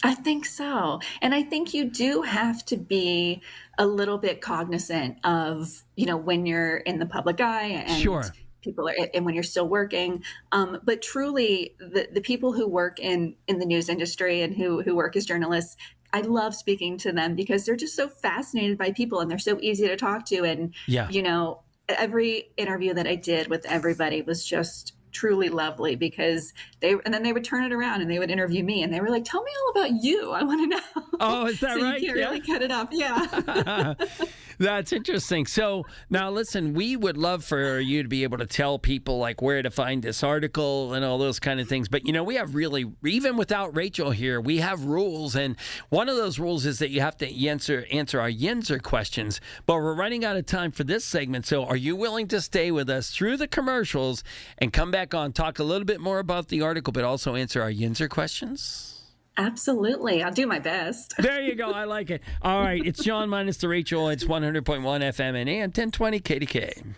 I think so. And I think you do have to be a little bit cognizant of, when you're in the public eye and sure. people are, and when you're still working. But truly, the people who work in the news industry and who work as journalists, I love speaking to them because they're just so fascinated by people and they're so easy to talk to. And, every interview that I did with everybody was just truly lovely because then they would turn it around and they would interview me and they were like, tell me all about you. I want to know. Oh, is that so right? You can't really cut it off. Yeah. That's interesting. So now listen, we would love for you to be able to tell people like where to find this article and all those kind of things. But, we have really, even without Rachel here, we have rules. And one of those rules is that you have to answer our Yinzer questions. But we're running out of time for this segment. So are you willing to stay with us through the commercials and come back on, talk a little bit more about the article, but also answer our Yinzer questions? Absolutely. I'll do my best. There you go. I like it. All right. It's John minus the Rachel. It's 100.1 FM and AM 1020 KDKA.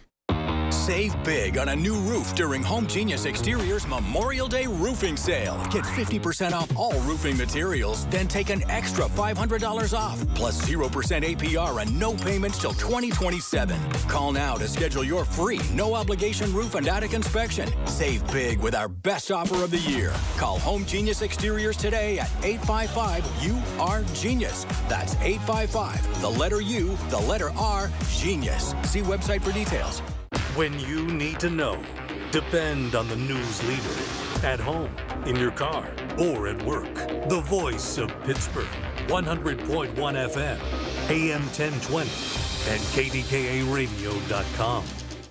Save big on a new roof during Home Genius Exterior's Memorial Day roofing sale. Get 50% off all roofing materials, then take an extra $500 off, plus 0% APR and no payments till 2027. Call now to schedule your free, no-obligation roof and attic inspection. Save big with our best offer of the year. Call Home Genius Exteriors today at 855-U-R-GENIUS. That's 855, the letter U, the letter R, Genius. See website for details. When you need to know, depend on the news leader. At home, in your car, or at work. The voice of Pittsburgh. 100.1 FM, AM 1020, and KDKA-radio.com.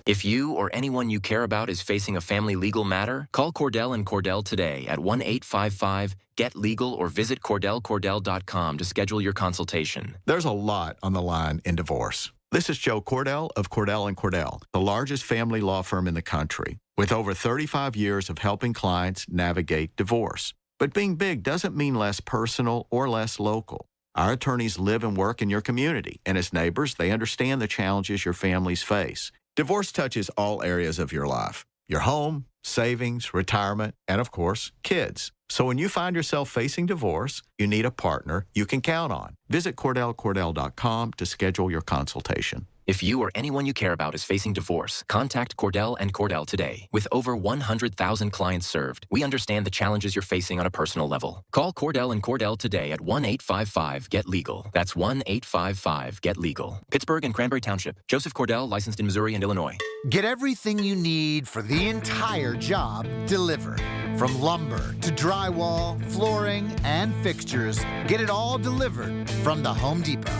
If you or anyone you care about is facing a family legal matter, call Cordell & Cordell today at 1-855-GET-LEGAL or visit CordellCordell.com to schedule your consultation. There's a lot on the line in divorce. This is Joe Cordell of Cordell & Cordell, the largest family law firm in the country, with over 35 years of helping clients navigate divorce. But being big doesn't mean less personal or less local. Our attorneys live and work in your community, and as neighbors, they understand the challenges your families face. Divorce touches all areas of your life: your home, savings, retirement, and of course, kids. So when you find yourself facing divorce, you need a partner you can count on. Visit CordellCordell.com to schedule your consultation. If you or anyone you care about is facing divorce, contact Cordell & Cordell today. With over 100,000 clients served, we understand the challenges you're facing on a personal level. Call Cordell & Cordell today at 1-855-GET-LEGAL. That's 1-855-GET-LEGAL. Pittsburgh and Cranberry Township. Joseph Cordell, licensed in Missouri and Illinois. Get everything you need for the entire job delivered. From lumber to drywall, flooring, and fixtures, get it all delivered from the Home Depot.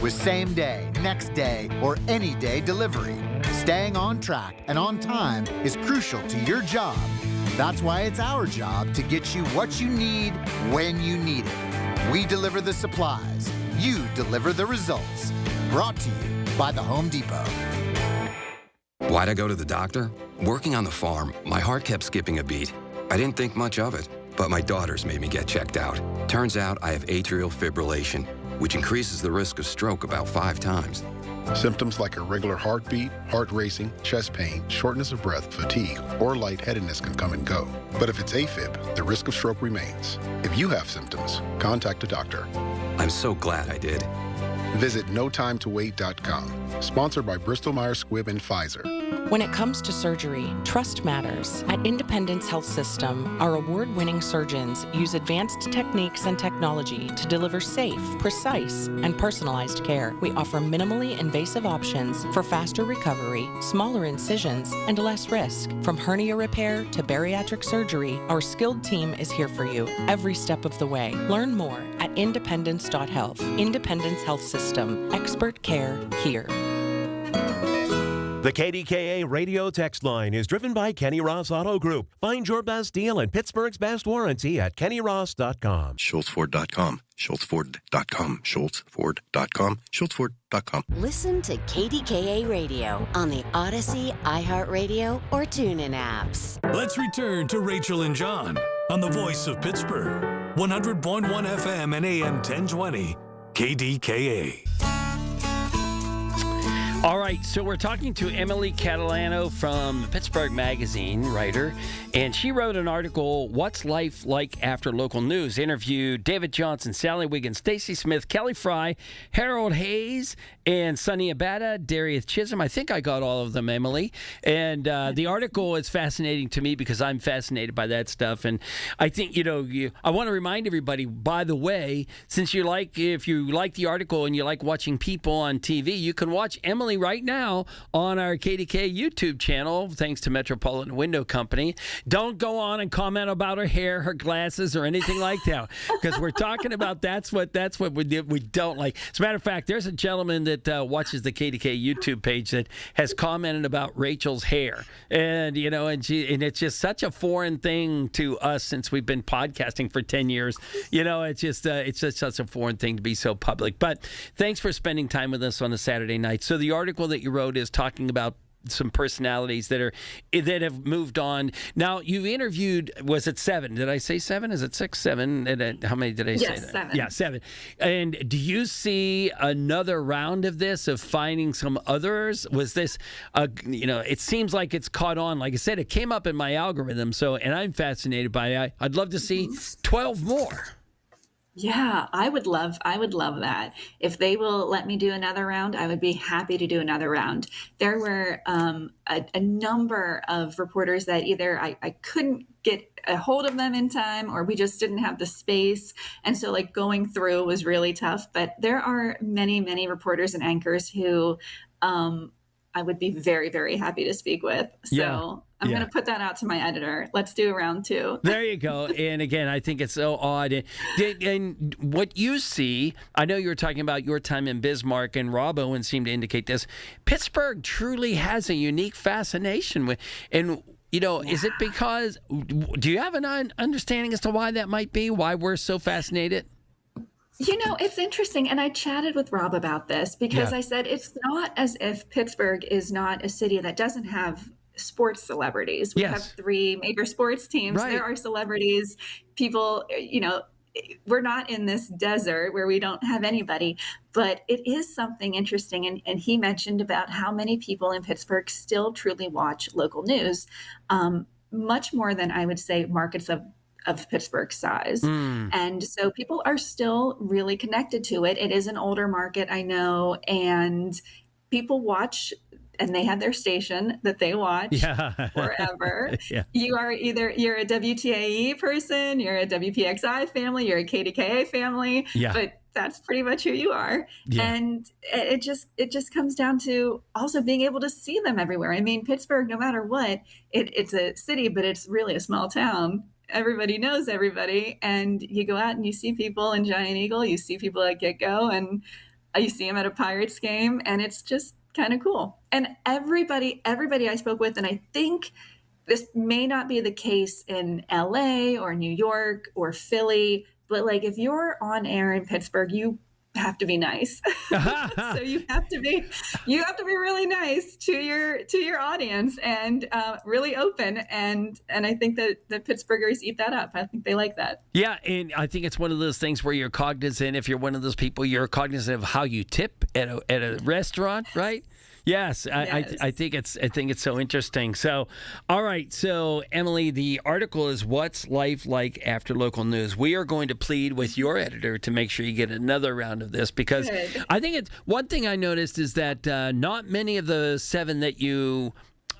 With same day, next day, or any day delivery. Staying on track and on time is crucial to your job. That's why it's our job to get you what you need when you need it. We deliver the supplies. You deliver the results. Brought to you by the Home Depot. Why'd I go to the doctor? Working on the farm, my heart kept skipping a beat. I didn't think much of it, but my daughters made me get checked out. Turns out I have atrial fibrillation, which increases the risk of stroke about 5 times. Symptoms like irregular heartbeat, heart racing, chest pain, shortness of breath, fatigue, or lightheadedness can come and go. But if it's AFib, the risk of stroke remains. If you have symptoms, contact a doctor. I'm so glad I did. Visit notimetowait.com. Sponsored by Bristol-Myers Squibb and Pfizer. When it comes to surgery, trust matters. At Independence Health System, our award-winning surgeons use advanced techniques and technology to deliver safe, precise, and personalized care. We offer minimally invasive options for faster recovery, smaller incisions, and less risk. From hernia repair to bariatric surgery, our skilled team is here for you every step of the way. Learn more at independence.health. Independence Health System. Expert care here. The KDKA radio text line is driven by Kenny Ross Auto Group. Find your best deal and Pittsburgh's best warranty at kennyross.com. SchultzFord.com. SchultzFord.com. SchultzFord.com. SchultzFord.com. Listen to KDKA Radio on the Odyssey, iHeartRadio, or TuneIn apps. Let's return to Rachel and John on the Voice of Pittsburgh. 100.1 FM and AM 1020. KDKA. All right, so we're talking to Emily Catalano from Pittsburgh Magazine, writer, and she wrote an article, What's Life Like After Local News? Interviewed David Johnson, Sally Wiggins, Stacy Smith, Kelly Fry, Harold Hayes, and Sonny Abada, Darius Chisholm. I think I got all of them, Emily. And the article is fascinating to me because I'm fascinated by that stuff. And I think, I want to remind everybody, by the way, if you like the article and you like watching people on TV, you can watch Emily right now on our KDK YouTube channel, thanks to Metropolitan Window Company. Don't go on and comment about her hair, her glasses, or anything like that, because we're talking about that's what we don't like. As a matter of fact, there's a gentleman that watches the KDK YouTube page that has commented about Rachel's hair, and it's just such a foreign thing to us since we've been podcasting for 10 years. It's just such a foreign thing to be so public. But thanks for spending time with us on a Saturday night. So the article that you wrote is talking about some personalities that have moved on. Now, you interviewed, was it 7? Did I say 7? Is it 6, 7? And how many did I say? Yes, 7. Yeah, 7. And do you see another round of this, of finding some others? Was this, it seems like it's caught on. Like I said, it came up in my algorithm, and I'm fascinated by it. I'd love to see 12 more. Yeah, I would love that. If they will let me do another round, I would be happy to do another round. There were a number of reporters that either I couldn't get a hold of them in time, or we just didn't have the space. And so going through was really tough. But there are many, many reporters and anchors who I would be very, very happy to speak with. So I'm going to put that out to my editor. Let's do a round 2. There you go. And again, I think it's so odd. And what you see, I know you were talking about your time in Bismarck, and Rob Owen seemed to indicate this. Pittsburgh truly has a unique fascination with, is it because, do you have an understanding as to why that might be, why we're so fascinated? It's interesting. And I chatted with Rob about this because I said, it's not as if Pittsburgh is not a city that doesn't have sports celebrities. We have 3 major sports teams. Right. There are celebrities, people, we're not in this desert where we don't have anybody, but it is something interesting. And he mentioned about how many people in Pittsburgh still truly watch local news, much more than I would say markets of Pittsburgh size. And so people are still really connected to it. It is an older market, I know, and people watch, and they have their station that they watch forever. You're a WTAE person, you're a WPXI family, you're a KDKA family, but that's pretty much who you are. And it just comes down to also being able to see them everywhere. I mean, Pittsburgh, no matter what, it's a city, but it's really a small town. Everybody knows everybody, and you go out and you see people in Giant Eagle, you see people at Get-Go, and you see them at a Pirates game, and it's just kind of cool. And everybody I spoke with, and I think this may not be the case in LA or New York or Philly, but if you're on air in Pittsburgh, you have to be nice. So you have to be really nice to your audience, and really open. And I think that the Pittsburghers eat that up. I think they like that. Yeah, and I think it's one of those things where you're cognizant. If you're one of those people, you're cognizant of how you tip at a restaurant, right? Yes, I think it's so interesting. So, all right. So, Emily, the article is What's Life Like After Local News. We are going to plead with your editor to make sure you get another round of this because I think it's one thing I noticed is that not many of the 7 that you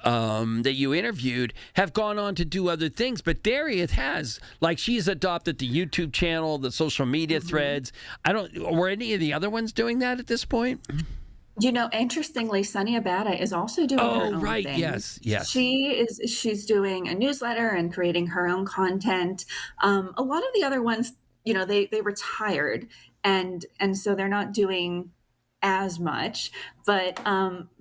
interviewed have gone on to do other things, but Darieth has. Like, she's adopted the YouTube channel, the social media threads. Were any of the other ones doing that at this point? Interestingly, Sunny Abada is also doing her own thing. Yes. She's doing a newsletter and creating her own content. A lot of the other ones, they retired, and so they're not doing as much, but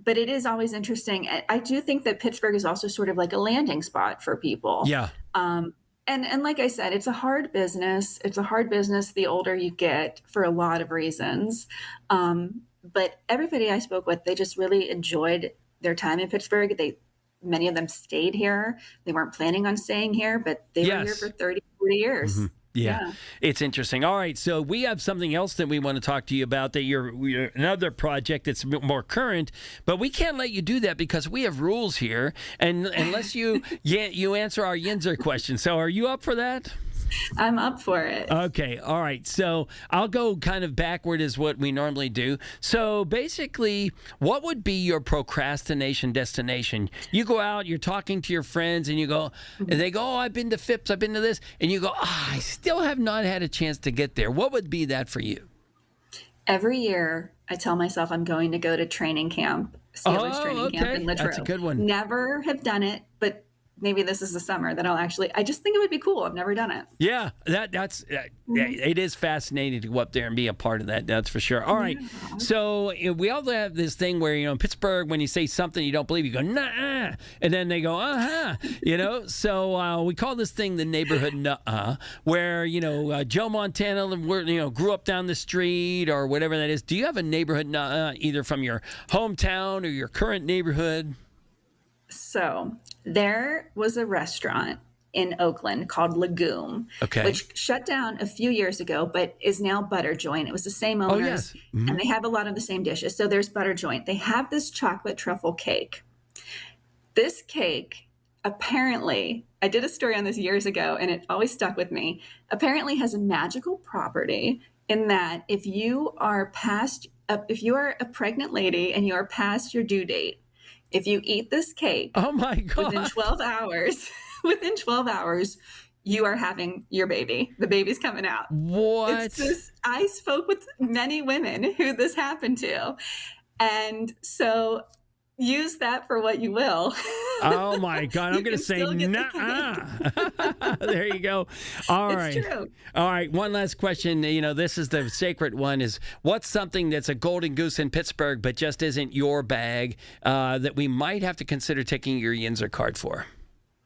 it is always interesting. I do think that Pittsburgh is also sort of like a landing spot for people. Yeah. And like I said, it's a hard business. It's a hard business the older you get for a lot of reasons. But everybody I spoke with, they just really enjoyed their time in Pittsburgh. Many of them stayed here. They weren't planning on staying here, but they were here for 30, 40 years. Mm-hmm. Yeah, it's interesting. All right, so we have something else that we want to talk to you about, that you're another project that's a bit more current, but we can't let you do that because we have rules here, and unless you answer our Yinzer question. So are you up for that? I'm up for it. Okay, all right. So I'll go kind of backward as what we normally do. So basically, what would be your procrastination destination? You go out, you're talking to your friends, and you go, and they go, "Oh, I've been to Phipps, I've been to this," and you go, I still have not had a chance to get there. What would be that for you? Every year, I tell myself I'm going to go to training camp, Steelers training camp in Latrobe. That's a good one. Never have done it, but maybe this is the summer that I just think it would be cool. I've never done it. Yeah, it is fascinating to go up there and be a part of that. That's for sure. All right. So we all have this thing where, in Pittsburgh, when you say something you don't believe, you go, nah, and then they go, uh-huh, So we call this thing the neighborhood nuh-uh, where, Joe Montana, grew up down the street or whatever that is. Do you have a neighborhood nuh-uh, either from your hometown or your current neighborhood? So there was a restaurant in Oakland called Legume, which shut down a few years ago, but is now Butter Joint. It was the same owners, and they have a lot of the same dishes. So there's Butter Joint. They have this chocolate truffle cake. This cake, apparently, I did a story on this years ago, and it always stuck with me, apparently has a magical property in that if you are a pregnant lady and you are past your due date, if you eat this cake, oh my God, within 12 hours, you are having your baby. The baby's coming out. What? I spoke with many women who this happened to. And so use that for what you will. Oh my God, I'm going to say nah. There you go. All right. It's true. All right, one last question. This is the sacred one, is what's something that's a golden goose in Pittsburgh but just isn't your bag that we might have to consider taking your Yinzer card for?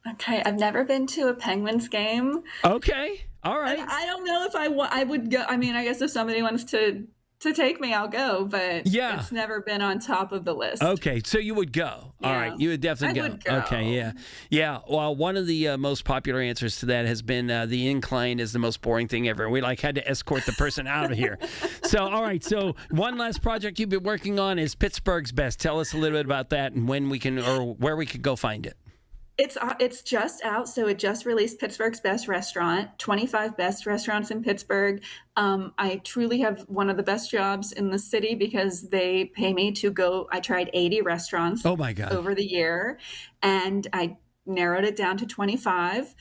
Okay, I've never been to a Penguins game. Okay, all right. I don't know if I would go. I mean, I guess if somebody wants to take me, I'll go, but it's never been on top of the list. Okay, so you would go. All right, you would definitely would go. Okay, yeah. Well, one of the most popular answers to that has been the incline is the most boring thing ever. We had to escort the person out of here. So, all right. So, one last project you've been working on is Pittsburgh's Best. Tell us a little bit about that and when we can, or where we could go find it. It's just out, so it just released Pittsburgh's Best Restaurant, 25 best restaurants in Pittsburgh. I truly have one of the best jobs in the city because they pay me to go. I tried 80 restaurants over the year, and I narrowed it down to 25.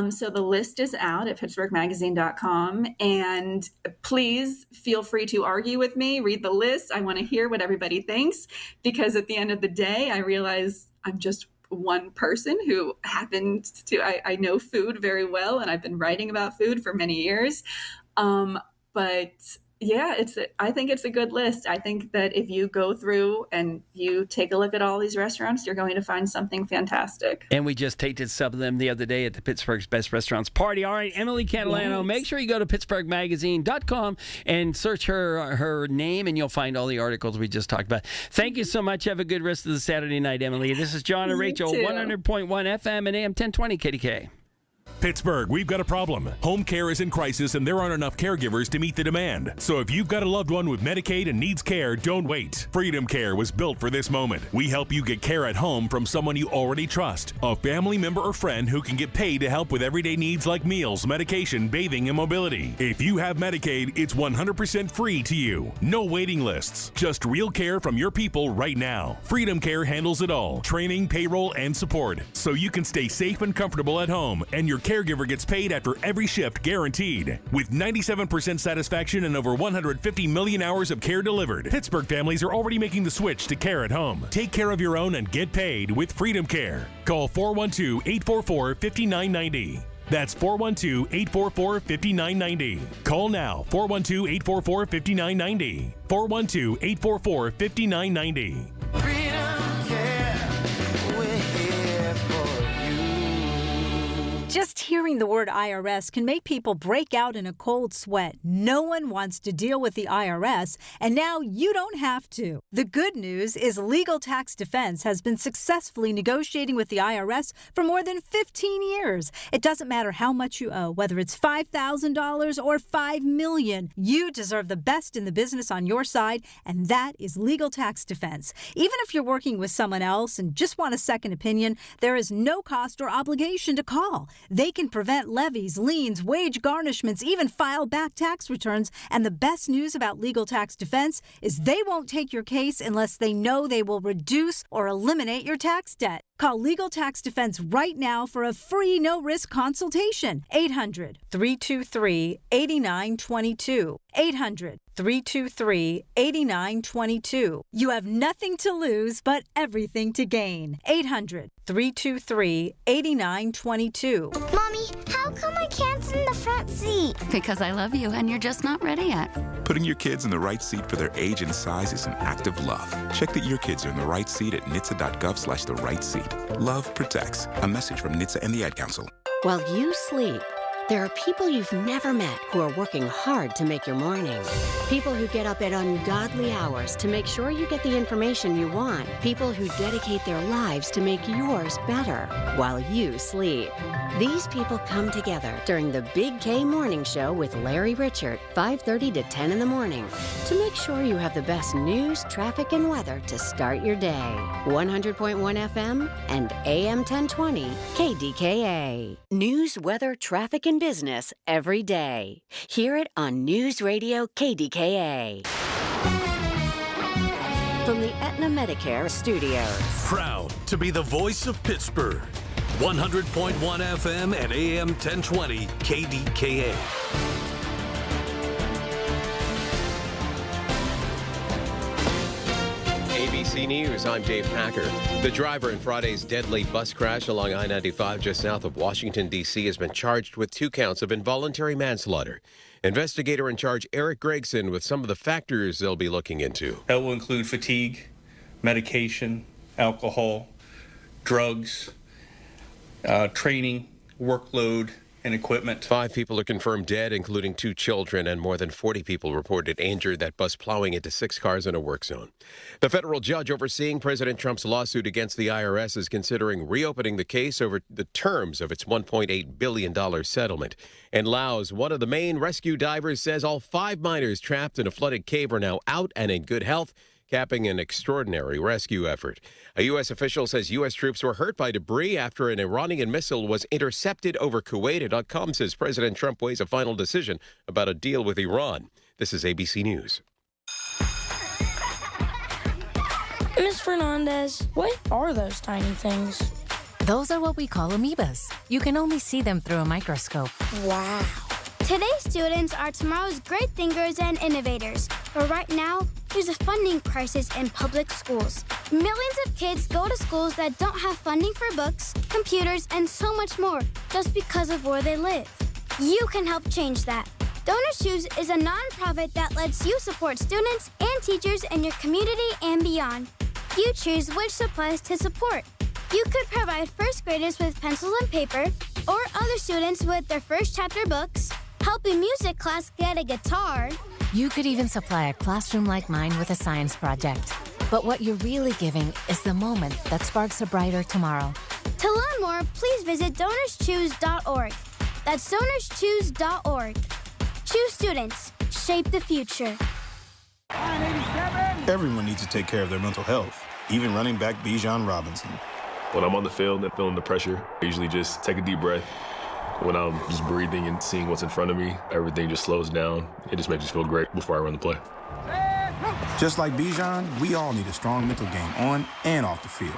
So the list is out at pittsburghmagazine.com, and please feel free to argue with me, read the list. I want to hear what everybody thinks, because at the end of the day, I realize I'm just one person who happened to, I know food very well, and I've been writing about food for many years. But yeah, I think it's a good list. I think that if you go through and you take a look at all these restaurants, you're going to find something fantastic. And we just tasted some of them the other day at the Pittsburgh's Best Restaurants party. All right, Emily Catalano, make sure you go to pittsburghmagazine.com and search her name, and you'll find all the articles we just talked about. Thank you so much. Have a good rest of the Saturday night, Emily. This is John and Rachel, 100.1 FM and AM 1020 KDKA. Pittsburgh, we've got a problem. Home care is in crisis and there aren't enough caregivers to meet the demand. So if you've got a loved one with Medicaid and needs care, don't wait. Freedom Care was built for this moment. We help you get care at home from someone you already trust. A family member or friend who can get paid to help with everyday needs like meals, medication, bathing, and mobility. If you have Medicaid, it's 100% free to you. No waiting lists. Just real care from your people right now. Freedom Care handles it all. Training, payroll, and support. So you can stay safe and comfortable at home and your caregiver gets paid after every shift guaranteed. With 97% satisfaction and over 150 million hours of care delivered, Pittsburgh families are already making the switch to care at home. Take care of your own and get paid with Freedom Care. Call 412-844-5990. That's 412-844-5990. Call now, 412-844-5990. 412-844-5990. Just hearing the word IRS can make people break out in a cold sweat. No one wants to deal with the IRS, and now you don't have to. The good news is Legal Tax Defense has been successfully negotiating with the IRS for more than 15 years. It doesn't matter how much you owe, whether it's $5,000 or $5 million. You deserve the best in the business on your side, and that is Legal Tax Defense. Even if you're working with someone else and just want a second opinion, there is no cost or obligation to call. They can prevent levies, liens, wage garnishments, even file back tax returns. And the best news about Legal Tax Defense is they won't take your case unless they know they will reduce or eliminate your tax debt. Call Legal Tax Defense right now for a free no-risk consultation. 800-323-8922. 800-323-8922. You have nothing to lose but everything to gain. 800-323-8922. Mommy, how come I can't sit in the front seat? Because I love you and you're just not ready yet. Putting your kids in the right seat for their age and size is an act of love. Check that your kids are in the right seat at nhtsa.gov/the right seat. Love protects. A message from NHTSA and the Ad Council. While you sleep, there are people you've never met who are working hard to make your morning. People who get up at ungodly hours to make sure you get the information you want. People who dedicate their lives to make yours better while you sleep. These people come together during the Big K Morning Show with Larry Richert, 5:30 to 10 in the morning, to make sure you have the best news, traffic, and weather to start your day. 100.1 FM and AM 1020 KDKA. News, weather, traffic, and business every day. Hear it on News Radio KDKA. From the Aetna Medicare Studios. Proud to be the voice of Pittsburgh. 100.1 FM and AM 1020 KDKA. ABC News, I'm Dave Packer. The driver in Friday's deadly bus crash along I-95 just south of Washington, D.C. has been charged with 2 counts of involuntary manslaughter. Investigator in charge Eric Gregson with some of the factors they'll be looking into. That will include fatigue, medication, alcohol, drugs, training, workload, and equipment. 5 people are confirmed dead, including 2 children, and more than 40 people reported injured. That bus plowing into 6 cars in a work zone. The federal judge overseeing President Trump's lawsuit against the IRS is considering reopening the case over the terms of its $1.8 billion settlement. In Laos, one of the main rescue divers says all 5 miners trapped in a flooded cave are now out and in good health, capping an extraordinary rescue effort. A U.S. official says U.S. troops were hurt by debris after an Iranian missile was intercepted over Kuwait. Says President Trump weighs a final decision about a deal with Iran. This is ABC News. Ms. Fernandez, what are those tiny things? Those are what we call amoebas. You can only see them through a microscope. Wow. Today's students are tomorrow's great thinkers and innovators. But right now, there's a funding crisis in public schools. Millions of kids go to schools that don't have funding for books, computers, and so much more just because of where they live. You can help change that. Donor Shoes is a nonprofit that lets you support students and teachers in your community and beyond. You choose which supplies to support. You could provide first graders with pencils and paper, or other students with their first chapter books, help a music class get a guitar. You could even supply a classroom like mine with a science project. But what you're really giving is the moment that sparks a brighter tomorrow. To learn more, please visit DonorsChoose.org. That's DonorsChoose.org. Choose students. Shape the future. Everyone needs to take care of their mental health, even running back Bijan Robinson. When I'm on the field and feeling the pressure, I usually just take a deep breath. When I'm just breathing and seeing what's in front of me, everything just slows down. It just makes me feel great before I run the play. Just like Bijan, we all need a strong mental game on and off the field.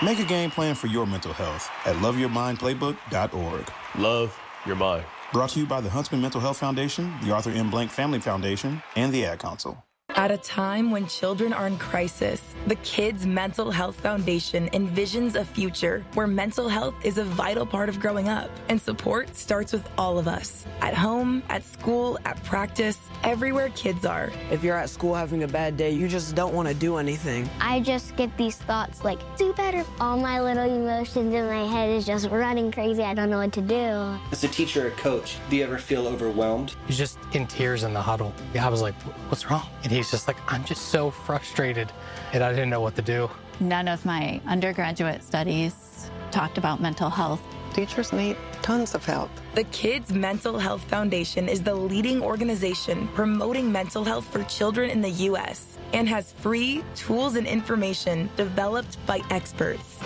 Make a game plan for your mental health at loveyourmindplaybook.org. Love your mind. Brought to you by the Huntsman Mental Health Foundation, the Arthur M. Blank Family Foundation, and the Ad Council. At a time when children are in crisis, the Kids Mental Health Foundation envisions a future where mental health is a vital part of growing up, and support starts with all of us. At home, at school, at practice, everywhere kids are. If you're at school having a bad day, you just don't want to do anything. I just get these thoughts like, do better. All my little emotions in my head is just running crazy. I don't know what to do. As a teacher or coach, do you ever feel overwhelmed? He's just in tears in the huddle. I was like, what's wrong? And he's just like, I'm just so frustrated, and I didn't know what to do. None of my undergraduate studies talked about mental health. Teachers need tons of help. The Kids Mental Health Foundation is the leading organization promoting mental health for children in the U.S. and has free tools and information developed by experts.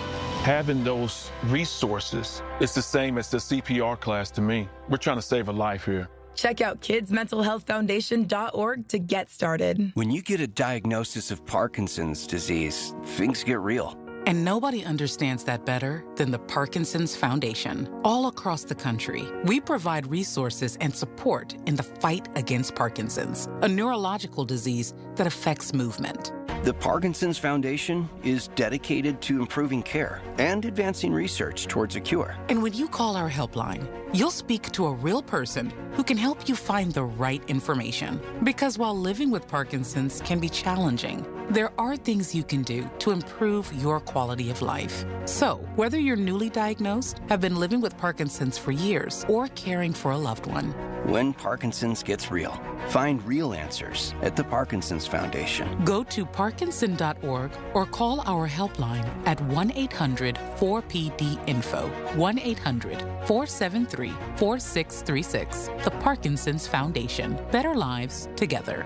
Having those resources, it's the same as the CPR class to me. We're trying to save a life here. Check out kidsmentalhealthfoundation.org to get started. When you get a diagnosis of Parkinson's disease, things get real. And nobody understands that better than the Parkinson's Foundation. All across the country, we provide resources and support in the fight against Parkinson's, a neurological disease that affects movement. The Parkinson's Foundation is dedicated to improving care and advancing research towards a cure. And when you call our helpline, you'll speak to a real person who can help you find the right information. Because while living with Parkinson's can be challenging, there are things you can do to improve your quality of life. So, whether you're newly diagnosed, have been living with Parkinson's for years, or caring for a loved one, when Parkinson's gets real, find real answers at the Parkinson's Foundation. Go to parkinson.org or call our helpline at 1-800-4PD-INFO, 1-800-473-4636. The Parkinson's Foundation. Better lives together.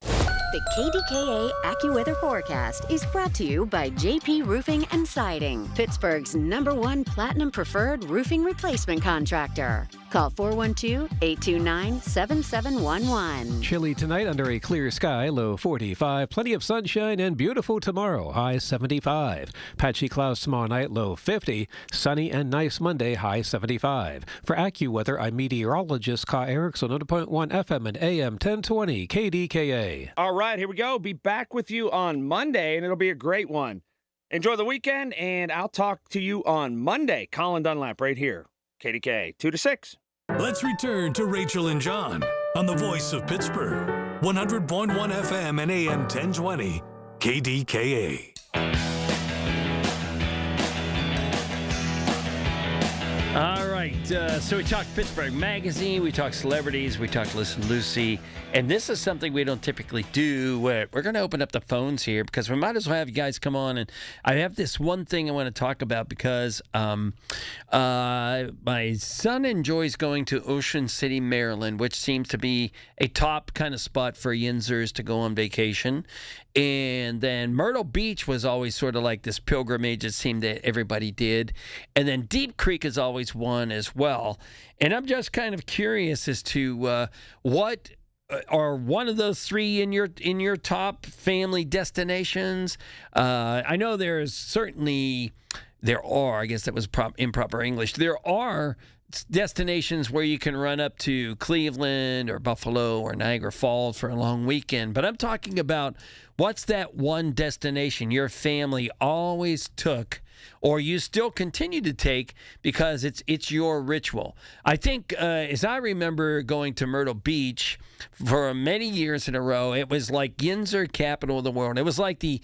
The KDKA AccuWeather forecast is brought to you by JP Roofing and Siding, Pittsburgh's #1 Platinum Preferred Roofing Replacement Contractor. Call 412-829-7711. Chilly tonight under a clear sky, low 45. Plenty of sunshine and beautiful tomorrow, high 75. Patchy clouds tomorrow night, low 50. Sunny and nice Monday, high 75. For AccuWeather, I'm meteorologist Ka Erickson, 100.1 FM and AM 1020 KDKA. All right, here we go. Be back with you on Monday, and it'll be a great one. Enjoy the weekend, and I'll talk to you on Monday. Colin Dunlap right here. KDKA, 2 to 6. Let's return to Rachel and John on the voice of Pittsburgh. 100.1 FM and AM 1020. KDKA. All right, so we talked Pittsburgh Magazine, we talked celebrities, we talked Listen Lucy, and this is something we don't typically do. We're going to open up the phones here because we might as well have you guys come on, and I have this one thing I want to talk about because my son enjoys going to Ocean City, Maryland, which seems to be a top kind of spot for Yinzers to go on vacation. And then Myrtle Beach was always sort of like this pilgrimage, it seemed that everybody did. And then Deep Creek is always one as well. And I'm just kind of curious as to what are one of those three in your top family destinations. I know there are, I guess that was improper English. There are destinations where you can run up to Cleveland or Buffalo or Niagara Falls for a long weekend. But I'm talking about what's that one destination your family always took or you still continue to take because it's your ritual. I think, as I remember going to Myrtle Beach, for many years in a row. It was like Yinzer capital of the world. It was like the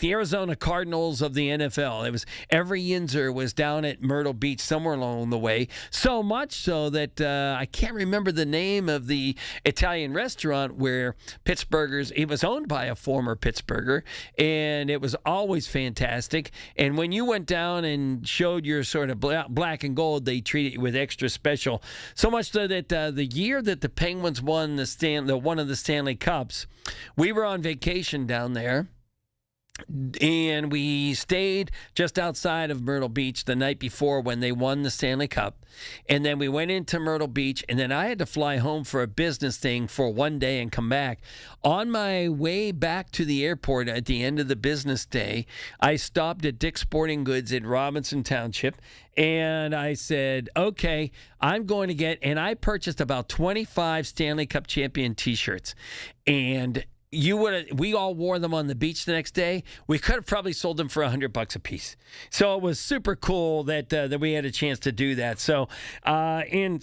Arizona Cardinals of the NFL. It was every Yinzer was down at Myrtle Beach somewhere along the way. So much so that I can't remember the name of the Italian restaurant where Pittsburghers. It was owned by a former Pittsburgher, and it was always fantastic. And when you went down and showed your sort of black and gold, they treated you with extra special. So much so that the year that the Penguins won one of the Stanley Cups, we were on vacation down there. And we stayed just outside of Myrtle Beach the night before when they won the Stanley Cup. And then we went into Myrtle Beach, and then I had to fly home for a business thing for one day and come back. On my way back to the airport at the end of the business day, I stopped at Dick's Sporting Goods in Robinson Township, and I said, okay, I'm going to get, and I purchased about 25 Stanley Cup champion T-shirts. And we all wore them on the beach the next day. We could have probably sold them for $100 a piece. So it was super cool that we had a chance to do that. So I'm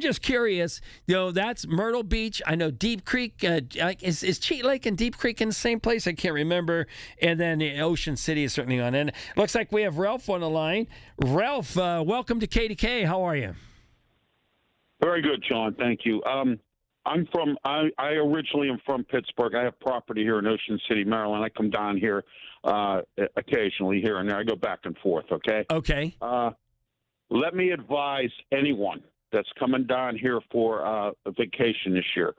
just curious. That's Myrtle Beach. I know Deep Creek. Is Cheat Lake and Deep Creek in the same place? I can't remember. And then Ocean City is certainly on. And looks like we have Ralph on the line. Ralph, welcome to KDKA. How are you? Very good, Sean. Thank you. I originally am from Pittsburgh. I have property here in Ocean City, Maryland. I come down here occasionally here and there. I go back and forth, okay? Okay. Let me advise anyone that's coming down here for a vacation this year.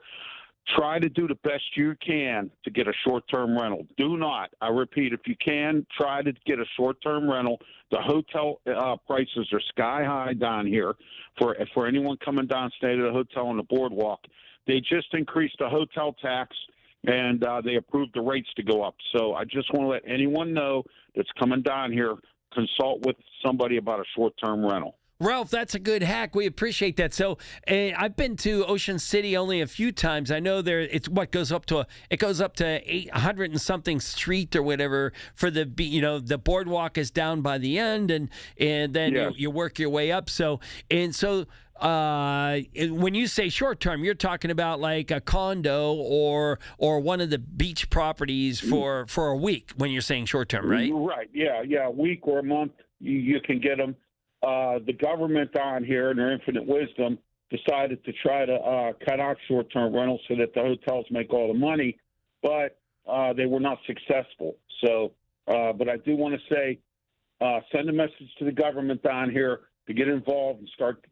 Try to do the best you can to get a short-term rental. Do not, I repeat, if you can, try to get a short-term rental. The hotel prices are sky high down here for anyone coming down, staying at a hotel on the boardwalk. They just increased the hotel tax, and they approved the rates to go up. So I just want to let anyone know that's coming down here, consult with somebody about a short-term rental. Ralph, that's a good hack. We appreciate that. So I've been to Ocean City only a few times. I know goes up to 800 and something street or whatever for the boardwalk is down by the end, and then yes. you work your way up. So when you say short term, you're talking about like a condo or one of the beach properties for a week. When you're saying short term, right? Right. Yeah. A week or a month, you can get them. The government on here, in their infinite wisdom, decided to try to cut out short-term rentals so that the hotels make all the money, but they were not successful. So, but I do want to say, send a message to the government down here to get involved and start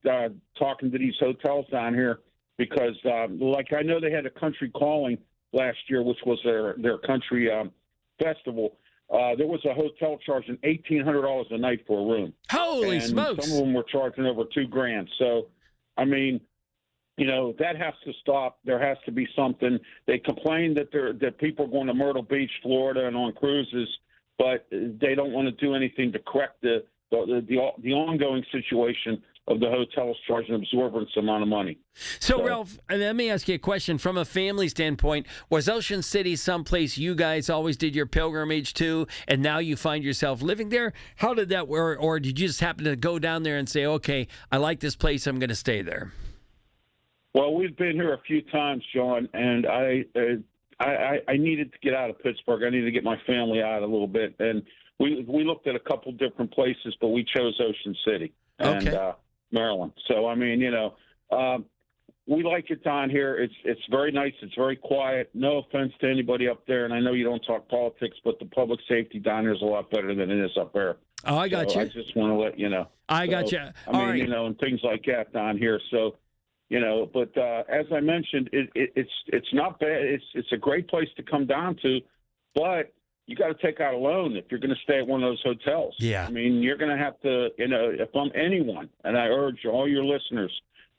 talking to these hotels down here because, like I know they had a country calling last year, which was their country festival. There was a hotel charging $1,800 a night for a room. Holy smokes! Some of them were charging over $2,000. So, I mean, that has to stop. There has to be something. They complain that people are going to Myrtle Beach, Florida, and on cruises, but they don't want to do anything to correct the ongoing situation of the hotels charging an absorbent amount of money. So, Ralph, let me ask you a question. From a family standpoint, was Ocean City someplace you guys always did your pilgrimage to, and now you find yourself living there? How did that work? Or did you just happen to go down there and say, okay, I like this place, I'm going to stay there? Well, we've been here a few times, John, and I needed to get out of Pittsburgh. I needed to get my family out a little bit. And we looked at a couple different places, but we chose Ocean City and Maryland. So, I mean, we like it down here. It's very nice. It's very quiet. No offense to anybody up there. And I know you don't talk politics, but the public safety down here is a lot better than it is up there. Oh, I got you. I just want to let you know. I got you. I mean, and things like that down here. So, but as I mentioned, it's not bad. It's a great place to come down to, but you got to take out a loan if you're going to stay at one of those hotels. Yeah. I mean, you're going to have to, if I'm anyone, and I urge all your listeners,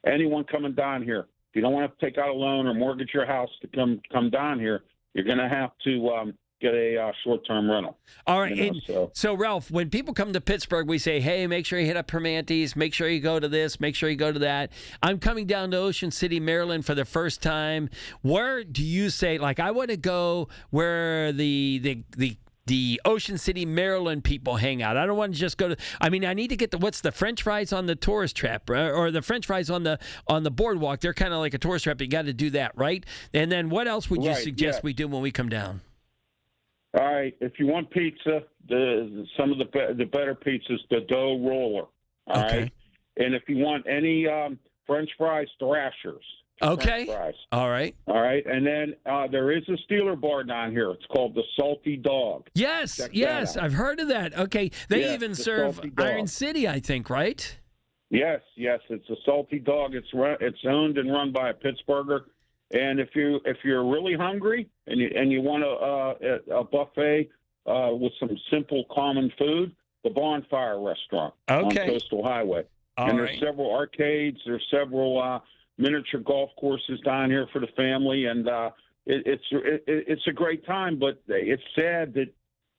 anyone coming down here, if you don't want to take out a loan or mortgage your house to come down here, you're going to have to get a short-term rental. All right. So, Ralph, when people come to Pittsburgh, we say, hey, make sure you hit up Permante's, make sure you go to this, make sure you go to that. I'm coming down to Ocean City, Maryland for the first time. Where do you say, like, I want to go where the the Ocean City, Maryland people hang out. I don't want to just go to. I mean, I need to get what's the French fries on the tourist trap, or the French fries on the boardwalk. They're kind of like a tourist trap. You got to do that, right? And then what else would you suggest we do when we come down? All right, if you want pizza, some of the better pizzas, the dough roller. All right, and if you want any French fries, Thrashers. Okay. All right. All right. And then there is a Steeler bar down here. It's called the Salty Dog. Yes. Yes. I've heard of that. Okay. They even serve Iron City, I think, right? Yes. Yes. It's a Salty Dog. It's owned and run by a Pittsburgher. And if you're really hungry and you want a buffet with some simple common food, the Bonfire Restaurant on Coastal Highway. There's several arcades. There's several miniature golf courses down here for the family, and it's a great time. But it's sad that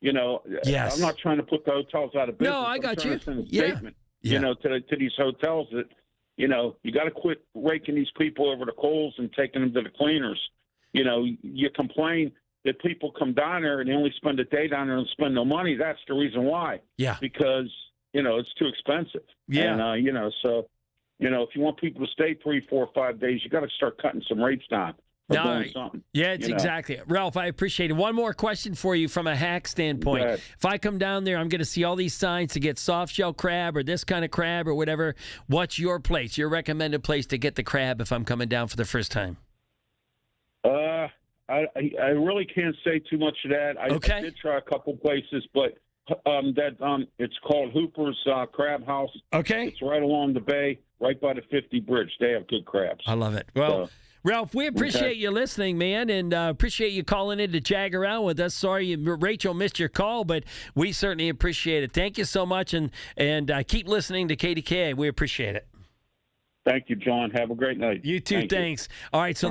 I'm not trying to put the hotels out of business. No, I got you. Send a statement, to these hotels that you got to quit raking these people over the coals and taking them to the cleaners. You complain that people come down there and they only spend a day down there and spend no money. That's the reason why. Yeah, because it's too expensive. Yeah, and so. If you want people to stay 3, 4, 5 days, you got to start cutting some rates down. Yeah, it's exactly. Ralph, I appreciate it. One more question for you from a hack standpoint. If I come down there, I'm going to see all these signs to get soft shell crab or this kind of crab or whatever. What's your place, your recommended place to get the crab if I'm coming down for the first time? I really can't say too much of that. I did try a couple places, but it's called Hooper's Crab House. Okay. It's right along the bay, right by the 50 bridge. They have good crabs. I love it. Well, Ralph, we appreciate you listening, man, and appreciate you calling in to jag around with us. Sorry Rachel missed your call, but we certainly appreciate it. Thank you so much, and keep listening to KDKA. We appreciate it. Thank you, John. Have a great night. You too. Thanks. All right. So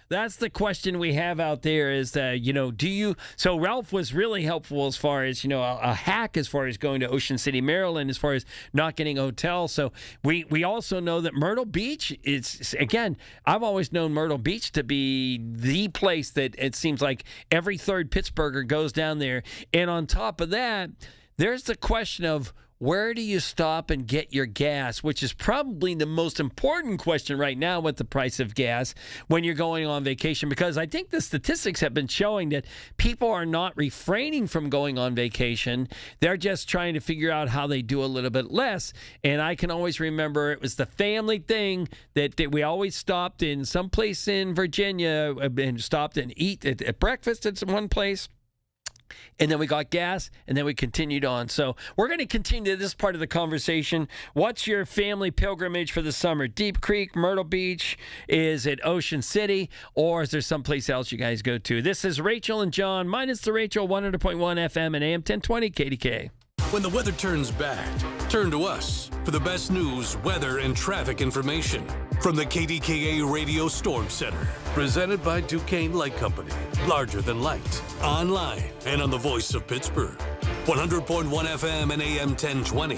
that's the question we have out there is that, do you – so Ralph was really helpful as far as, a hack as far as going to Ocean City, Maryland, as far as not getting a hotel. So we also know that Myrtle Beach is – again, I've always known Myrtle Beach to be the place that it seems like every third Pittsburgher goes down there. And on top of that, there's the question of – where do you stop and get your gas, which is probably the most important question right now with the price of gas when you're going on vacation, because I think the statistics have been showing that people are not refraining from going on vacation. They're just trying to figure out how they do a little bit less. And I can always remember it was the family thing that we always stopped in some place in Virginia and stopped and eat at breakfast at one place. And then we got gas, and then we continued on. So we're going to continue this part of the conversation. What's your family pilgrimage for the summer? Deep Creek, Myrtle Beach? Is it Ocean City? Or is there someplace else you guys go to? This is Rachel and John, minus the Rachel, 100.1 FM and AM 1020 KDKA. When the weather turns bad, turn to us for the best news, weather, and traffic information from the KDKA Radio Storm Center. Presented by Duquesne Light Company. Larger than light. Online and on the voice of Pittsburgh. 100.1 FM and AM 1020.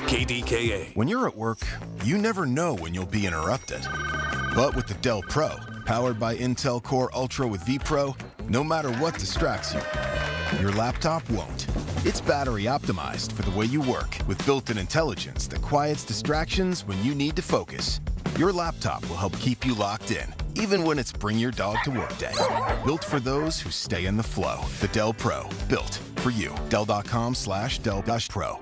KDKA. When you're at work, you never know when you'll be interrupted. But with the Dell Pro, powered by Intel Core Ultra with vPro, no matter what distracts you, your laptop won't. It's battery optimized for the way you work with built-in intelligence that quiets distractions when you need to focus. Your laptop will help keep you locked in, even when it's bring your dog to work day. Built for those who stay in the flow. The Dell Pro, built for you. Dell.com/Dell-Pro.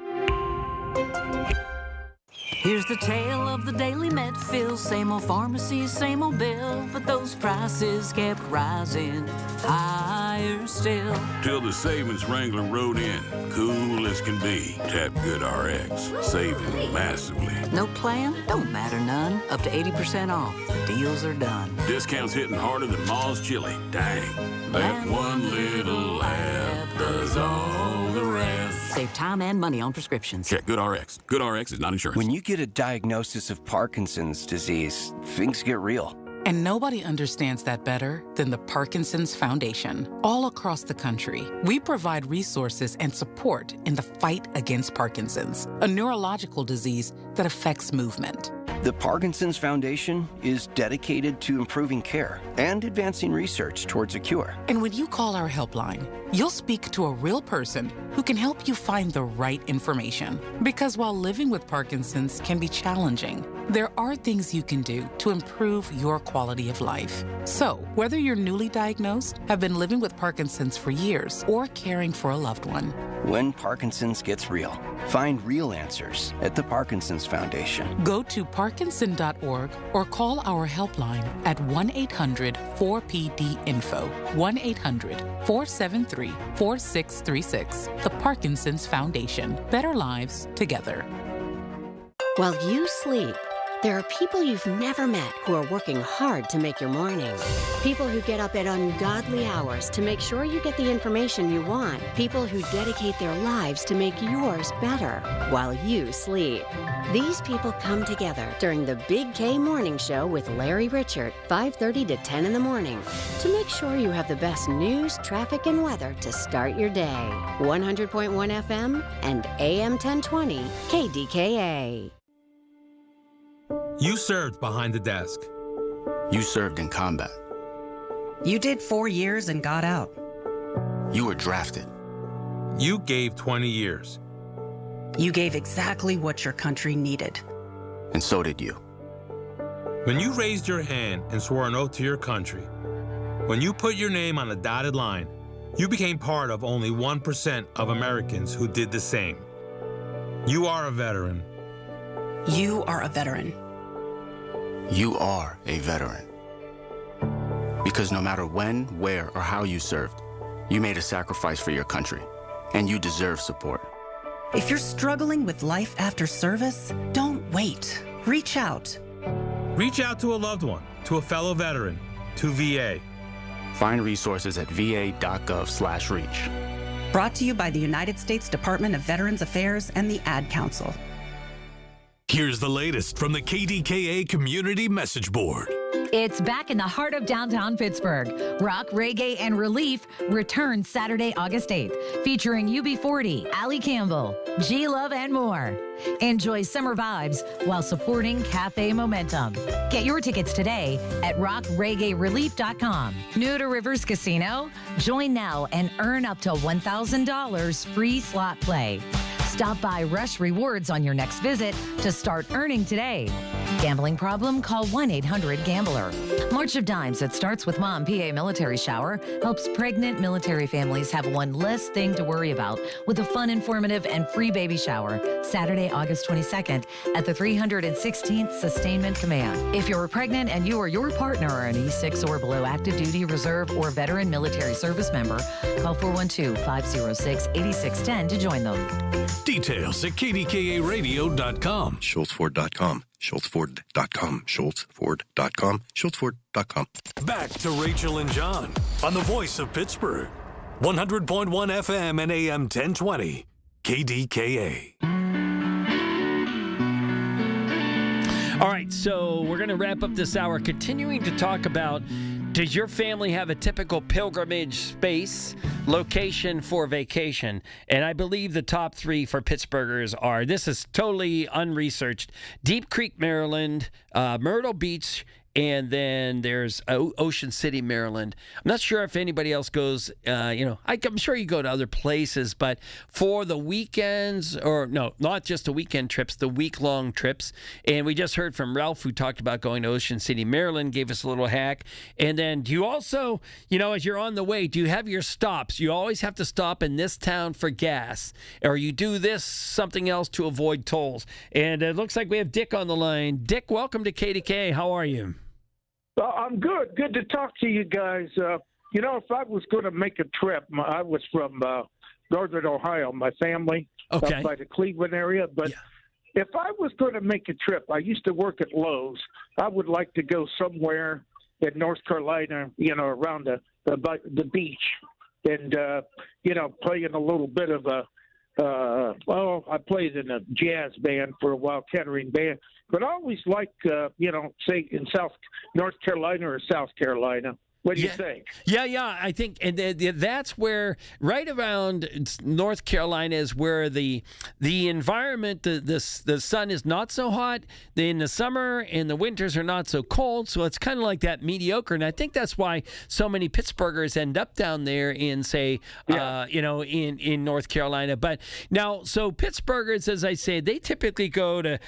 Here's the tale of the daily Medfield. Same old pharmacy, same old bill, but those prices kept rising higher still. Till the savings wrangler rode in, cool as can be. Tap Good RX, saving massively. No plan? Don't matter none. Up to 80% off. The deals are done. Discounts hitting harder than Ma's chili. Dang. That one little app does all the rest. Save time and money on prescriptions. Check Good RX. Good RX is not insurance. When you get a diagnosis of Parkinson's disease, things get real. And nobody understands that better than the Parkinson's Foundation. All across the country, we provide resources and support in the fight against Parkinson's, a neurological disease that affects movement. The Parkinson's Foundation is dedicated to improving care and advancing research towards a cure. And when you call our helpline, you'll speak to a real person who can help you find the right information. Because while living with Parkinson's can be challenging, there are things you can do to improve your quality of life. So, whether you're newly diagnosed, have been living with Parkinson's for years, or caring for a loved one, When Parkinson's gets real, find real answers at the Parkinson's Foundation. go to parkinson.org or call our helpline at 1-800-4PD-INFO, 1-800-473-4636. The Parkinson's Foundation. Better lives together. While you sleep, there are people you've never met who are working hard to make your morning. People who get up at ungodly hours to make sure you get the information you want. People who dedicate their lives to make yours better while you sleep. These people come together during the Big K Morning Show with Larry Richert, 5:30 to 10 in the morning, to make sure you have the best news, traffic, and weather to start your day. 100.1 FM and AM 1020 KDKA. You served behind the desk. You served in combat. You did 4 years and got out. You were drafted. You gave 20 years. You gave exactly what your country needed. And so did you. When you raised your hand and swore an oath to your country, when you put your name on a dotted line, you became part of only 1% of Americans who did the same. You are a veteran. You are a veteran. You are a veteran. Because no matter when, where, or how you served, you made a sacrifice for your country, and you deserve support. If you're struggling with life after service, don't wait. Reach out. Reach out to a loved one, to a fellow veteran, to VA. Find resources at va.gov/reach. Brought to you by the United States Department of Veterans Affairs and the Ad Council. Here's the latest from the KDKA Community Message Board. It's back in the heart of downtown Pittsburgh. Rock, Reggae, and Relief returns Saturday, August 8th, featuring UB40, Allie Campbell, G-Love, and more. Enjoy summer vibes while supporting Cafe Momentum. Get your tickets today at rockreggaerelief.com. New to Rivers Casino? Join now and earn up to $1,000 free slot play. Stop by Rush Rewards on your next visit to start earning today. Gambling problem? Call 1-800-GAMBLER. March of Dimes that starts with Mom PA Military Shower helps pregnant military families have one less thing to worry about with a fun, informative, and free baby shower Saturday, August 22nd at the 316th Sustainment Command. If you're pregnant and you or your partner are an E6 or below active duty, reserve, or veteran military service member, call 412-506-8610 to join them. Details at KDKARadio.com. SchultzFord.com. SchultzFord.com. SchultzFord.com. SchultzFord.com. Back to Rachel and John on the voice of Pittsburgh. 100.1 FM and AM 1020. KDKA. All right, so we're going to wrap up this hour continuing to talk about, does your family have a typical pilgrimage space, location for vacation? And I believe the top three for Pittsburghers are, this is totally unresearched, Deep Creek, Maryland, Myrtle Beach, and then there's Ocean City, Maryland. I'm not sure if anybody else goes, I'm sure you go to other places, but for the weekends, or no, not just the weekend trips, the week-long trips. And we just heard from Ralph, who talked about going to Ocean City, Maryland, gave us a little hack. And then do you also, as you're on the way, do you have your stops? You always have to stop in this town for gas, or you do this, something else to avoid tolls. And it looks like we have Dick on the line. Dick, welcome to KDK. How are you? I'm good. Good to talk to you guys. If I was going to make a trip, I was from northern Ohio, my family, up by the Cleveland area. But if I was going to make a trip, I used to work at Lowe's. I would like to go somewhere in North Carolina, around the beach and, play in a little bit of I played in a jazz band for a while, Kettering band. But I always like, say in North Carolina or South Carolina, What do you think? Yeah. I think, and that's where, right around North Carolina, is where the environment, the sun is not so hot in the summer, and the winters are not so cold. So it's kind of like that mediocre. And I think that's why so many Pittsburghers end up down there in, say, in North Carolina. But now, so Pittsburghers, as I say, they typically go to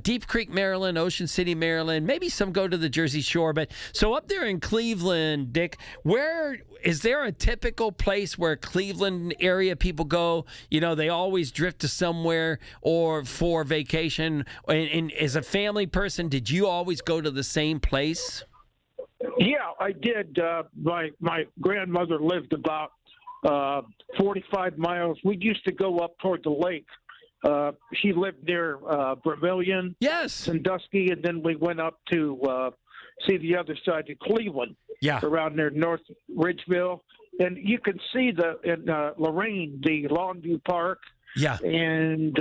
Deep Creek, Maryland, Ocean City, Maryland. Maybe some go to the Jersey Shore. But so up there in Cleveland, Dick, where is there a typical place where Cleveland area people go? You know, they always drift to somewhere or for vacation. And as a family person, did you always go to the same place? Yeah, I did. My grandmother lived about 45 miles. We used to go up toward the lake. She lived near Vermilion, Sandusky, and then we went up to see the other side of Cleveland, around there, North Ridgeville. And you can see in Lorraine, the Longview Park, and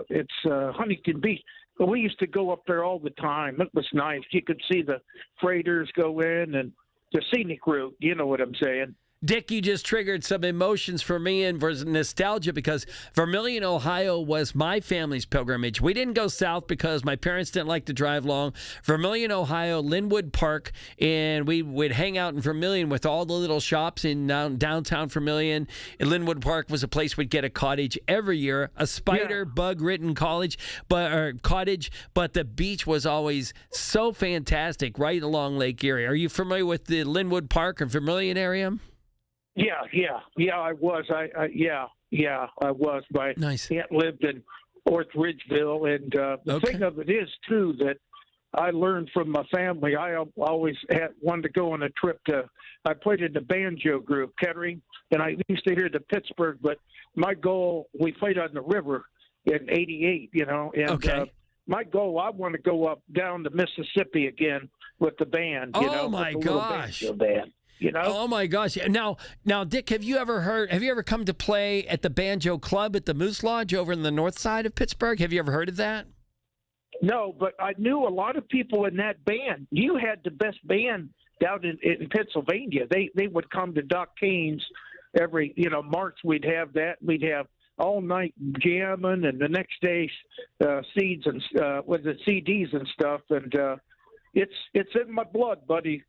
it's Huntington Beach. But we used to go up there all the time. It was nice. You could see the freighters go in and the scenic route. You know what I'm saying? Dick, you just triggered some emotions for me and for nostalgia, because Vermilion, Ohio was my family's pilgrimage. We didn't go south because my parents didn't like to drive long. Vermilion, Ohio, Linwood Park, and we would hang out in Vermilion with all the little shops in downtown Vermilion. And Linwood Park was a place we'd get a cottage every year, a spider bug-ridden cottage, but the beach was always so fantastic right along Lake Erie. Are you familiar with the Linwood Park or Vermilion area? Yeah, I was. I was. My aunt lived in North Ridgeville, and the thing of it is, too, that I learned from my family. I always wanted to go on a trip I played in the banjo group, Kettering, and I used to hear the Pittsburgh, but my goal, we played on the river in '88, and my goal, I want to go up down to Mississippi again with the band. Oh, my gosh. Band. Oh my gosh! Now, Dick, have you ever come to play at the Banjo Club at the Moose Lodge over in the north side of Pittsburgh? Have you ever heard of that? No, but I knew a lot of people in that band. You had the best band down in Pennsylvania. They would come to Doc Kane's every March. We'd have that. We'd have all night jamming, and the next day CDs and stuff. And it's in my blood, buddy.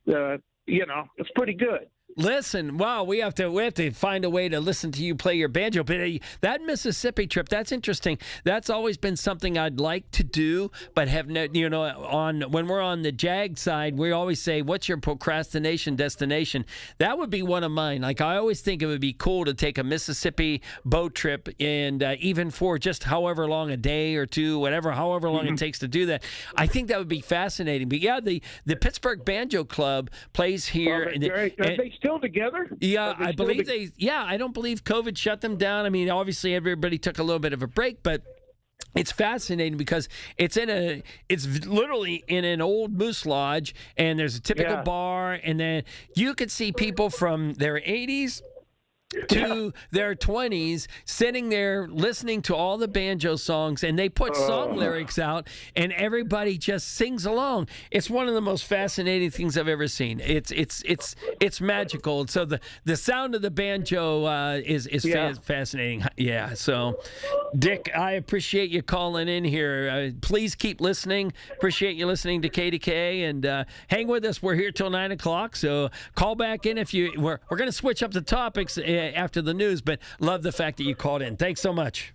It's pretty good. Listen, wow, we have to find a way to listen to you play your banjo. But that Mississippi trip, that's interesting. That's always been something I'd like to do, but have no, when we're on the JAG side, we always say, "What's your procrastination destination?" That would be one of mine. Like, I always think it would be cool to take a Mississippi boat trip, and even for just however long, a day or two, however long it takes to do that. I think that would be fascinating. But yeah, the Pittsburgh Banjo Club plays here. Are they still together? Yeah, I believe they. Yeah, I don't believe COVID shut them down. I mean, obviously everybody took a little bit of a break, but it's fascinating because it's literally in an old moose lodge, and there's a typical bar, and then you could see people from their 80s to their 20s sitting there listening to all the banjo songs, and they put song lyrics out, and everybody just sings along. It's one of the most fascinating things I've ever seen. It's magical. And so the sound of the banjo is fascinating. Yeah. So, Dick, I appreciate you calling in here. Please keep listening. Appreciate you listening to KDKA, and hang with us. We're here till 9 o'clock. So call back in if you. We're going to switch up the topics after the news, but love the fact that you called in. Thanks so much.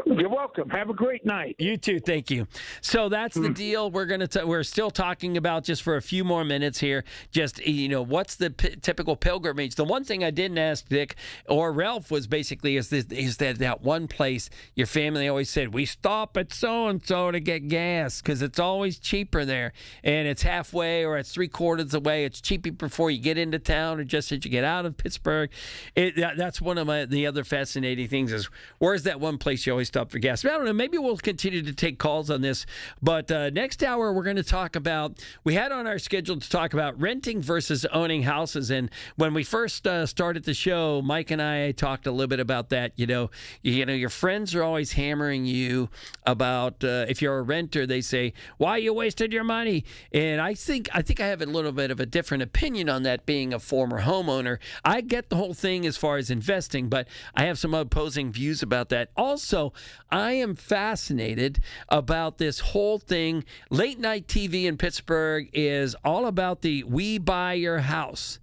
You're welcome. Have a great night. You too. Thank you. So that's the deal. We're still talking about, just for a few more minutes here, just, what's the typical pilgrimage? The one thing I didn't ask Dick or Ralph was basically is that one place your family always said, we stop at so-and-so to get gas because it's always cheaper there, and it's halfway or it's 3/4 of the way. It's cheaper before you get into town or just as you get out of Pittsburgh. That's one of the other fascinating things is, where's that one place you always stop stop for gas. I don't know. Maybe we'll continue to take calls on this. But next hour, we're going to talk about, we had on our schedule to talk about renting versus owning houses. And when we first started the show, Mike and I talked a little bit about that. You know, your friends are always hammering you about if you're a renter, they say, why you wasted your money? And I think I have a little bit of a different opinion on that, being a former homeowner. I get the whole thing as far as investing, but I have some opposing views about that. Also, I am fascinated about this whole thing. Late night TV in Pittsburgh is all about the We Buy Your House.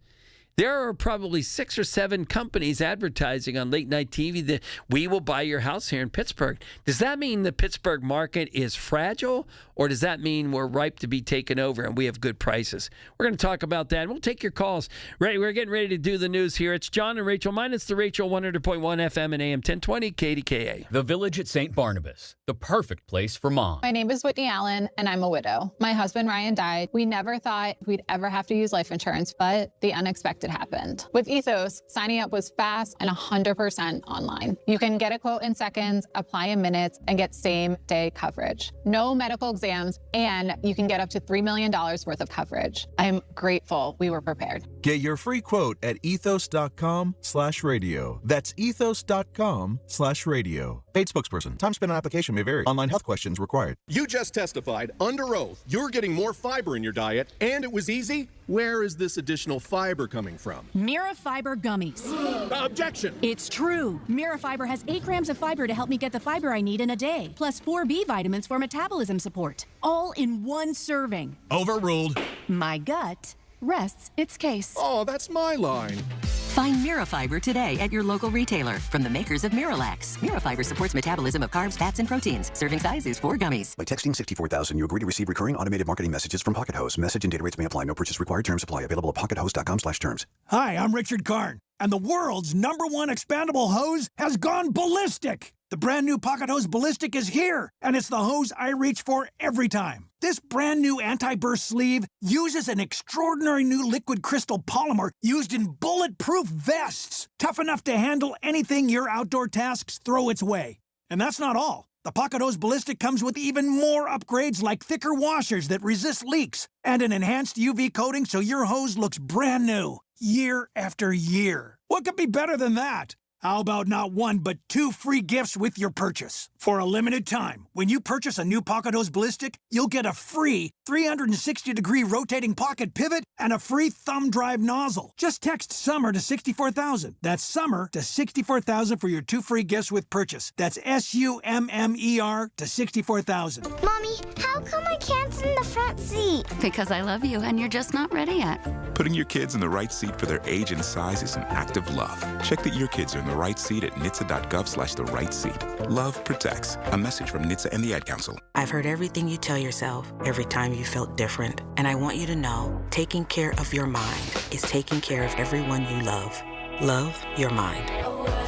There are probably 6 or 7 companies advertising on late night TV that we will buy your house here in Pittsburgh. Does that mean the Pittsburgh market is fragile, or does that mean we're ripe to be taken over and we have good prices? We're going to talk about that, and we'll take your calls. Right, we're getting ready to do the news here. It's John and Rachel. Mine is the Rachel, 100.1 FM and AM 1020 KDKA. The Village at St. Barnabas, the perfect place for mom. My name is Whitney Allen, and I'm a widow. My husband, Ryan, died. We never thought we'd ever have to use life insurance, but the unexpected happened. With Ethos, signing up was fast and 100% online. You can get a quote in seconds, apply in minutes, and get same-day coverage. No medical exams, and you can get up to $3 million worth of coverage. I'm grateful we were prepared. Get your free quote at ethos.com/radio. That's ethos.com/radio. Paid spokesperson. Time spent on application may vary. Online health questions required. You just testified under oath you're getting more fiber in your diet, and it was easy. Where is this additional fiber coming from? Mirafiber gummies. Objection! It's true. Mirafiber has 8 grams of fiber to help me get the fiber I need in a day, plus 4 B vitamins for metabolism support, all in one serving. Overruled. My gut rests its case. Oh, that's my line. Find Mirafiber today at your local retailer from the makers of Miralax. Mirafiber supports metabolism of carbs, fats, and proteins. Serving size is 4 gummies. By texting 64000, you agree to receive recurring automated marketing messages from Pocket Host. Message and data rates may apply. No purchase required. Terms apply. Available at pockethost.com/terms. Hi, I'm Richard Karn, and the world's #1 expandable hose has gone ballistic. The brand new Pocket Hose Ballistic is here, and it's the hose I reach for every time. This brand new anti-burst sleeve uses an extraordinary new liquid crystal polymer used in bulletproof vests, tough enough to handle anything your outdoor tasks throw its way. And that's not all. The Pocket Hose Ballistic comes with even more upgrades like thicker washers that resist leaks and an enhanced UV coating so your hose looks brand new year after year. What could be better than that? How about not 1, but 2 free gifts with your purchase? For a limited time, when you purchase a new Pocket Hose Ballistic, you'll get a free 360-degree rotating pocket pivot and a free thumb drive nozzle. Just text SUMMER to 64,000. That's SUMMER to 64,000 for your 2 free gifts with purchase. That's SUMMER to 64,000. Mommy, how come I can't sit in the front seat? Because I love you and you're just not ready yet. Putting your kids in the right seat for their age and size is an act of love. Check that your kids are in the right seat at nhtsa.gov/the right seat. Love protects. A message from NHTSA and the Ad Council. I've heard everything you tell yourself every time you felt different. And I want you to know, taking care of your mind is taking care of everyone you love. Love your mind.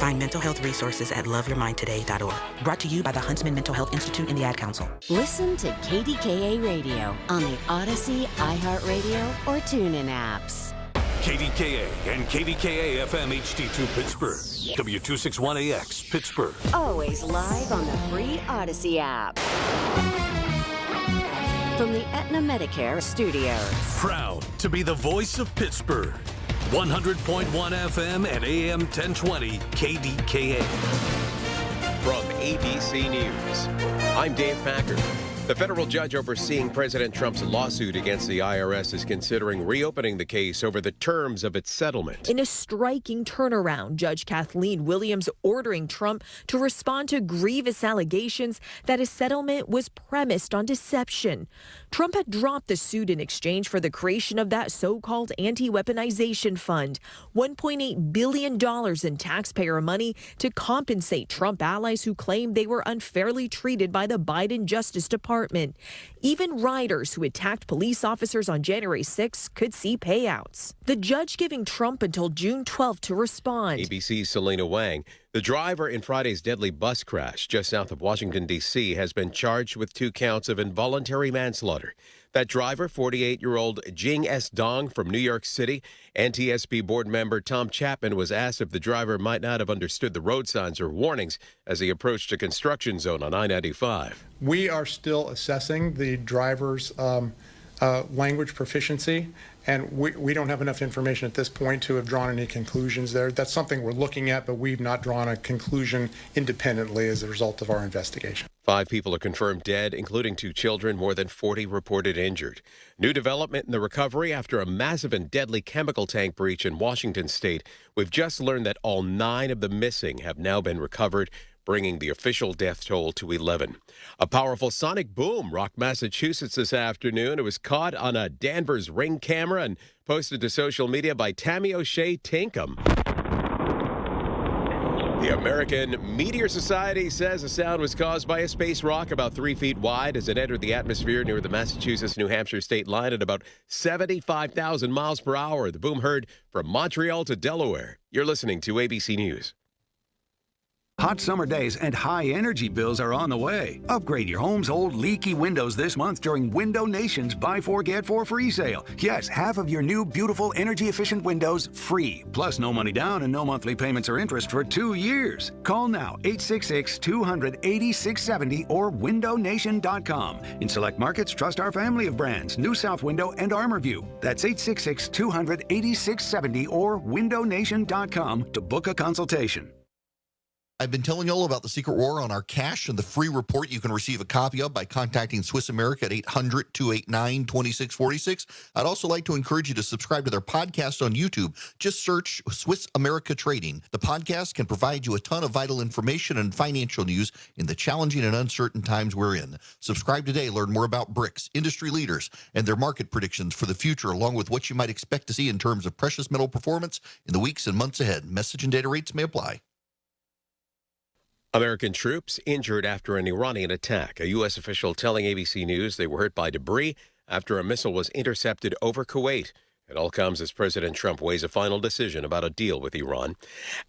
Find mental health resources at loveyourmindtoday.org. Brought to you by the Huntsman Mental Health Institute and the Ad Council. Listen to KDKA Radio on the Odyssey, iHeartRadio, or TuneIn apps. KDKA and KDKA-FM HD2 Pittsburgh. W261AX Pittsburgh. Always live on the free Odyssey app. From the Aetna Medicare studios. Proud to be the voice of Pittsburgh. 100.1 FM and AM 1020 KDKA. From ABC News, I'm Dave Packard. The federal judge overseeing President Trump's lawsuit against the IRS is considering reopening the case over the terms of its settlement. In a striking turnaround, Judge Kathleen Williams ordering Trump to respond to grievous allegations that his settlement was premised on deception. Trump had dropped the suit in exchange for the creation of that so-called anti-weaponization fund, $1.8 billion in taxpayer money to compensate Trump allies who claimed they were unfairly treated by the Biden Justice Department. Even riders who attacked police officers on January 6 could see payouts. The judge giving Trump until June 12 to respond. ABC's Selena Wang. The driver in Friday's deadly bus crash just south of Washington, D.C. has been charged with 2 counts of involuntary manslaughter. That driver, 48-year-old Jing S. Dong from New York City, NTSB board member Tom Chapman was asked if the driver might not have understood the road signs or warnings as he approached a construction zone on I-95. We are still assessing the driver's language proficiency, and we don't have enough information at this point to have drawn any conclusions there. That's something we're looking at, but we've not drawn a conclusion independently as a result of our investigation. 5 people are confirmed dead, including 2 children, more than 40 reported injured. New development in the recovery after a massive and deadly chemical tank breach in Washington state. We've just learned that all 9 of the missing have now been recovered, bringing the official death toll to 11. A powerful sonic boom rocked Massachusetts this afternoon. It was caught on a Danvers Ring camera and posted to social media by Tammy O'Shea Tinkham. The American Meteor Society says the sound was caused by a space rock about 3 feet wide as it entered the atmosphere near the Massachusetts-New Hampshire state line at about 75,000 miles per hour. The boom heard from Montreal to Delaware. You're listening to ABC News. Hot summer days and high energy bills are on the way. Upgrade your home's old leaky windows this month during Window Nation's Buy 4 Get 4 free sale. Yes, half of your new beautiful energy efficient windows free. Plus no money down and no monthly payments or interest for 2 years. Call now 866-200-8670 or windownation.com. In select markets, trust our family of brands, New South Window and ArmorView. That's 866-200-8670 or windownation.com to book a consultation. I've been telling you all about the secret war on our cash and the free report you can receive a copy of by contacting Swiss America at 800-289-2646. I'd also like to encourage you to subscribe to their podcast on YouTube. Just search Swiss America Trading. The podcast can provide you a ton of vital information and financial news in the challenging and uncertain times we're in. Subscribe today. Learn more about BRICS, industry leaders, and their market predictions for the future, along with what you might expect to see in terms of precious metal performance in the weeks and months ahead. Message and data rates may apply. American troops injured after an Iranian attack. A U.S. official telling ABC News they were hurt by debris after a missile was intercepted over Kuwait. It all comes as President Trump weighs a final decision about a deal with Iran.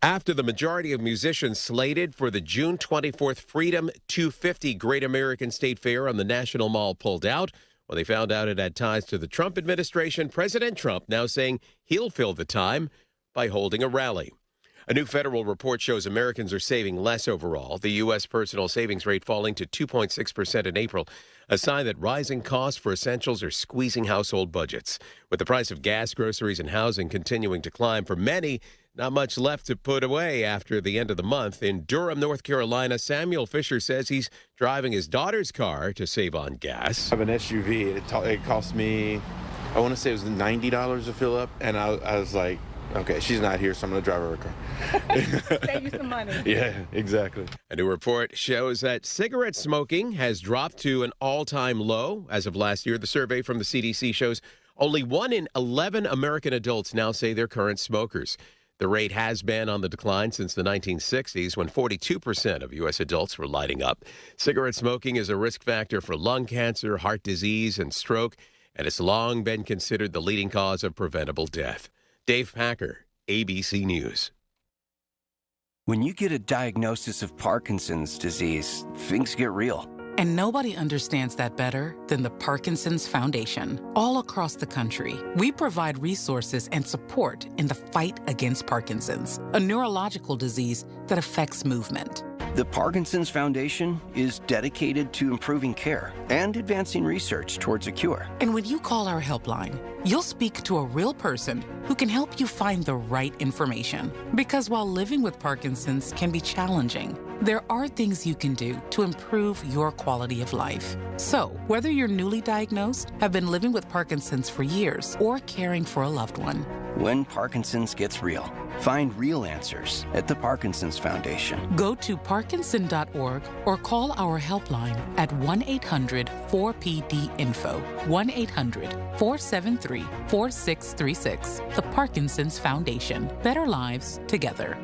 After the majority of musicians slated for the June 24th Freedom 250 Great American State Fair on the National Mall pulled out, when they found out it had ties to the Trump administration, President Trump now saying he'll fill the time by holding a rally. A new federal report shows Americans are saving less overall, the U.S. personal savings rate falling to 2.6% in April, a sign that rising costs for essentials are squeezing household budgets. With the price of gas, groceries, and housing continuing to climb, for many, not much left to put away after the end of the month. In Durham, North Carolina, Samuel Fisher says he's driving his daughter's car to save on gas. I have an SUV. It cost me, I want to say it was $90 to fill up, and I was like, okay, she's not here, so I'm going to drive her car. Save you some money. Yeah, exactly. A new report shows that cigarette smoking has dropped to an all-time low as of last year. The survey from the CDC shows only 1 in 11 American adults now say they're current smokers. The rate has been on the decline since the 1960s, when 42% of U.S. adults were lighting up. Cigarette smoking is a risk factor for lung cancer, heart disease, and stroke, and it's long been considered the leading cause of preventable death. Dave Packer, ABC News. When you get a diagnosis of Parkinson's disease, things get real. And nobody understands that better than the Parkinson's Foundation. All across the country, we provide resources and support in the fight against Parkinson's, a neurological disease that affects movement. The Parkinson's Foundation is dedicated to improving care and advancing research towards a cure. And when you call our helpline, you'll speak to a real person who can help you find the right information. Because while living with Parkinson's can be challenging, there are things you can do to improve your quality of life. So, whether you're newly diagnosed, have been living with Parkinson's for years, or caring for a loved one, when Parkinson's gets real, find real answers at the Parkinson's Foundation. Go to parkinson.org or call our helpline at 1-800-4PD-INFO, 1-800-473-4636. The Parkinson's Foundation. Better lives together.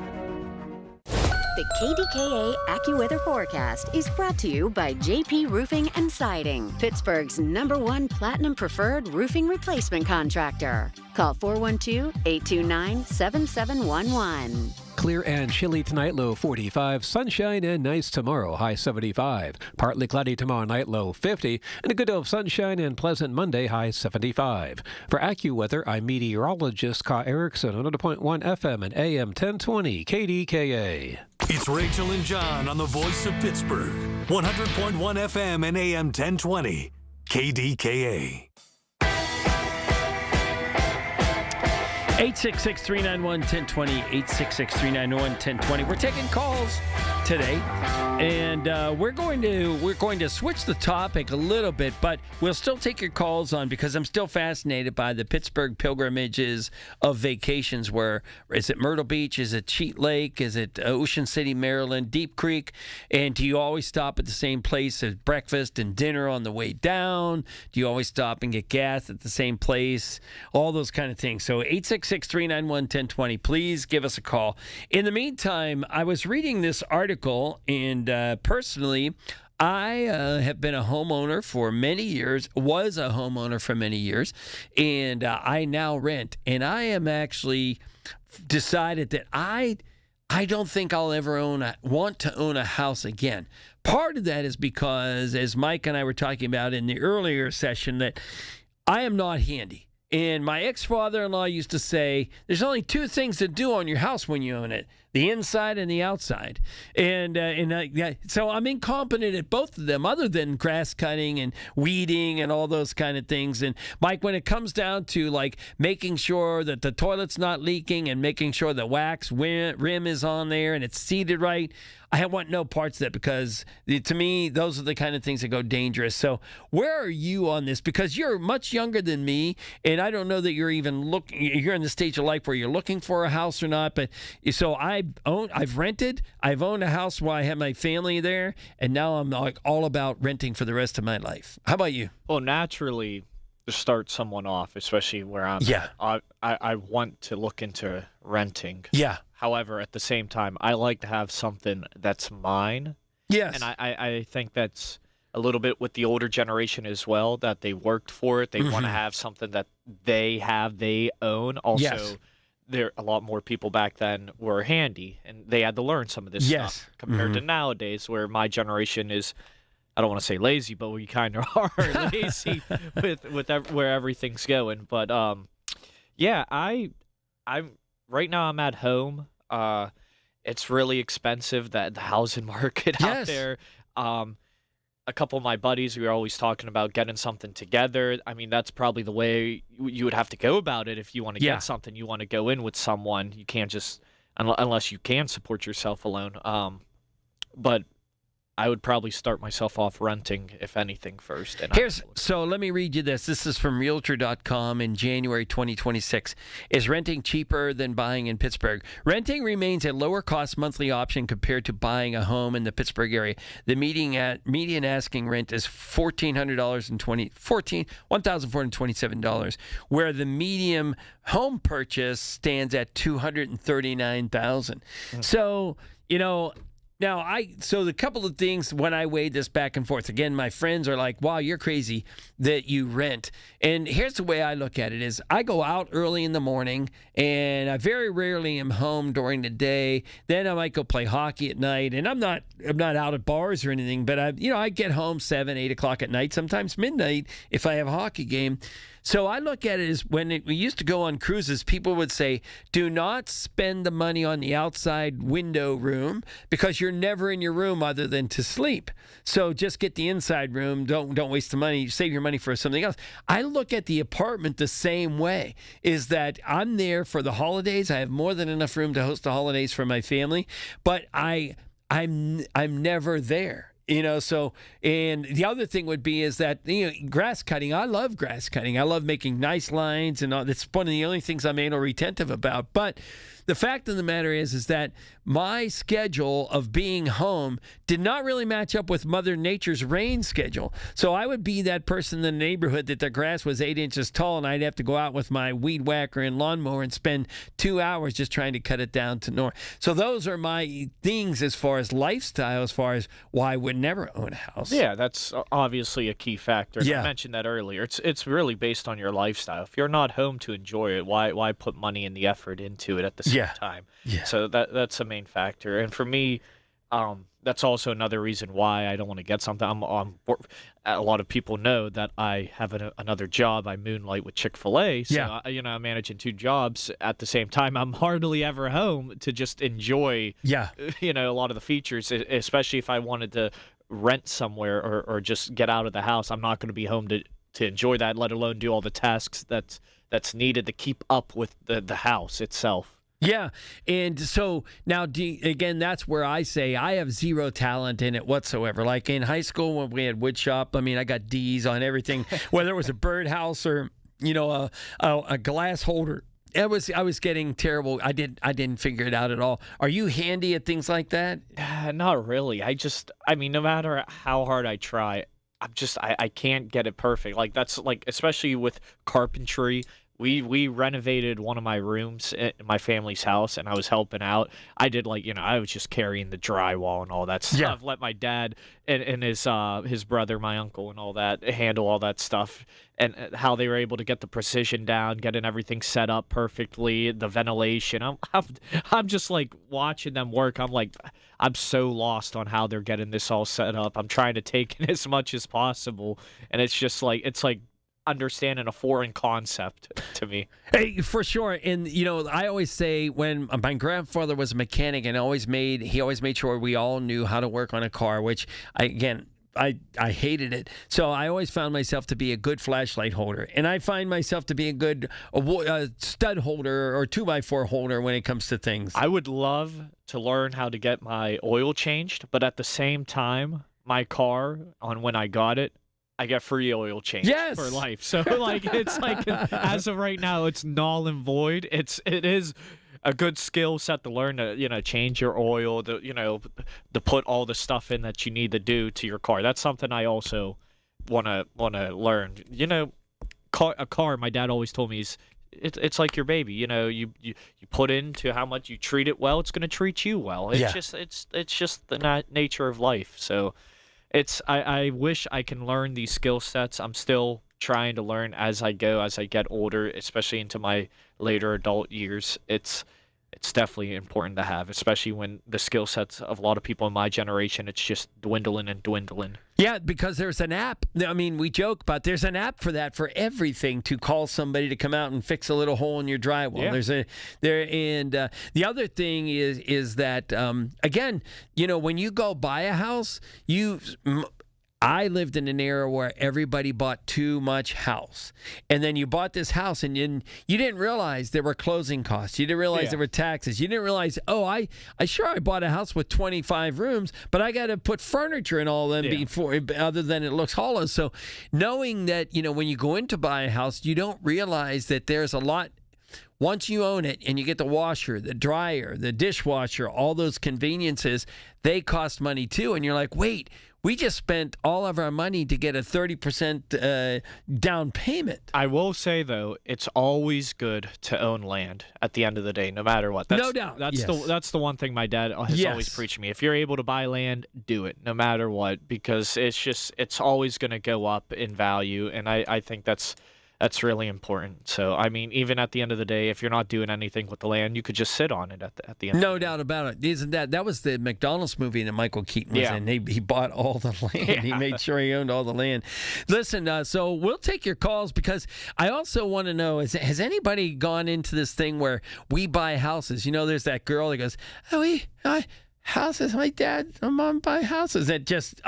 The KDKA AccuWeather forecast is brought to you by JP Roofing and Siding, Pittsburgh's #1 Platinum Preferred Roofing Replacement Contractor. Call 412-829-7711. Clear and chilly tonight, low 45. Sunshine and nice tomorrow, high 75. Partly cloudy tomorrow night, low 50. And a good deal of sunshine and pleasant Monday, high 75. For AccuWeather, I'm meteorologist Ka Erickson on 100.1 FM and AM 1020 KDKA. It's Rachel and John on the voice of Pittsburgh. 100.1 FM and AM 1020 KDKA. 866-391-1020, 866-391-1020. We're taking calls today, and we're going to switch the topic a little bit, but we'll still take your calls on because I'm still fascinated by the Pittsburgh pilgrimages of vacations. Where is it Myrtle Beach? Is it Cheat Lake? Is it Ocean City, Maryland, Deep Creek? And do you always stop at the same place at breakfast and dinner on the way down? Do you always stop and get gas at the same place? All those kind of things. So 866-391-1020. Please give us a call. In the meantime, I was reading this article, and personally, I have been a homeowner for many years, was a homeowner for many years, and I now rent. And I am actually decided that I don't think I'll ever want to own a house again. Part of that is because, as Mike and I were talking about in the earlier session, that I am not handy. And my ex-father-in-law used to say, there's only two things to do on your house when you own it, the inside and the outside. So I'm incompetent at both of them, other than grass cutting and weeding and all those kind of things. And Mike, when it comes down to like making sure that the toilet's not leaking and making sure the wax rim is on there and it's seated right, I want no parts of that, because to me, those are the kind of things that go dangerous. So where are you on this? Because you're much younger than me, and I don't know that you're even you're in the stage of life where you're looking for a house or not. But so I've rented, I've owned a house while I had my family there, and now I'm like all about renting for the rest of my life. How about you? Well, naturally, to start someone off, especially where I'm at, I want to look into renting. Yeah. However, at the same time, I like to have something that's mine. Yes. And I think that's a little bit with the older generation as well, that they worked for it. They want to have something that they own. Also, there a lot more people back then were handy, and they had to learn some of this stuff compared to nowadays, where my generation is, I don't want to say lazy, but we kind of are lazy with where everything's going. But I'm right now I'm at home. It's really expensive, the housing market out there. A couple of my buddies, we were always talking about getting something together. I mean, that's probably the way you would have to go about it if you want to get something. You want to go in with someone. You can't just, unless you can support yourself alone. But I would probably start myself off renting, if anything, first. So let me read you this. This is from Realtor.com in January 2026. Is renting cheaper than buying in Pittsburgh? Renting remains a lower cost monthly option compared to buying a home in the Pittsburgh area. The median asking rent is $1,427, where the median home purchase stands at $239,000. So, Now, so the couple of things when I weighed this back and forth, again, my friends are like, wow, you're crazy that you rent. And here's the way I look at it is I go out early in the morning, and I very rarely am home during the day. Then I might go play hockey at night, and I'm not out at bars or anything, but I get home 7, 8 o'clock at night, sometimes midnight if I have a hockey game. So I look at it as when we used to go on cruises, people would say, do not spend the money on the outside window room because you're never in your room other than to sleep. So just get the inside room. Don't waste the money. Save your money for something else. I look at the apartment the same way, is that I'm there for the holidays. I have more than enough room to host the holidays for my family, but I'm never there. So, and the other thing would be is that, grass cutting, I love grass cutting. I love making nice lines, and all. That's one of the only things I'm anal retentive about. But the fact of the matter is that my schedule of being home did not really match up with Mother Nature's rain schedule. So I would be that person in the neighborhood that the grass was 8 inches tall, and I'd have to go out with my weed whacker and lawnmower and spend 2 hours just trying to cut it down to north. So those are my things as far as lifestyle, as far as why I would never own a house. Yeah, that's obviously a key factor. Yeah. I mentioned that earlier. It's really based on your lifestyle. If you're not home to enjoy it, why put money and the effort into it at the same time. Yeah. So that's a main factor. And for me, that's also another reason why I don't want to get something. A lot of people know that I have another job. I moonlight with Chick-fil-A. So, I'm managing 2 jobs at the same time. I'm hardly ever home to just enjoy, a lot of the features, especially if I wanted to rent somewhere or just get out of the house. I'm not going to be home to enjoy that, let alone do all the tasks that's needed to keep up with the house itself. Yeah, and so now, again, that's where I say I have zero talent in it whatsoever. Like in high school when we had wood shop, I mean, I got D's on everything, whether it was a birdhouse or, a glass holder. I was getting terrible. I didn't figure it out at all. Are you handy at things like that? Not really. No matter how hard I try, I can't get it perfect. Like that's like, especially with carpentry. We renovated one of my rooms in my family's house, and I was helping out. I did I was just carrying the drywall and all that stuff. Yeah. Let my dad and his brother, my uncle, and all that handle all that stuff, and how they were able to get the precision down, getting everything set up perfectly, the ventilation. I'm just like watching them work. I'm so lost on how they're getting this all set up. I'm trying to take in as much as possible, and it's like understanding a foreign concept to me. Hey, for sure. And I always say when my grandfather was a mechanic, and he always made sure we all knew how to work on a car, which I hated it. So I always found myself to be a good flashlight holder, and I find myself to be a good stud holder or 2x4 holder when it comes to things. I would love to learn how to get my oil changed, but at the same time, my car, when I got it, I get free oil change for life. So it's like as of right now, it's null and void. It is a good skill set to learn to change your oil, to put all the stuff in that you need to do to your car. That's something I also wanna learn. A car. My dad always told me it's like your baby. You put into how much you treat it well, it's gonna treat you well. It's just the nature of life. So. I wish I can learn these skill sets. I'm still trying to learn as I go, as I get older, especially into my later adult years. It's definitely important to have, especially when the skill sets of a lot of people in my generation, it's just dwindling and dwindling. Yeah, because there's an app. I mean, we joke, but there's an app for that, for everything, to call somebody to come out and fix a little hole in your drywall. Yeah. The other thing is that again, when you go buy a house, I lived in an era where everybody bought too much house. And then you bought this house and you didn't realize there were closing costs. You didn't realize there were taxes. You didn't realize, I bought a house with 25 rooms, but I got to put furniture in all of them before, other than it looks hollow. So knowing that, when you go in to buy a house, you don't realize that there's a lot. Once you own it and you get the washer, the dryer, the dishwasher, all those conveniences, they cost money too. And you're like, wait, we just spent all of our money to get a 30% down payment. I will say, though, it's always good to own land at the end of the day, no matter what. No doubt. That's the one thing my dad has always preached to me. If you're able to buy land, do it, no matter what, because it's always going to go up in value, and I think that's really important. So, I mean, even at the end of the day, if you're not doing anything with the land, you could just sit on it at the end. No doubt about it. Isn't that was the McDonald's movie that Michael Keaton was in? He bought all the land. Yeah. He made sure he owned all the land. Listen, so we'll take your calls, because I also want to know, has anybody gone into this thing where we buy houses? There's that girl that goes, houses, my dad, my mom buy houses. That just,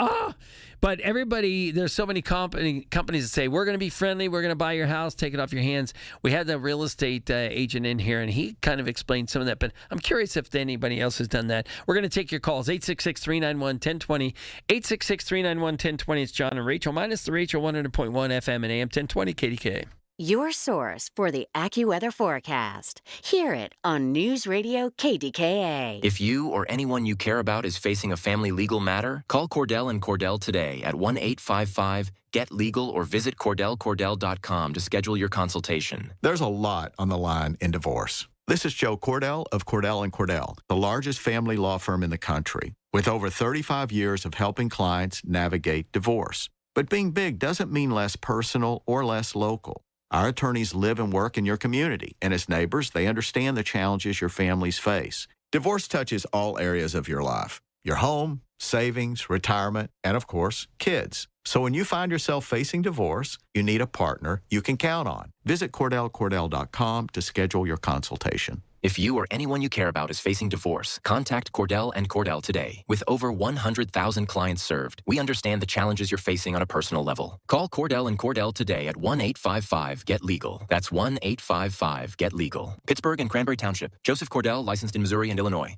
But everybody, there's so many companies that say, we're going to be friendly, we're going to buy your house, take it off your hands. We had the real estate agent in here, and he kind of explained some of that, but I'm curious if anybody else has done that. We're going to take your calls, 866-391-1020, 866-391-1020. It's John and Rachel, minus the Rachel, 100.1 FM and AM 1020 KDKA. Your source for the AccuWeather forecast. Hear it on News Radio KDKA. If you or anyone you care about is facing a family legal matter, call Cordell & Cordell today at 1-855-GET-LEGAL or visit CordellCordell.com to schedule your consultation. There's a lot on the line in divorce. This is Joe Cordell of Cordell & Cordell, the largest family law firm in the country, with over 35 years of helping clients navigate divorce. But being big doesn't mean less personal or less local. Our attorneys live and work in your community, and as neighbors, they understand the challenges your families face. Divorce touches all areas of your life: your home, savings, retirement, and of course, kids. So when you find yourself facing divorce, you need a partner you can count on. Visit CordellCordell.com to schedule your consultation. If you or anyone you care about is facing divorce, contact Cordell and Cordell today. With over 100,000 clients served, we understand the challenges you're facing on a personal level. Call Cordell and Cordell today at 1-855-GET-LEGAL. That's 1-855-GET-LEGAL. Pittsburgh and Cranberry Township. Joseph Cordell, licensed in Missouri and Illinois.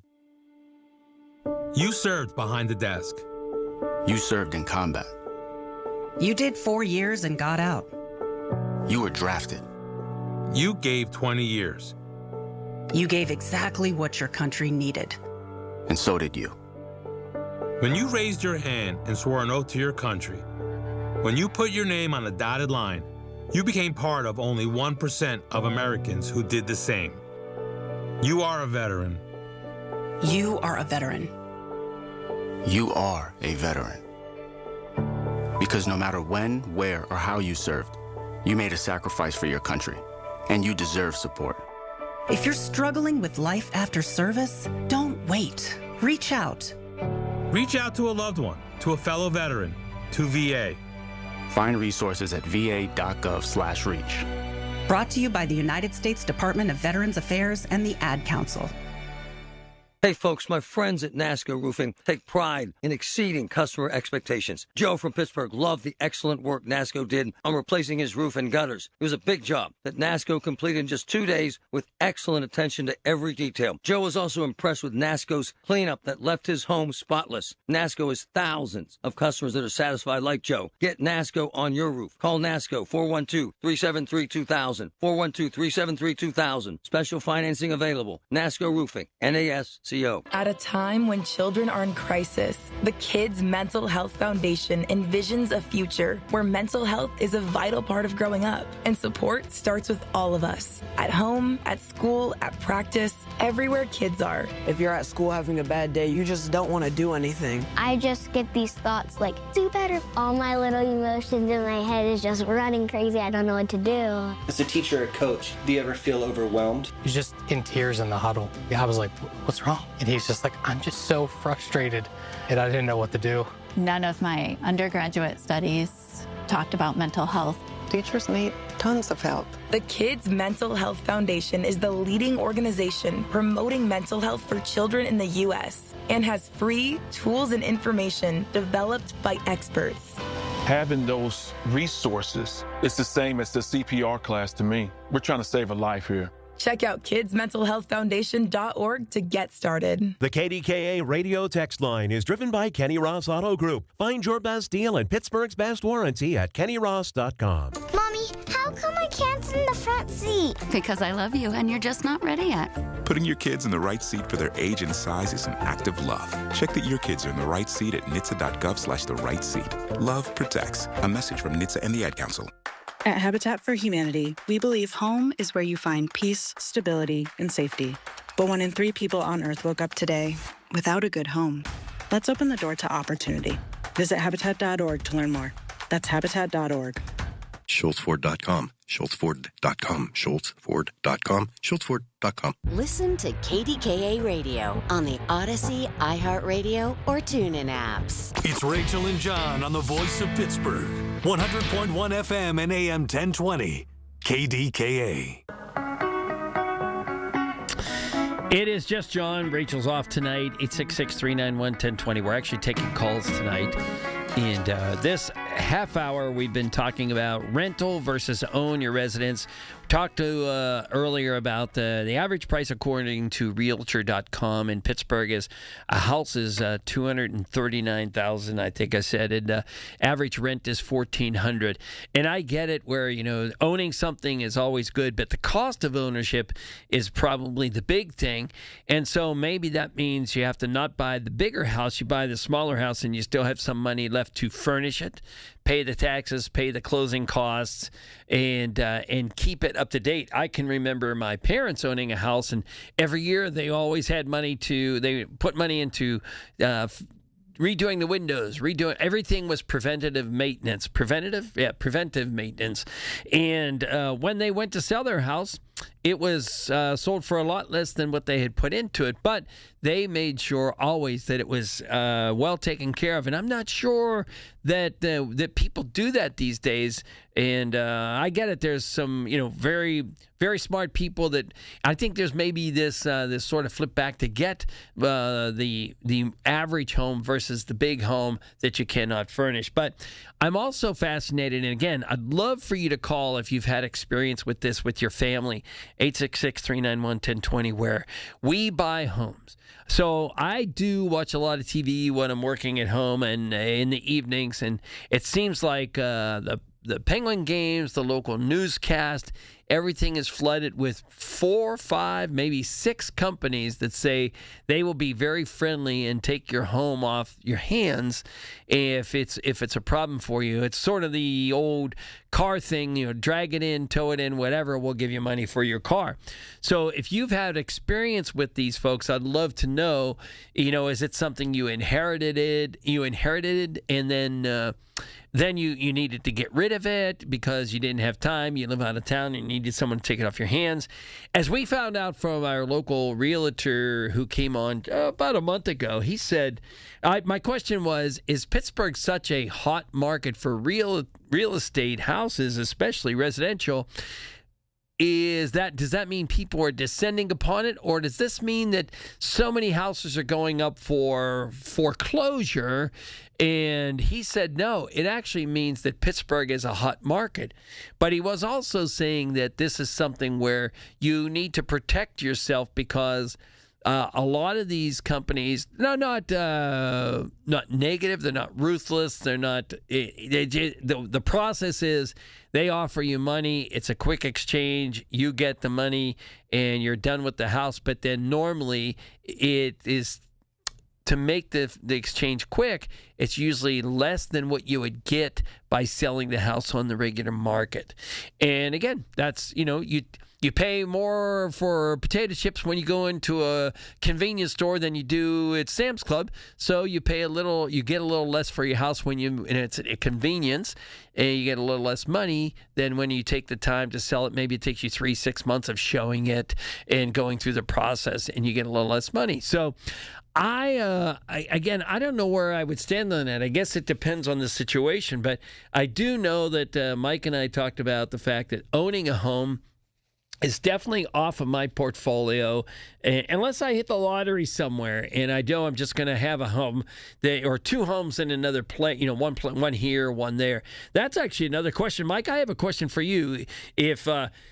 You served behind the desk. You served in combat. You did 4 years and got out. You were drafted. You gave 20 years. You gave exactly what your country needed. And so did you. When you raised your hand and swore an oath to your country, when you put your name on a dotted line, you became part of only 1% of Americans who did the same. You are a veteran. You are a veteran. You are a veteran. Because no matter when, where, or how you served, you made a sacrifice for your country, and you deserve support. If you're struggling with life after service, don't wait. Reach out. Reach out to a loved one, to a fellow veteran, to VA. Find resources at va.gov/reach. Brought to you by the United States Department of Veterans Affairs and the Ad Council. Hey folks, my friends at NASCO Roofing take pride in exceeding customer expectations. Joe from Pittsburgh loved the excellent work NASCO did on replacing his roof and gutters. It was a big job that NASCO completed in just 2 days with excellent attention to every detail. Joe was also impressed with NASCO's cleanup that left his home spotless. NASCO has thousands of customers that are satisfied like Joe. Get NASCO on your roof. Call NASCO 412-373-2000. 412-373-2000. Special financing available. NASCO Roofing. NASCO. At a time when children are in crisis, the Kids Mental Health Foundation envisions a future where mental health is a vital part of growing up, and support starts with all of us. At home, at school, at practice, everywhere kids are. If you're at school having a bad day, you just don't want to do anything. I just get these thoughts like, do better. All my little emotions in my head is just running crazy. I don't know what to do. As a teacher or coach, do you ever feel overwhelmed? He's just in tears in the huddle. I was like, what's wrong? And he's just like, I'm just so frustrated, and I didn't know what to do. None of my undergraduate studies talked about mental health. Teachers need tons of help. The Kids Mental Health Foundation is the leading organization promoting mental health for children in the U.S. and has free tools and information developed by experts. Having those resources is the same as the CPR class to me. We're trying to save a life here. Check out kidsmentalhealthfoundation.org to get started. The KDKA radio text line is driven by Kenny Ross Auto Group. Find your best deal and Pittsburgh's best warranty at kennyross.com. Mommy, how come I can't sit in the front seat? Because I love you and you're just not ready yet. Putting your kids in the right seat for their age and size is an act of love. Check that your kids are in the right seat at nitsa.gov/the right seat. Love protects. A message from NHTSA and the Ad Council. At Habitat for Humanity, we believe home is where you find peace, stability, and safety. But 1 in 3 people on Earth woke up today without a good home. Let's open the door to opportunity. Visit Habitat.org to learn more. That's Habitat.org. SchultzFord.com. SchultzFord.com. SchultzFord.com. SchultzFord.com. Listen to KDKA Radio on the Odyssey, iHeartRadio, or TuneIn apps. It's Rachel and John on the Voice of Pittsburgh. 100.1 FM and AM 1020. KDKA. It is just John. Rachel's off tonight. 866-391-1020. We're actually taking calls tonight. And this half hour, we've been talking about rental versus own your residence. We talked earlier about the average price according to Realtor.com in Pittsburgh is a house is $239,000, I think I said, and average rent is $1,400. And I get it where, owning something is always good, but the cost of ownership is probably the big thing. And so maybe that means you have to not buy the bigger house, you buy the smaller house, and you still have some money left to furnish it, pay the taxes, pay the closing costs, and keep it up to date. I can remember my parents owning a house, and every year they always had money they put money into redoing the windows, redoing everything was preventive maintenance. Preventive maintenance. And when they went to sell their house, it was sold for a lot less than what they had put into it, but they made sure always that it was well taken care of. And I'm not sure that that people do that these days. And I get it. There's some, very, very smart people that I think there's maybe this sort of flip back to get the average home versus the big home that you cannot furnish. But I'm also fascinated, and again, I'd love for you to call if you've had experience with this with your family. 866-391-1020, where we buy homes. So I do watch a lot of TV when I'm working at home and in the evenings, and it seems like the Penguin games, the local newscast, everything is flooded with 4, 5, maybe 6 companies that say they will be very friendly and take your home off your hands if it's a problem for you. It's sort of the old car thing, drag it in, tow it in, whatever, we'll give you money for your car. So if you've had experience with these folks, I'd love to know, is it something you inherited and then you needed to get rid of it because you didn't have time, you live out of town, and you needed someone to take it off your hands. As we found out from our local realtor who came on about a month ago, he said, my question was, is Pittsburgh such a hot market for real estate houses, especially residential? Does that mean people are descending upon it, or does this mean that so many houses are going up for foreclosure? And he said, no, it actually means that Pittsburgh is a hot market. But he was also saying that this is something where you need to protect yourself because a lot of these companies, not negative, they're not ruthless, they're not. The process is they offer you money. It's a quick exchange. You get the money, and you're done with the house. But then normally it is to make the exchange quick. It's usually less than what you would get by selling the house on the regular market. And again, that's You pay more for potato chips when you go into a convenience store than you do at Sam's Club. So you get a little less for your house and it's a convenience, and you get a little less money than when you take the time to sell it. Maybe it takes you 3-6 months of showing it and going through the process, and you get a little less money. So I don't know where I would stand on that. I guess it depends on the situation, but I do know that Mike and I talked about the fact that owning a home is definitely off of my portfolio unless I hit the lottery somewhere and I know I'm just going to have a home or 2 homes in another place, one here, one there. That's actually another question. Mike, I have a question for you.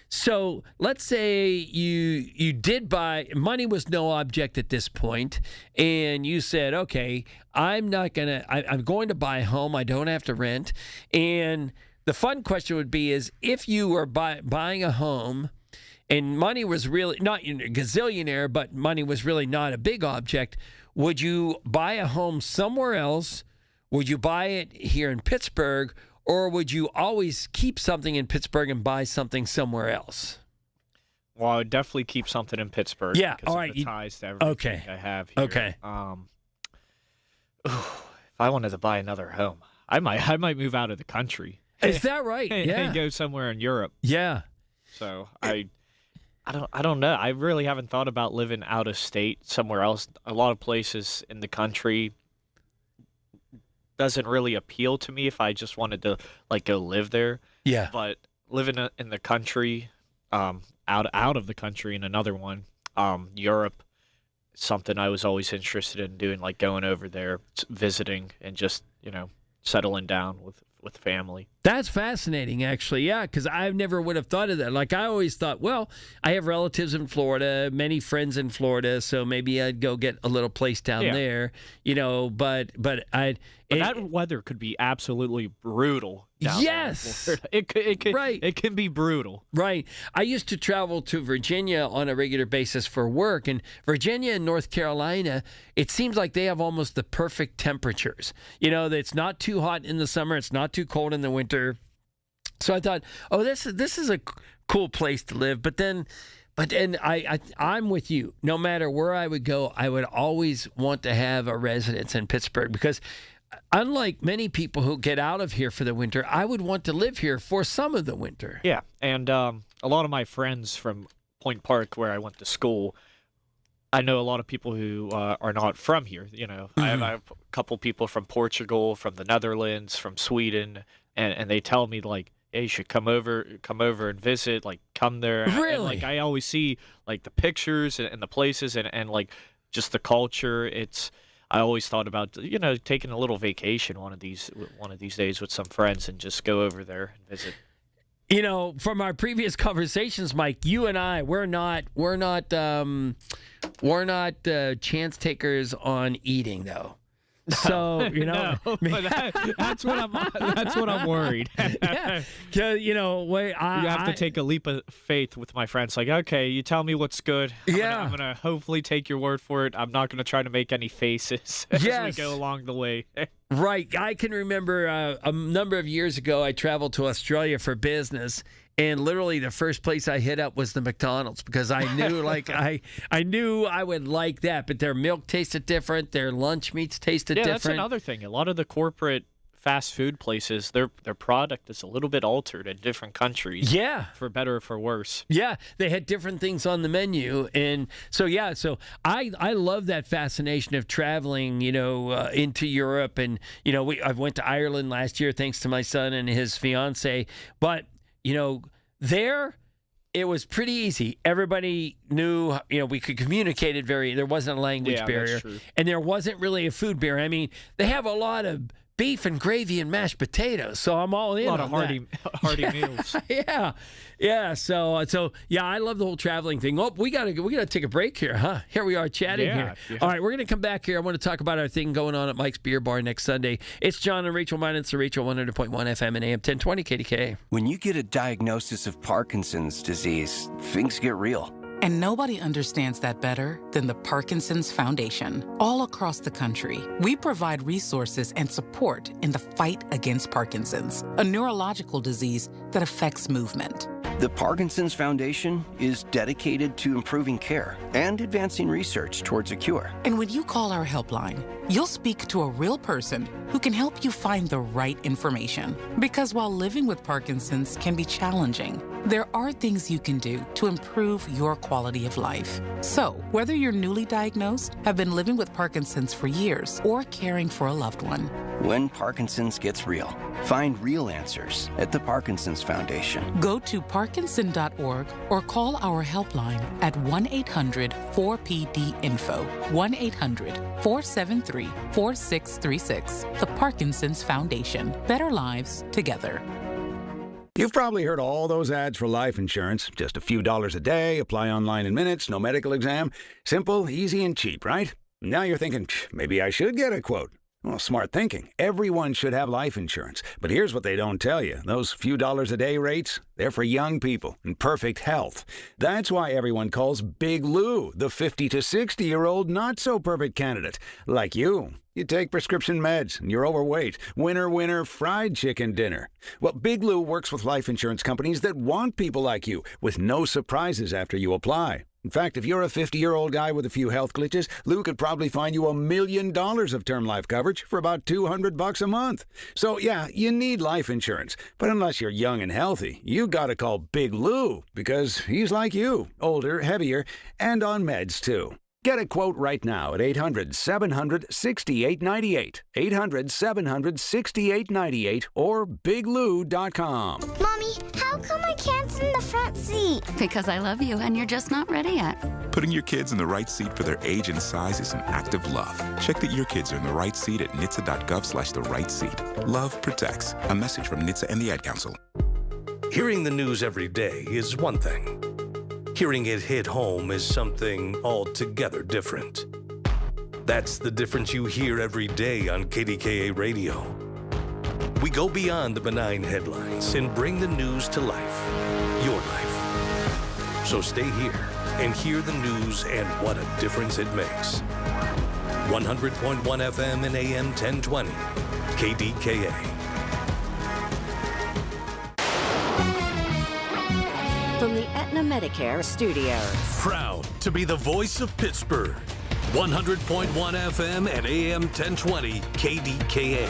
So let's say you did buy, money was no object at this point, and you said, okay, I'm going to buy a home. I don't have to rent. And the fun question would be is if you were buying a home and money was really not a gazillionaire, but money was really not a big object, would you buy a home somewhere else? Would you buy it here in Pittsburgh, or would you always keep something in Pittsburgh and buy something somewhere else? Well, I would definitely keep something in Pittsburgh. Yeah, because all right. of the ties to everything I have here. Okay. If I wanted to buy another home, I might move out of the country. Is that right? Yeah. And go somewhere in Europe. Yeah. So I don't know. I really haven't thought about living out of state somewhere else. A lot of places in the country doesn't really appeal to me if I just wanted to go live there. Yeah. But living in the country, out of the country in another one, Europe, something I was always interested in doing, like going over there, visiting, and just settling down with family. That's fascinating, actually. Yeah, because I never would have thought of that. Like, I always thought, well, I have relatives in Florida, many friends in Florida, so maybe I'd go get a little place down there, but that weather could be absolutely brutal. Yes, it can be brutal. Right. I used to travel to Virginia on a regular basis for work, and Virginia and North Carolina, it seems like they have almost the perfect temperatures. It's not too hot in the summer, it's not too cold in the winter. So I thought, oh, this is a cool place to live. But then But then I'm with you. No matter where I would go, I would always want to have a residence in Pittsburgh because unlike many people who get out of here for the winter, I would want to live here for some of the winter. Yeah, and a lot of my friends from Point Park, where I went to school, I know a lot of people who are not from here. You know, I have a couple people from Portugal, from the Netherlands, from Sweden, and they tell me like, "Hey, you should come over and visit. Like, come there." Really? And, like, I always see like the pictures and the places and like just the culture. I always thought about taking a little vacation one of these days with some friends and just go over there and visit. You know, from our previous conversations, Mike, you and I, we're not chance takers on eating, though. So no, that's what I'm worried. Yeah, you have to take a leap of faith with my friends. Like, okay, you tell me what's good. I'm gonna hopefully take your word for it. I'm not gonna try to make any faces as we go along the way. Right. I can remember a number of years ago, I traveled to Australia for business. And literally the first place I hit up was the McDonald's because I knew I knew I would like that. But their milk tasted different. Their lunch meats tasted different. That's another thing. A lot of the corporate fast food places, their product is a little bit altered in different countries. Yeah. For better or for worse. Yeah. They had different things on the menu. And so I love that fascination of traveling, into Europe. And, I went to Ireland last year thanks to my son and his fiance. But there it was pretty easy. Everybody knew, we could communicate it there wasn't a language barrier. That's true. And there wasn't really a food barrier. I mean, they have a lot of beef and gravy and mashed potatoes, so I'm all in. A lot of hearty meals. Yeah. So I love the whole traveling thing. Oh, we gotta take a break here, huh? Here we are chatting here. Yeah. All right, we're gonna come back here. I want to talk about our thing going on at Mike's Beer Bar next Sunday. It's John and Rachel Minance, the Rachel 100.1 FM and AM 1020 KDKA. When you get a diagnosis of Parkinson's disease, things get real. And nobody understands that better than the Parkinson's Foundation. All across the country, we provide resources and support in the fight against Parkinson's, a neurological disease that affects movement. The Parkinson's Foundation is dedicated to improving care and advancing research towards a cure. And when you call our helpline, you'll speak to a real person who can help you find the right information. Because while living with Parkinson's can be challenging, there are things you can do to improve your quality of life. So, whether you're newly diagnosed, have been living with Parkinson's for years, or caring for a loved one, when Parkinson's gets real, find real answers at the Parkinson's Foundation. Go to parkinson.org or call our helpline at 1-800-4PD-INFO, 1-800-473-4636. The Parkinson's Foundation. Better lives together. You've probably heard all those ads for life insurance. Just a few dollars a day, apply online in minutes, no medical exam. Simple, easy, and cheap, right? Now you're thinking, maybe I should get a quote. Well, smart thinking. Everyone should have life insurance. But here's what they don't tell you. Those few dollars a day rates, they're for young people in perfect health. That's why everyone calls Big Lou the 50 to 60-year-old not-so-perfect candidate. Like you. You take prescription meds, and you're overweight. Winner, fried chicken dinner. Well, Big Lou works with life insurance companies that want people like you, with no surprises after you apply. In fact, if you're a 50-year-old guy with a few health glitches, Lou could probably find you $1 million of term life coverage for about $200 a month. So, yeah, you need life insurance. But unless you're young and healthy, you gotta call Big Lou, because he's like you, older, heavier, and on meds, too. Get a quote right now at 800-700-6898, 800-700-6898, or biglou.com. Mommy, how come I can't sit in the front seat? Because I love you and you're just not ready yet. Putting your kids in the right seat for their age and size is an act of love. Check that your kids are in the right seat at nhtsa.gov/the-right-seat. Love protects. A message from NHTSA and the Ad Council. Hearing the news every day is one thing. Hearing it hit home is something altogether different. That's the difference you hear every day on KDKA Radio. We go beyond the benign headlines and bring the news to life, your life. So stay here and hear the news and what a difference it makes. 100.1 FM and AM 1020, KDKA. From the Aetna Medicare studios. Proud to be the voice of Pittsburgh. 100.1 FM and AM 1020 KDKA.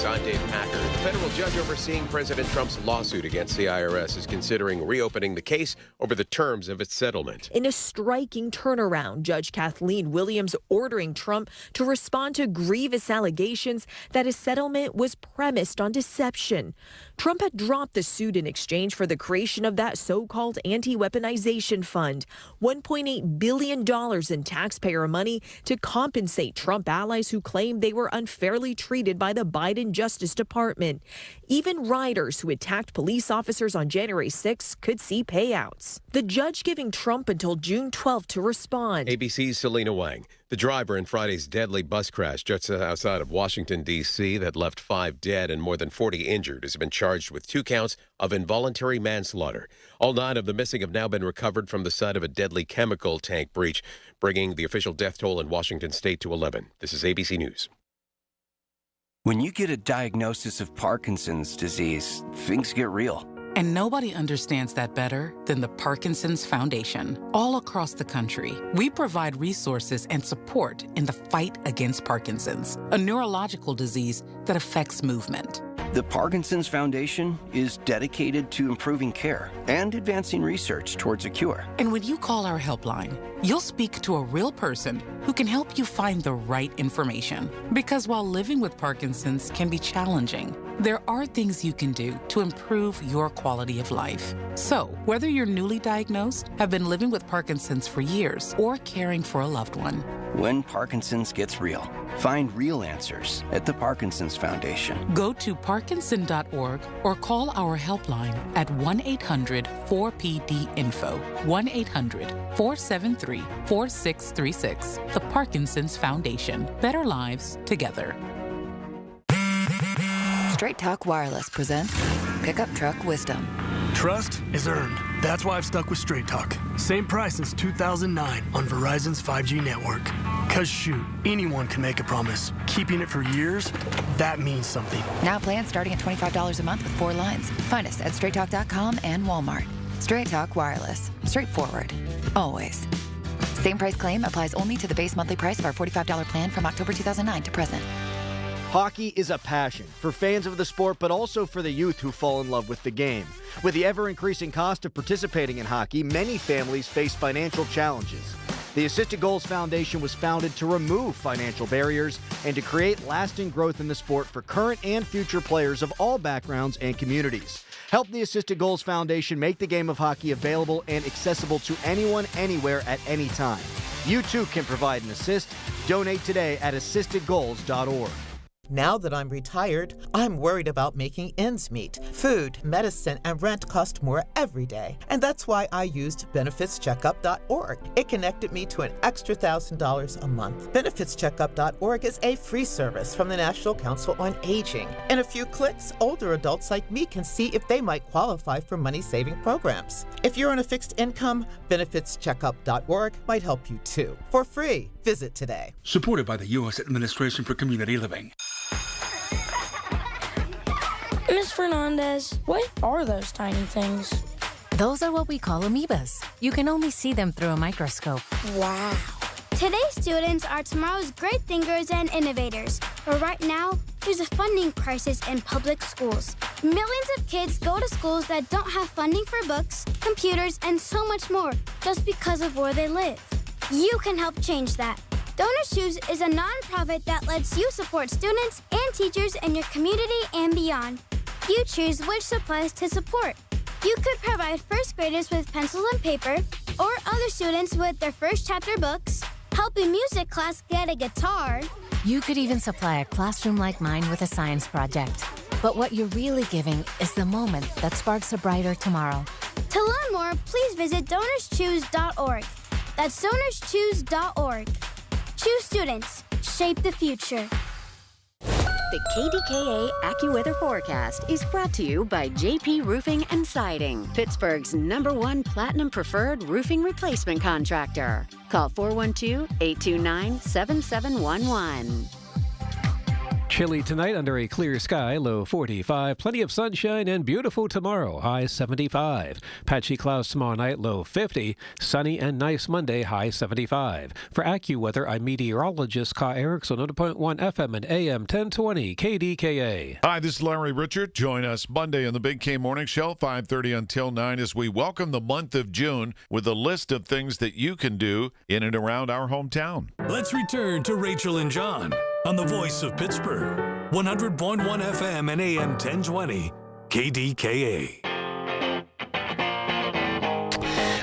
I'm Dave Packer. The federal judge overseeing President Trump's lawsuit against the IRS is considering reopening the case over the terms of its settlement. In a striking turnaround, Judge Kathleen Williams ordering Trump to respond to grievous allegations that his settlement was premised on deception. Trump had dropped the suit in exchange for the creation of that so-called anti-weaponization fund, $1.8 billion in taxpayer money to compensate Trump allies who claimed they were unfairly treated by the Biden Justice Department. Even riders who attacked police officers on January 6 could see payouts. The judge giving Trump until June 12 to respond. ABC's Selena Wang. The driver in Friday's deadly bus crash just outside of Washington, D.C. that left 5 dead and more than 40 injured has been charged with 2 counts of involuntary manslaughter. All 9 of the missing have now been recovered from the site of a deadly chemical tank breach, bringing the official death toll in Washington state to 11. This is ABC News. When you get a diagnosis of Parkinson's disease, things get real. And nobody understands that better than the Parkinson's Foundation. All across the country, we provide resources and support in the fight against Parkinson's, a neurological disease that affects movement. The Parkinson's Foundation is dedicated to improving care and advancing research towards a cure. And when you call our helpline, you'll speak to a real person who can help you find the right information. Because while living with Parkinson's can be challenging, there are things you can do to improve your quality of life. So, whether you're newly diagnosed, have been living with Parkinson's for years, or caring for a loved one, when Parkinson's gets real, find real answers at the Parkinson's Foundation. Go to parkinson.org or call our helpline at 1-800-4PD-INFO, 1-800-473-4636. The Parkinson's Foundation. Better lives together. Straight Talk Wireless presents Pickup Truck Wisdom. Trust is earned. That's why I've stuck with Straight Talk. Same price since 2009 on Verizon's 5G network. Cause shoot, anyone can make a promise. Keeping it for years, that means something. Now plans starting at $25 a month with 4 lines. Find us at straighttalk.com and Walmart. Straight Talk Wireless. Straightforward. Always. Same price claim applies only to the base monthly price of our $45 plan from October 2009 to present. Hockey is a passion for fans of the sport, but also for the youth who fall in love with the game. With the ever-increasing cost of participating in hockey, many families face financial challenges. The Assisted Goals Foundation was founded to remove financial barriers and to create lasting growth in the sport for current and future players of all backgrounds and communities. Help the Assisted Goals Foundation make the game of hockey available and accessible to anyone, anywhere, at any time. You too can provide an assist. Donate today at assistedgoals.org. Now that I'm retired, I'm worried about making ends meet. Food, medicine, and rent cost more every day. And that's why I used benefitscheckup.org. It connected me to an extra $1,000 a month. Benefitscheckup.org is a free service from the National Council on Aging. In a few clicks, older adults like me can see if they might qualify for money-saving programs. If you're on a fixed income, benefitscheckup.org might help you too. For free. Visit today. Supported by the U.S. Administration for Community Living. Ms. Fernandez, what are those tiny things? Those are what we call amoebas. You can only see them through a microscope. Wow. Today's students are tomorrow's great thinkers and innovators. But right now, there's a funding crisis in public schools. Millions of kids go to schools that don't have funding for books, computers, and so much more just because of where they live. You can help change that. Donors Choose is a nonprofit that lets you support students and teachers in your community and beyond. You choose which supplies to support. You could provide first graders with pencils and paper, or other students with their first chapter books, help a music class get a guitar. You could even supply a classroom like mine with a science project. But what you're really giving is the moment that sparks a brighter tomorrow. To learn more, please visit DonorsChoose.org. That's DonorsChoose.org. Choose students. Shape the future. The KDKA AccuWeather forecast is brought to you by JP Roofing and Siding, Pittsburgh's #1 Platinum Preferred roofing replacement contractor. Call 412-829-7711. Chilly tonight under a clear sky, low 45. Plenty of sunshine and beautiful tomorrow, high 75. Patchy clouds tomorrow night, low 50. Sunny and nice Monday, high 75. For AccuWeather, I'm meteorologist Ka Erickson on 101.1 FM and AM 1020 KDKA. Hi, this is Larry Richard. Join us Monday on the Big K Morning Show, 5:30 until 9, as we welcome the month of June with a list of things that you can do in and around our hometown. Let's return to Rachel and John on the voice of Pittsburgh, 100.1 FM and AM 1020, KDKA.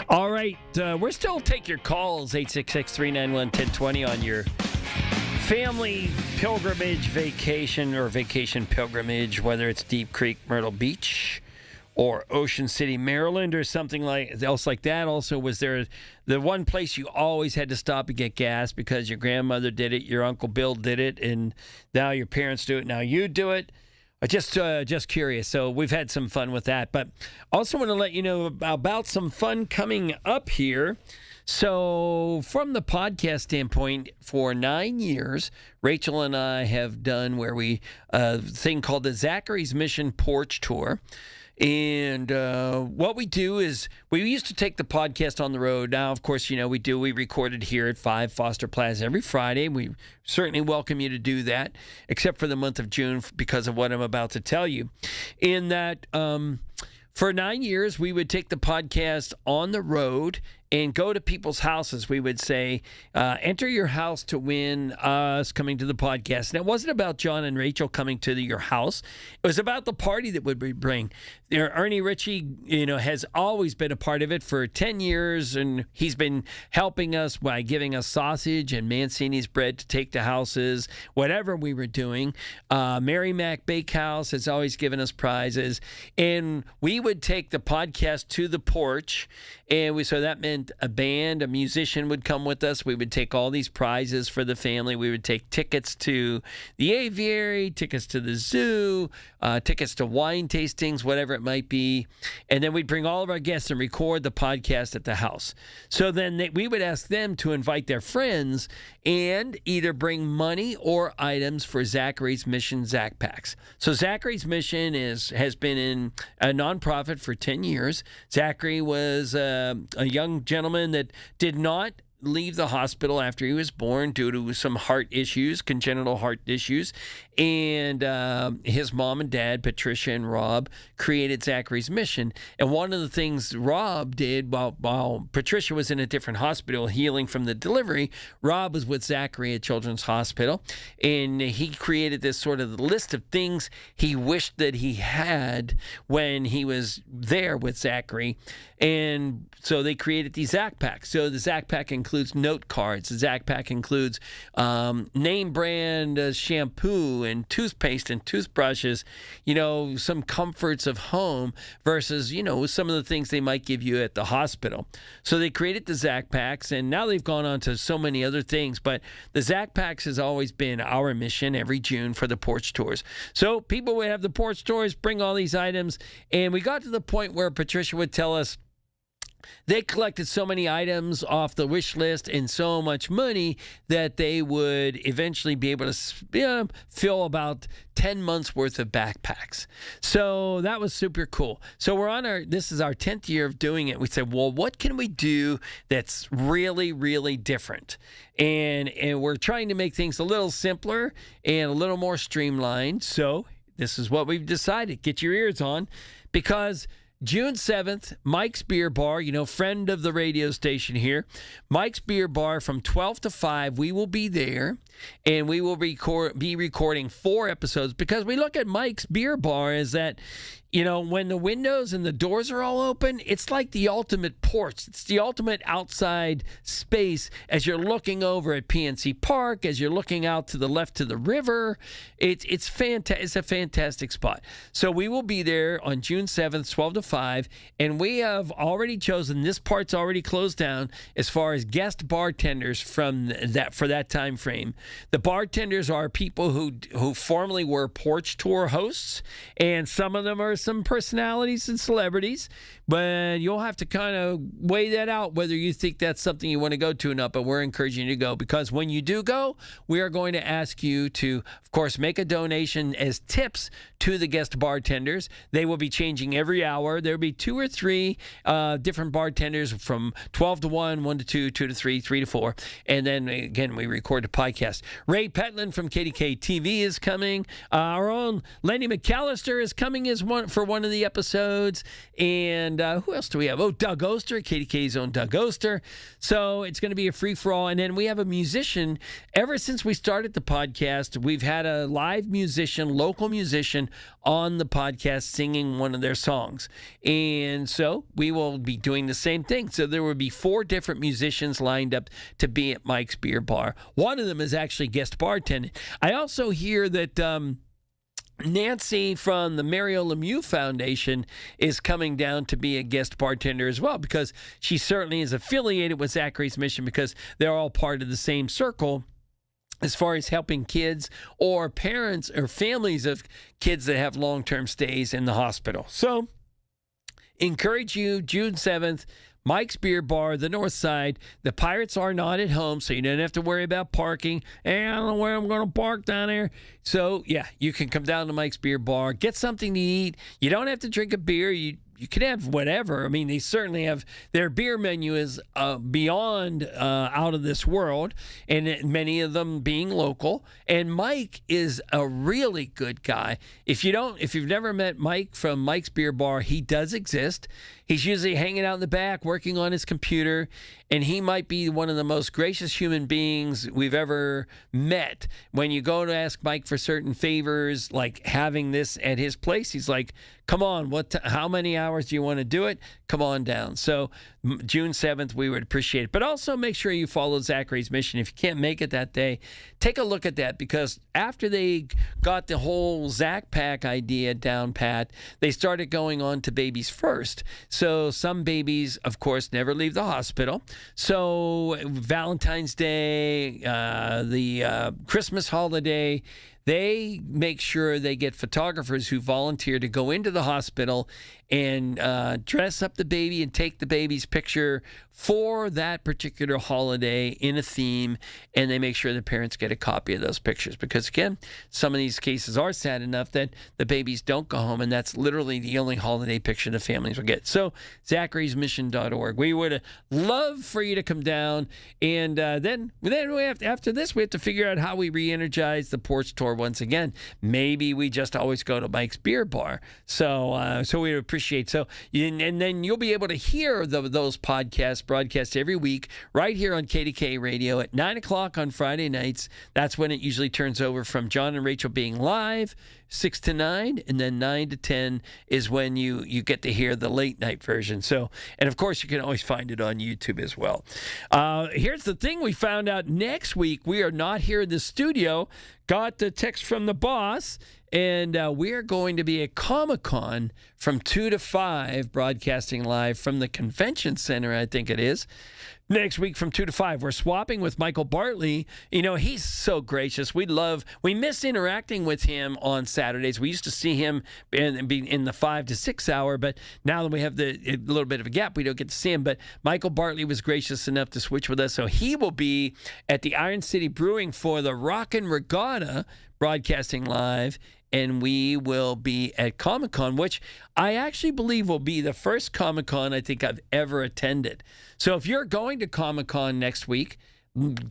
All right, we're still take your calls, 866-391-1020 on your family pilgrimage vacation or vacation pilgrimage, whether it's Deep Creek, Myrtle Beach, or Ocean City, Maryland, or something else like that. Also, was there the one place you always had to stop and get gas because your grandmother did it, your Uncle Bill did it, and now your parents do it, now you do it? Just curious. So we've had some fun with that. But also want to let you know about some fun coming up here. So from the podcast standpoint, for 9 years, Rachel and I have done a thing called the Zachary's Mission Porch Tour. And what we do is we used to take the podcast on the road. Now, of course, we record it here at 5 Foster Plaza every Friday. We certainly welcome you to do that, except for the month of June because of what I'm about to tell you. In that, for 9 years, we would take the podcast on the road and go to people's houses. We would say, enter your house to win us coming to the podcast. And it wasn't about John and Rachel coming to your house. It was about the party that we bring. Ernie Ritchie, has always been a part of it for 10 years, and he's been helping us by giving us sausage and Mancini's bread to take to houses, whatever we were doing. Mary Mac Bakehouse has always given us prizes. And we would take the podcast to the porch, and so that meant a band, a musician would come with us. We would take all these prizes for the family. We would take tickets to the aviary, tickets to the zoo, tickets to wine tastings, whatever it might be. And then we'd bring all of our guests and record the podcast at the house. So then we would ask them to invite their friends and either bring money or items for Zachary's Mission Zach Packs. So Zachary's Mission has been in a nonprofit for 10 years. Zachary was a young gentleman that did not leave the hospital after he was born due to some heart issues, congenital heart issues. And his mom and dad, Patricia and Rob, created Zachary's Mission. And one of the things Rob did while Patricia was in a different hospital healing from the delivery, Rob was with Zachary at Children's Hospital. And he created this sort of list of things he wished that he had when he was there with Zachary. And so they created these Zach Packs. So the Zach Pack includes note cards. The Zach Pack includes name brand shampoo and toothpaste and toothbrushes, some comforts of home versus, some of the things they might give you at the hospital. So they created the Zach Packs, and now they've gone on to so many other things. But the Zach Packs has always been our mission every June for the porch tours. So people would have the porch tours, bring all these items, and we got to the point where Patricia would tell us, they collected so many items off the wish list and so much money that they would eventually be able to fill about 10 months worth of backpacks. So that was super cool. So this is our 10th year of doing it. We said, well, what can we do that's really, really different? And we're trying to make things a little simpler and a little more streamlined. So this is what we've decided. Get your ears on, because June 7th, Mike's Beer Bar, friend of the radio station here. Mike's Beer Bar from 12 to 5. We will be there, and we will be recording 4 episodes, because we look at Mike's Beer Bar as that, when the windows and the doors are all open, it's like the ultimate porch. It's the ultimate outside space as you're looking over at PNC Park, as you're looking out to the left to the river. It's a fantastic spot. So we will be there on June 7th, 12 to 5, and we have already chosen, this part's already closed down as far as guest bartenders from that for that time frame. The bartenders are people who formerly were porch tour hosts, and some of them are some personalities and celebrities, but you'll have to kind of weigh that out whether you think that's something you want to go to or not. But we're encouraging you to go, because when you do go, we are going to ask you to, of course, make a donation as tips to the guest bartenders. They will be changing every hour. There will be 2 or 3 different bartenders from 12 to 1, 1 to 2, 2 to 3, 3 to 4. And then, again, we record the podcast. Ray Petland from KDKA-TV is coming. Our own Lenny McAllister is coming for one of the episodes. And who else do we have? Oh, Doug Oster, KDK's own Doug Oster. So it's going to be a free-for-all. And then we have a musician. Ever since we started the podcast, we've had a live musician, local musician, on the podcast singing one of their songs. And so we will be doing the same thing. So there will be 4 different musicians lined up to be at Mike's Beer Bar. One of them is actually guest bartending. I also hear that Nancy from the Mario Lemieux Foundation is coming down to be a guest bartender as well, because she certainly is affiliated with Zachary's Mission, because they're all part of the same circle as far as helping kids or parents or families of kids that have long-term stays in the hospital. So encourage you, June 7th, Mike's Beer Bar, the North Side. The Pirates are not at home, so you don't have to worry about parking. Hey, I don't know where I'm going to park down there. So, yeah, you can come down to Mike's Beer Bar, get something to eat. You don't have to drink a beer. You can have whatever. I mean, they certainly have, their beer menu is beyond out of this world, and many of them being local. And Mike is a really good guy. If you've never met Mike from Mike's Beer Bar, he does exist. He's usually hanging out in the back, working on his computer, and he might be one of the most gracious human beings we've ever met. When you go to ask Mike for certain favors, like having this at his place, he's like, come on, how many hours do you want to do it? Come on down. So June 7th, we would appreciate it. But also make sure you follow Zachary's Mission. If you can't make it that day, take a look at that, because after they got the whole Zach Pack idea down pat, they started going on to Babies First. So some babies, of course, never leave the hospital. So Valentine's Day, the Christmas holiday, they make sure they get photographers who volunteer to go into the hospital and dress up the baby and take the baby's picture for that particular holiday in a theme, and they make sure the parents get a copy of those pictures, because, again, some of these cases are sad enough that the babies don't go home, and that's literally the only holiday picture the families will get. So Zachary'sMission.org. We would love for you to come down, and then we have after this, we have to figure out how we re-energize the porch tour once again. Maybe we just always go to Mike's Beer Bar. So we appreciate. So and then you'll be able to hear those podcasts broadcast every week right here on KDKA Radio at 9 o'clock on Friday nights. That's when it usually turns over from John and Rachel being live, 6 to 9, and then 9 to 10 is when you get to hear the late night version. So, and of course, you can always find it on YouTube as well. Here's the thing we found out: next week we are not here in the studio. Got the text from the boss, and we are going to be at Comic-Con from 2 to 5, broadcasting live from the Convention Center, I think it is. Next week from 2 to 5, we're swapping with Michael Bartley. You know, he's so gracious. We miss interacting with him on Saturdays. We used to see him be in the 5 to 6 hour, but now that we have a little bit of a gap, we don't get to see him. But Michael Bartley was gracious enough to switch with us, so he will be at the Iron City Brewing for the Rockin' Regatta, broadcasting live, and we will be at Comic-Con, which I actually believe will be the first Comic-Con I think I've ever attended. So if you're going to Comic-Con next week,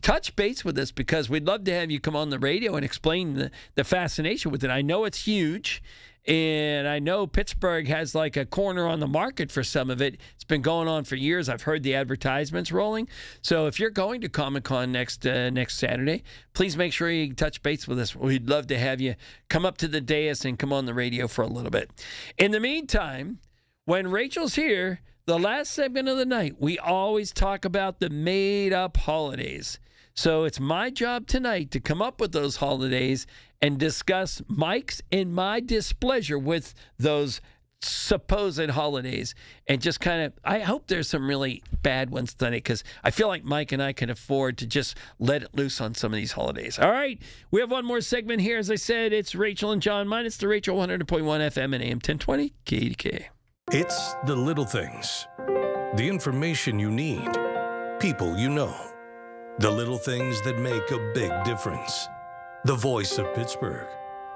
touch base with us, because we'd love to have you come on the radio and explain the fascination with it. I know it's huge, and I know Pittsburgh has like a corner on the market for some of it. It's been going on for years. I've heard the advertisements rolling. So if you're going to Comic-Con next Saturday, please make sure you touch base with us. We'd love to have you come up to the dais and come on the radio for a little bit. In the meantime, when Rachel's here, the last segment of the night, we always talk about the made-up holidays. So it's my job tonight to come up with those holidays and discuss Mike's and my displeasure with those supposed holidays and just kind of, I hope there's some really bad ones tonight because I feel like Mike and I can afford to just let it loose on some of these holidays. All right, we have one more segment here. As I said, it's Rachel and John. Mine, it's the Rachel 100.1 FM and AM 1020 KDKA. It's the little things, the information you need, people you know, the little things that make a big difference. The voice of Pittsburgh,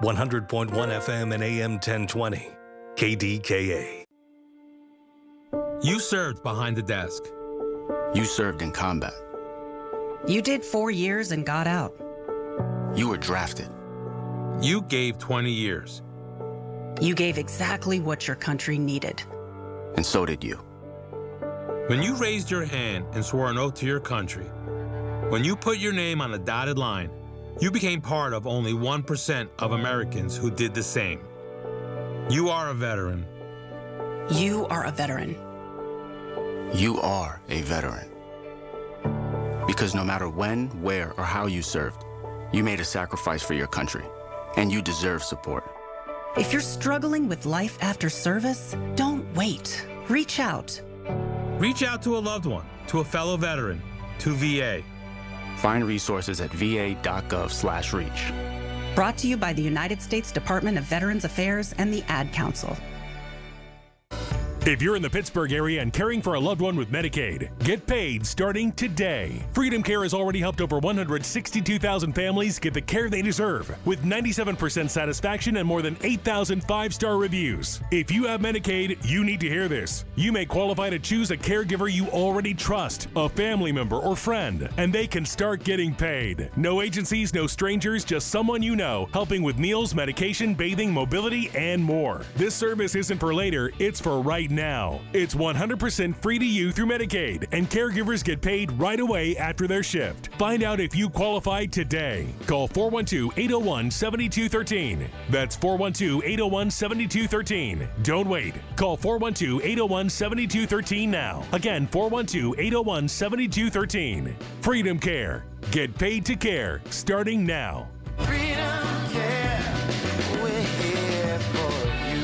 100.1 FM and AM 1020 KDKA. You served behind the desk. You served in combat. You did 4 years and got out. You were drafted. You gave 20 years. You gave exactly what your country needed. And so did you. When you raised your hand and swore an oath to your country, when you put your name on a dotted line, you became part of only 1% of Americans who did the same. You are a veteran. You are a veteran. You are a veteran. Because no matter when, where, or how you served, you made a sacrifice for your country, and you deserve support. If you're struggling with life after service, don't wait. Reach out. Reach out to a loved one, to a fellow veteran, to VA. Find resources at va.gov/reach. Brought to you by the United States Department of Veterans Affairs and the Ad Council. If you're in the Pittsburgh area and caring for a loved one with Medicaid, get paid starting today. Freedom Care has already helped over 162,000 families get the care they deserve, with 97% satisfaction and more than 8,000 five-star reviews. If you have Medicaid, you need to hear this. You may qualify to choose a caregiver you already trust, a family member or friend, and they can start getting paid. No agencies, no strangers, just someone you know, helping with meals, medication, bathing, mobility, and more. This service isn't for later, it's for right now. It's 100% free to you through Medicaid, and caregivers get paid right away after their shift. Find out if you qualify today. Call 412-801-7213. That's 412-801-7213. Don't wait. Call 412-801-7213 now. Again, 412-801-7213. Freedom Care. Get paid to care, starting now. Freedom Care, we're here for you.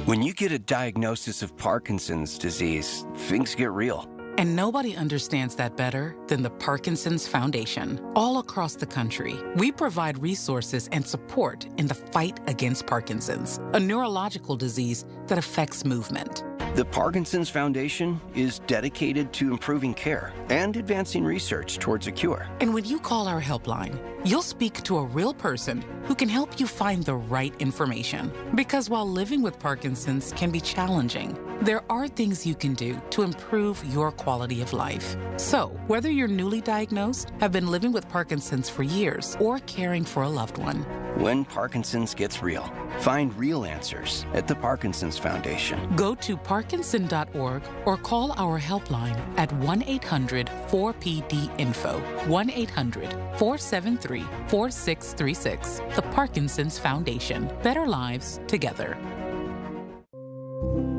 When you get a diagnosis of Parkinson's disease, things get real. And nobody understands that better than the Parkinson's Foundation. All across the country, we provide resources and support in the fight against Parkinson's, a neurological disease that affects movement. The Parkinson's Foundation is dedicated to improving care and advancing research towards a cure. And when you call our helpline, you'll speak to a real person who can help you find the right information. Because while living with Parkinson's can be challenging, there are things you can do to improve your quality of life. So, whether you're newly diagnosed, have been living with Parkinson's for years, or caring for a loved one, when Parkinson's gets real, find real answers at the Parkinson's Foundation. Go to parkinson.org or call our helpline at 1-800-4PD-INFO, 1-800-473-4636. The Parkinson's Foundation. Better lives together.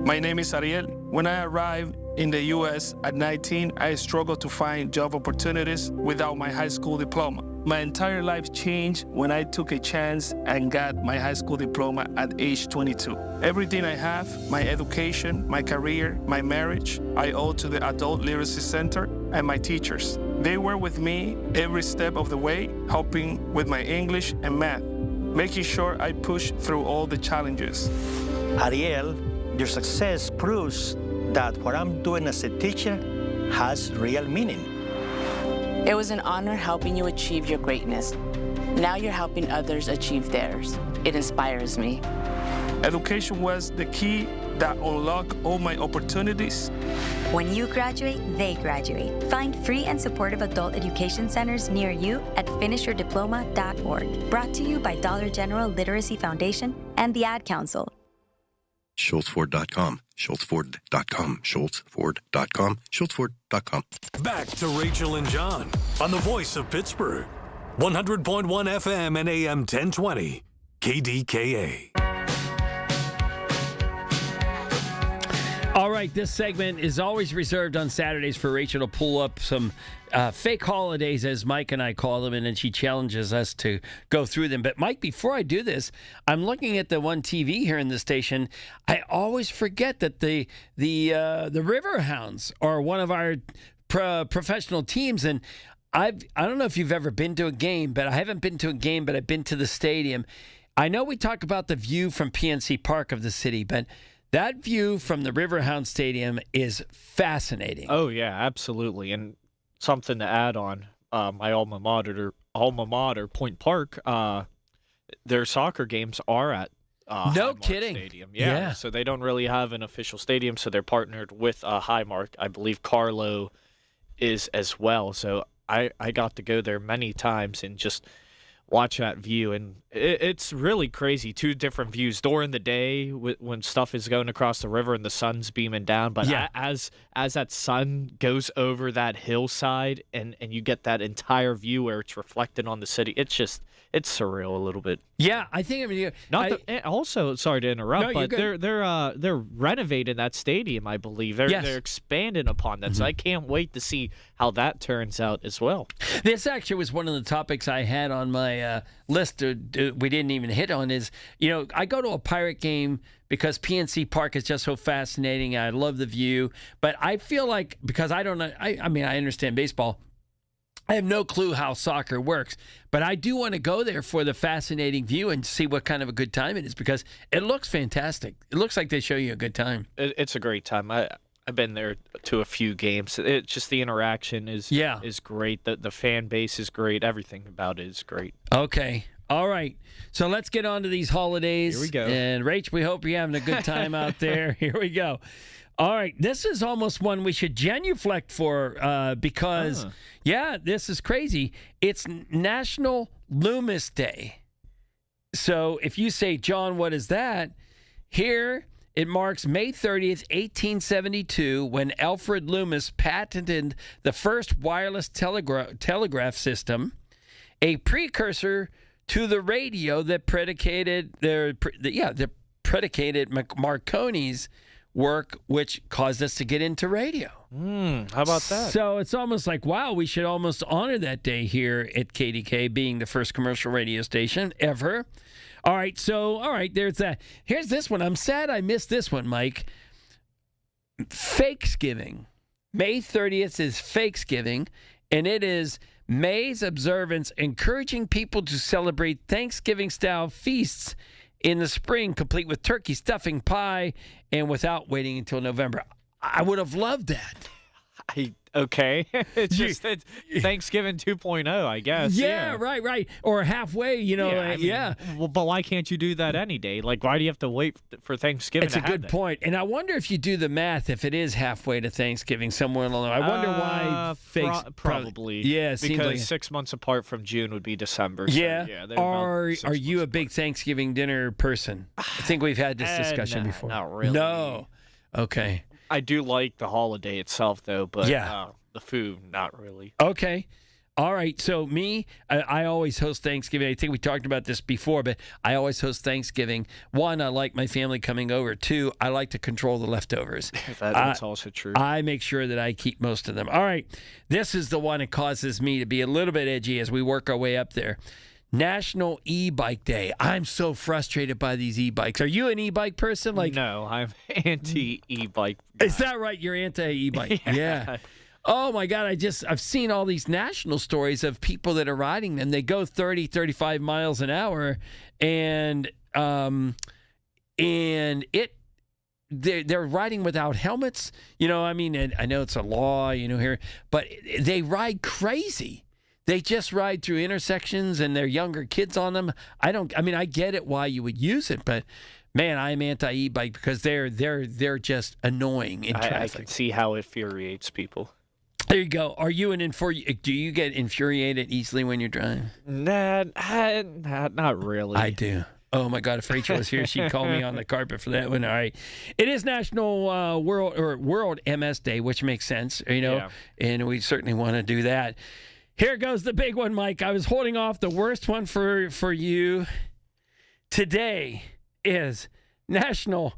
My name is Ariel. When I arrived in the U.S. at 19, I struggled to find job opportunities without my high school diploma. My entire life changed when I took a chance and got my high school diploma at age 22. Everything I have, my education, my career, my marriage, I owe to the Adult Literacy Center and my teachers. They were with me every step of the way, helping with my English and math, making sure I pushed through all the challenges. Ariel, your success proves that what I'm doing as a teacher has real meaning. It was an honor helping you achieve your greatness. Now you're helping others achieve theirs. It inspires me. Education was the key that unlocked all my opportunities. When you graduate, they graduate. Find free and supportive adult education centers near you at finishyourdiploma.org. Brought to you by Dollar General Literacy Foundation and the Ad Council. SchultzFord.com, SchultzFord.com, SchultzFord.com, SchultzFord.com. Back to Rachel and John on the voice of Pittsburgh, 100.1 FM and AM 1020, KDKA. All right, this segment is always reserved on Saturdays for Rachel to pull up some fake holidays, as Mike and I call them, and then she challenges us to go through them. But, Mike, before I do this, I'm looking at the one TV here in the station. I always forget that the Riverhounds are one of our professional teams, and I don't know if you've ever been to a game, but I haven't been to a game, but I've been to the stadium. I know we talk about the view from PNC Park of the city, but that view from the Riverhound Stadium is fascinating. Oh, yeah, absolutely. And something to add on, my alma mater, Point Park, their soccer games are at no kidding Stadium. Yeah, so they don't really have an official stadium, so they're partnered with Highmark. I believe Carlo is as well. So I got to go there many times and just watch that view, and it's really crazy. Two different views during the day when stuff is going across the river and the sun's beaming down, but as that sun goes over that hillside and you get that entire view where it's reflected on the city, it's surreal a little bit. Yeah, I think also, sorry to interrupt, no, but they're renovating that stadium, I believe. They're expanding upon that, so I can't wait to see how that turns out as well. This actually was one of the topics I had on my list we didn't even hit on is, I go to a Pirate game because PNC Park is just so fascinating. I love the view, but I feel like, because I don't know, I understand baseball, I have no clue how soccer works, but I do want to go there for the fascinating view and see what kind of a good time it is, because it looks fantastic. It looks like they show you a good time. It's a great time. I've been there to a few games. It's just the interaction is great. The fan base is great. Everything about it is great. Okay. All right. So let's get on to these holidays. Here we go. And Rach, we hope you're having a good time out there. Here we go. All right, this is almost one we should genuflect for because, this is crazy. It's National Loomis Day. So if you say, John, what is that? Here it marks May 30th, 1872, when Alfred Loomis patented the first wireless telegraph system, a precursor to the radio that predicated Marconi's work, which caused us to get into radio. How about that? So it's almost like, wow, we should almost honor that day here at KDK, being the first commercial radio station ever. All right, there's that. Here's this one. I'm sad I missed this one, Mike. Fakesgiving. May 30th is Fakesgiving, and it is May's observance encouraging people to celebrate Thanksgiving-style feasts in the spring, complete with turkey, stuffing, pie, and without waiting until November. I would have loved that. Okay. It's just Thanksgiving 2.0, I guess. Yeah, right. Or halfway, Well, but why can't you do that any day? Like, why do you have to wait for Thanksgiving It's a good point. And I wonder if you do the math, if it is halfway to Thanksgiving somewhere along the line. I wonder why fakes... Probably. Yeah, it because like 6 months apart from June would be December. So, yeah. Are you a big Thanksgiving dinner person? I think we've had this discussion before. Not really. No. Okay. I do like the holiday itself, though, but the food, not really. Okay. All right. So me, I always host Thanksgiving. I think we talked about this before, but I always host Thanksgiving. One, I like my family coming over. Two, I like to control the leftovers. That's also true. I make sure that I keep most of them. All right. This is the one that causes me to be a little bit edgy as we work our way up there. National E-Bike Day. I'm so frustrated by these e-bikes. Are you an e-bike person? No, I'm anti-e-bike. Is that right? You're anti-e-bike. Yeah. Oh my God, I've seen all these national stories of people that are riding them. They go 30, 35 miles an hour and they're riding without helmets. And I know it's a law, here, but they ride crazy. They just ride through intersections and they're younger kids on them. I get it why you would use it, but man, I'm anti-e-bike because they're just annoying in traffic. I can see how it infuriates people. There you go. Are you do you get infuriated easily when you're driving? Nah, not really. I do. Oh my God! If Rachel was here, she'd call me on the carpet for that one. All right, it is National World MS Day, which makes sense, and we certainly want to do that. Here goes the big one, Mike. I was holding off the worst one for you. Today is National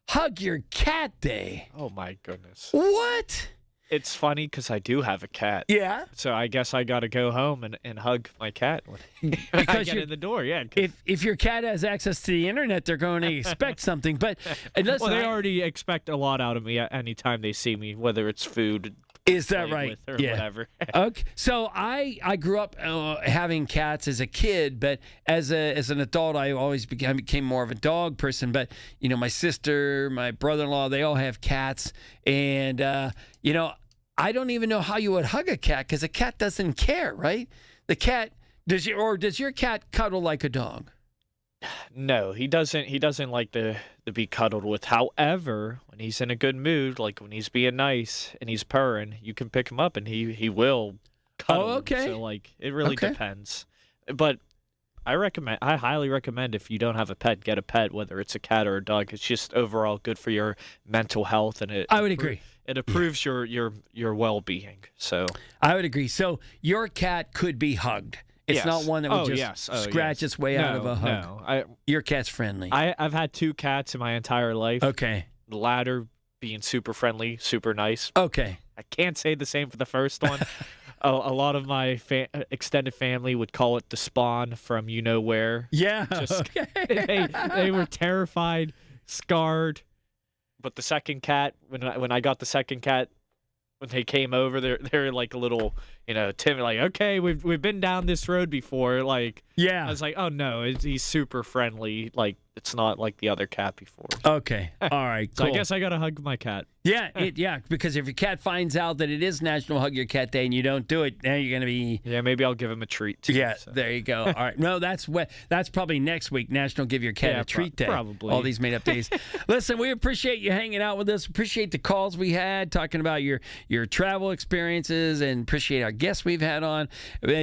Hug Your Cat Day. Oh, my goodness. What? It's funny because I do have a cat. Yeah. So I guess I got to go home and hug my cat when I get in the door. Yeah. If your cat has access to the internet, they're going to expect something. But listen, well, they already expect a lot out of me anytime they see me, whether it's food. Is that right? Or yeah. whatever. Okay. So I grew up having cats as a kid, but as an adult, I always became more of a dog person. But my sister, my brother-in-law, they all have cats, and I don't even know how you would hug a cat because a cat doesn't care, right? The cat does your cat cuddle like a dog? No, he doesn't. He doesn't like to be cuddled with. However, when he's in a good mood, like when he's being nice and he's purring, you can pick him up and he will cuddle. Oh, okay. So it really depends. But I highly recommend if you don't have a pet, get a pet, whether it's a cat or a dog. It's just overall good for your mental health, and I would agree. It improves your well-being. So I would agree. So your cat could be hugged. It's yes. not one that would scratch its way out of a hug. No, your cat's friendly. I've had 2 cats in my entire life. Okay. The latter being super friendly, super nice. Okay. I can't say the same for the first one. A lot of my extended family would call it the spawn from you know where. Yeah. They were terrified, scarred. But the second cat, when I got the second cat, when they came over, they're like a little, timid. Like, okay, we've been down this road before. Like, yeah. I was like, oh no, he's super friendly. Like, it's not like the other cat before. Okay, all right, So cool. I guess I gotta hug my cat. Yeah, because if your cat finds out that it is National Hug Your Cat Day and you don't do it, now you're gonna be. Yeah, maybe I'll give him a treat too. Yeah, so. There you go. All right, no, that's probably next week, National Give Your Cat a Treat Day. Probably all these made up days. Listen, we appreciate you hanging out with us. Appreciate the calls we had talking about your travel experiences, and appreciate our guests we've had on.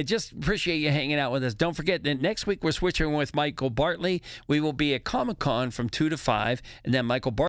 Just appreciate you hanging out with us. Don't forget that next week we're switching with Michael Bartley. We will be at Comic-Con from 2 to 5, and then Michael Bartley